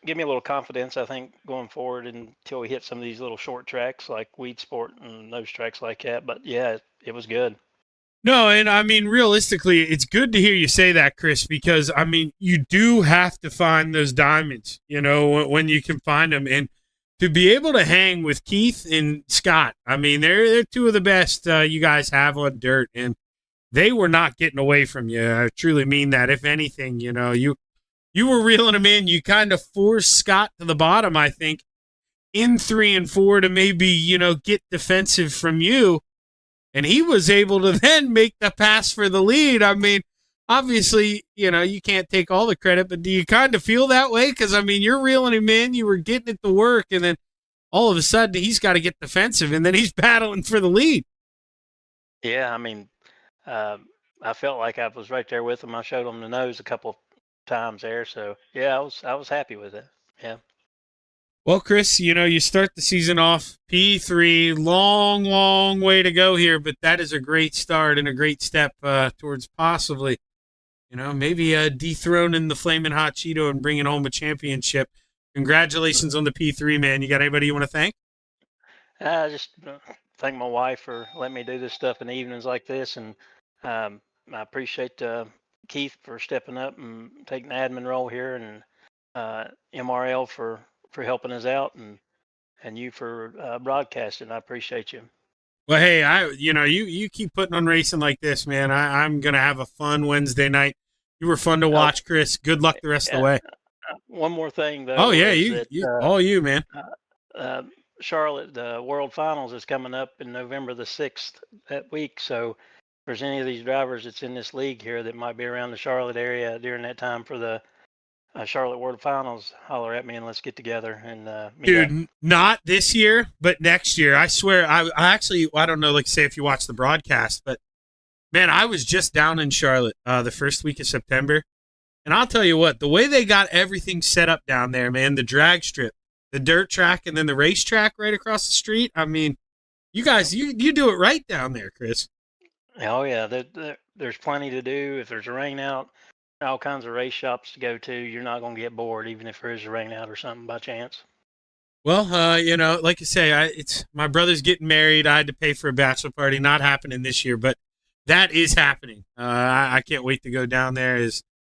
give me a little confidence, I think, going forward until we hit some of these little short tracks like Weed Sport and those tracks like that. But yeah, it was good. No, and I mean, realistically, it's good to hear you say that, Chris, because, I mean, you do have to find those diamonds, you know, when you can find them. And to be able to hang with Keith and Scott, I mean, they're two of the best you guys have on dirt, and they were not getting away from you. I truly mean that. If anything, you know, you were reeling them in. You kind of forced Scott to the bottom, I think, in 3 and 4 to maybe, you know, get defensive from you. And he was able to then make the pass for the lead. I mean, obviously, you know, you can't take all the credit, but do you kind of feel that way? Because, I mean, you're reeling him in, you were getting it to work, and then all of a sudden he's got to get defensive, and then he's battling for the lead. Yeah, I mean, I felt like I was right there with him. I showed him the nose a couple of times there. So, yeah, I was happy with it. Yeah. Well, Chris, you know, you start the season off P3, long way to go here, but that is a great start and a great step towards possibly, you know, maybe dethroning the Flamin' Hot Cheeto and bringing home a championship. Congratulations on the P3, man. You got anybody you want to thank? I just thank my wife for letting me do this stuff in the evenings like this, and I appreciate Keith for stepping up and taking the admin role here, and MRL for helping us out, and you for broadcasting. I appreciate you. Well, hey, you keep putting on racing like this, man. I'm gonna have a fun Wednesday night. You were fun to watch, Chris. Good luck the rest of the way. One more thing, though. Oh yeah, all you, man. Charlotte, the World Finals is coming up in November the 6th that week. So if there's any of these drivers that's in this league here that might be around the Charlotte area during that time for the Charlotte World Finals, holler at me and let's get together and dude, not this year, but next year. I swear, I don't know, like say if you watch the broadcast, but man, I was just down in Charlotte the first week of September, and I'll tell you what, the way they got everything set up down there, man, the drag strip, the dirt track, and then the racetrack right across the street. I mean, you guys, you do it right down there, Chris. Oh yeah, there's plenty to do. If there's a rain out, all kinds of race shops to go to. You're not going to get bored, even if there is a rain out or something by chance. Well, you know, like I say, it's my brother's getting married. I had to pay for a bachelor party. Not happening this year, but that is happening. I can't wait to go down there.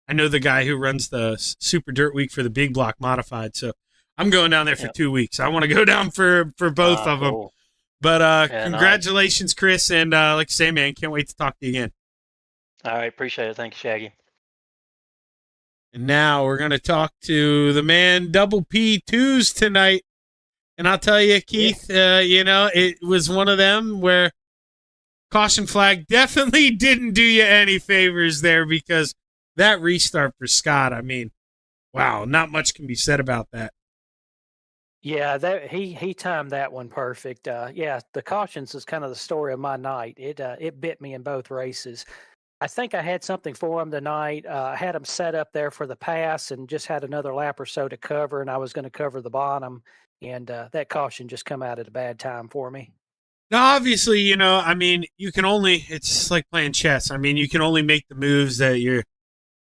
I know the guy who runs the Super Dirt Week for the Big Block Modified, so I'm going down there for 2 weeks. I want to go down for both of them. Cool. But congratulations, Chris, and like I say, man, can't wait to talk to you again. All right, appreciate it. Thank you, Shaggy. And now we're going to talk to the man Double P2s tonight. And I'll tell you, Keith, you know, it was one of them where caution flag definitely didn't do you any favors there, because that restart for Scott, I mean, wow, not much can be said about that. Yeah, he timed that one perfect. Yeah, the cautions is kind of the story of my night. It bit me in both races. I think I had something for him tonight. I had him set up there for the pass and just had another lap or so to cover, and I was going to cover the bottom, and that caution just come out at a bad time for me. Now, obviously, you know, I mean, it's like playing chess. I mean, you can only make the moves that your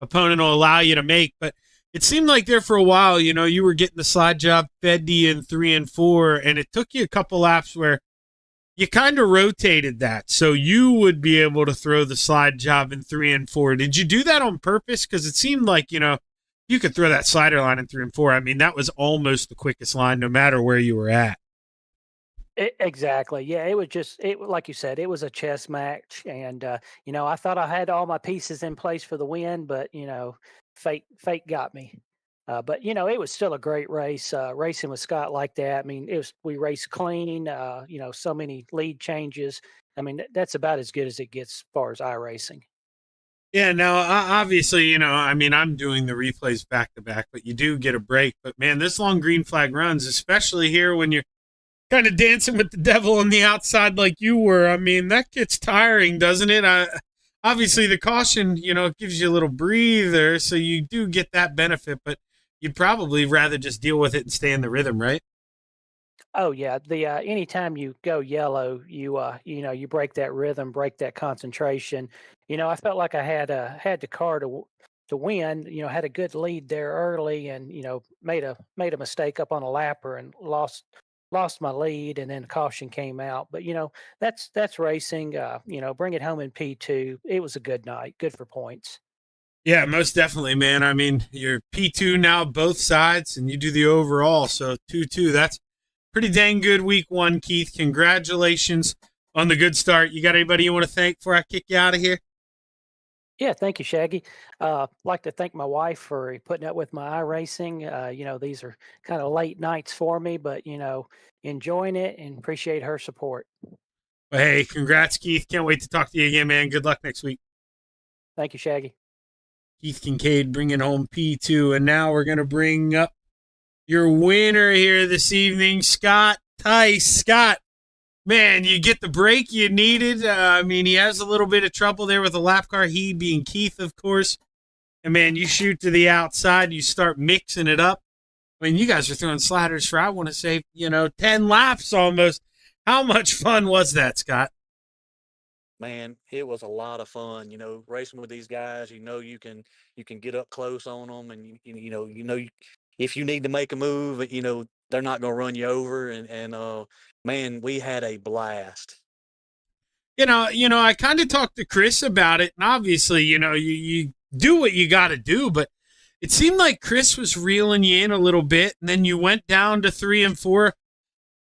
opponent will allow you to make, but it seemed like there for a while, you know, you were getting the slide job fed to you in 3 and 4, and it took you a couple laps where you kind of rotated that so you would be able to throw the slide job in 3 and 4. Did you do that on purpose? Because it seemed like, you know, you could throw that slider line in 3 and 4. I mean, that was almost the quickest line no matter where you were at. Exactly. Yeah, it was like you said, it was a chess match. And, you know, I thought I had all my pieces in place for the win, but, you know, fate got me. But it was still a great race. Racing with Scott like that. I mean, we raced clean. So many lead changes. I mean, that's about as good as it gets as far as iRacing. Yeah, now obviously, I mean, I'm doing the replays back to back, but you do get a break. But man, this long green flag runs, especially here when you're kind of dancing with the devil on the outside like you were. I mean, that gets tiring, doesn't it? Obviously, the caution, it gives you a little breather, so you do get that benefit, but you'd probably rather just deal with it and stay in the rhythm, right? Oh yeah, the anytime you go yellow, you break that rhythm, break that concentration. I felt like I had the car to win. Had a good lead there early, and made a mistake up on a lapper and lost my lead, and then caution came out. But that's racing. Bring it home in P2. It was a good night, good for points. Yeah, most definitely, man. I mean, you're P2 now, both sides, and you do the overall. So 2-2. That's pretty dang good week one, Keith. Congratulations on the good start. You got anybody you want to thank before I kick you out of here? Yeah, thank you, Shaggy. Like to thank my wife for putting up with my iRacing. These are kind of late nights for me, but enjoying it and appreciate her support. Well, hey, congrats, Keith. Can't wait to talk to you again, man. Good luck next week. Thank you, Shaggy. Keith Kincaid bringing home P2, and now we're going to bring up your winner here this evening, Scott Tice. Scott, man, you get the break you needed. I mean, he has a little bit of trouble there with the lap car, he being Keith, of course. And, man, you shoot to the outside, you start mixing it up. I mean, you guys are throwing sliders for, I want to say, 10 laps almost. How much fun was that, Scott? Man, it was a lot of fun, racing with these guys. You can get up close on them, and if you need to make a move, they're not going to run you over. And man, we had a blast. I kind of talked to Chris about it, and obviously, you do what you got to do, but it seemed like Chris was reeling you in a little bit, and then you went down to 3 and 4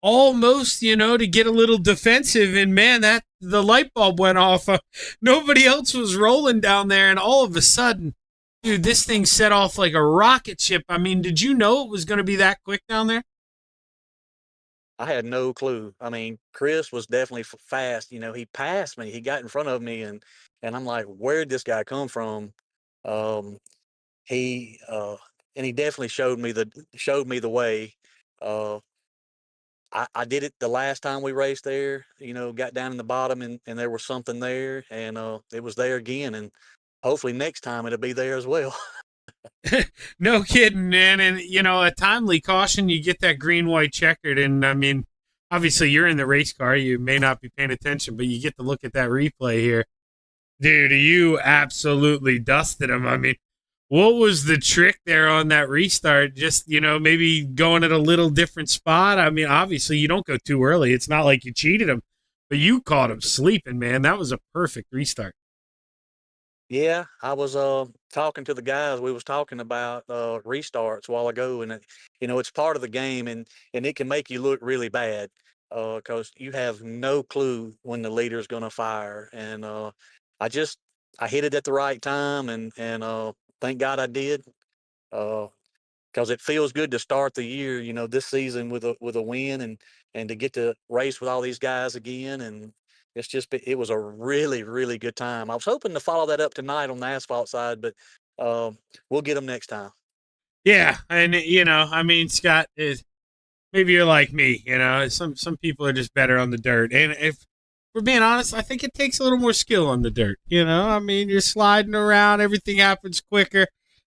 almost, to get a little defensive, and man, the light bulb went off. Nobody else was rolling down there, and all of a sudden, dude, this thing set off like a rocket ship. I mean, did you know it was going to be that quick down there? I had no clue. I mean, Chris was definitely fast. He passed me. He got in front of me, and I'm like, where'd this guy come from? He and he definitely showed me the way. I did it the last time we raced there, got down in the bottom, and there was something there, and it was there again, and hopefully next time it'll be there as well. No kidding, man. And, a timely caution, you get that green, white checkered. And, I mean, obviously you're in the race car. You may not be paying attention, but you get to look at that replay here. Dude, you absolutely dusted him. I mean, what was the trick there on that restart? Just, maybe going at a little different spot? I mean, obviously you don't go too early. It's not like you cheated him, but you caught him sleeping, man. That was a perfect restart. Yeah, I was talking to the guys. We was talking about restarts a while ago, and it's part of the game, and it can make you look really bad because you have no clue when the leader's going to fire. And I hit it at the right time, and thank God I did because it feels good to start the year, this season with a win and to get to race with all these guys again. And it was a really, really good time. I was hoping to follow that up tonight on the asphalt side, but we'll get them next time. Yeah. And, I mean, Scott, maybe you're like me, some people are just better on the dirt. And if we're being honest, I think it takes a little more skill on the dirt. I mean, you're sliding around, everything happens quicker.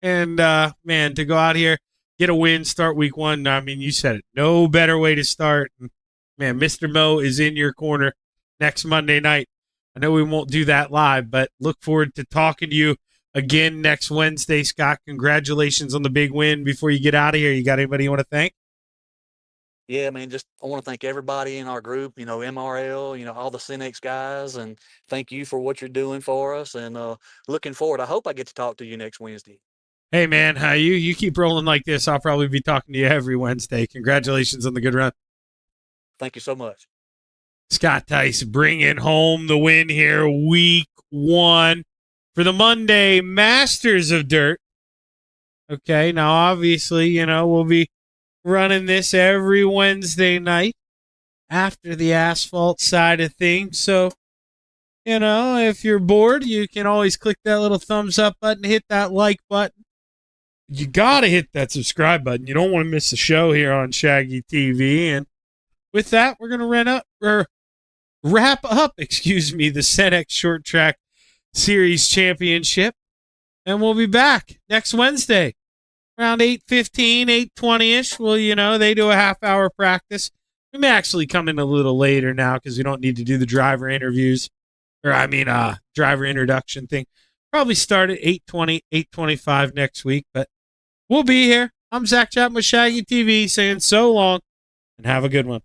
And, man, to go out here, get a win, start week one. I mean, you said it. No better way to start. And, man, Mr. Mo is in your corner next Monday night. I know we won't do that live, but look forward to talking to you again next Wednesday. Scott, congratulations on the big win. Before you get out of here, you got anybody you want to thank? Yeah, man, I want to thank everybody in our group, MRL, all the Senex guys, and thank you for what you're doing for us, and looking forward. I hope I get to talk to you next Wednesday. Hey, man, you keep rolling like this, I'll probably be talking to you every Wednesday. Congratulations on the good run. Thank you so much. Scott Tice bringing home the win here, week one for the Monday Masters of Dirt. Okay, now obviously, you know, we'll be running this every Wednesday night after the asphalt side of things. So, you know, if you're bored, you can always click that little thumbs up button, hit that like button. You got to hit that subscribe button. You don't want to miss the show here on Shaggy TV. And with that, we're going to wrap up, the Senex Short Track Series Championship. And we'll be back next Wednesday around 8:15, 8:20-ish. Well, you know, they do a half-hour practice. We may actually come in a little later now because we don't need to do the driver interviews. Driver introduction thing. Probably start at 8:20, 8:25 next week. But we'll be here. I'm Zach Chapman with Shaggy TV saying so long and have a good one.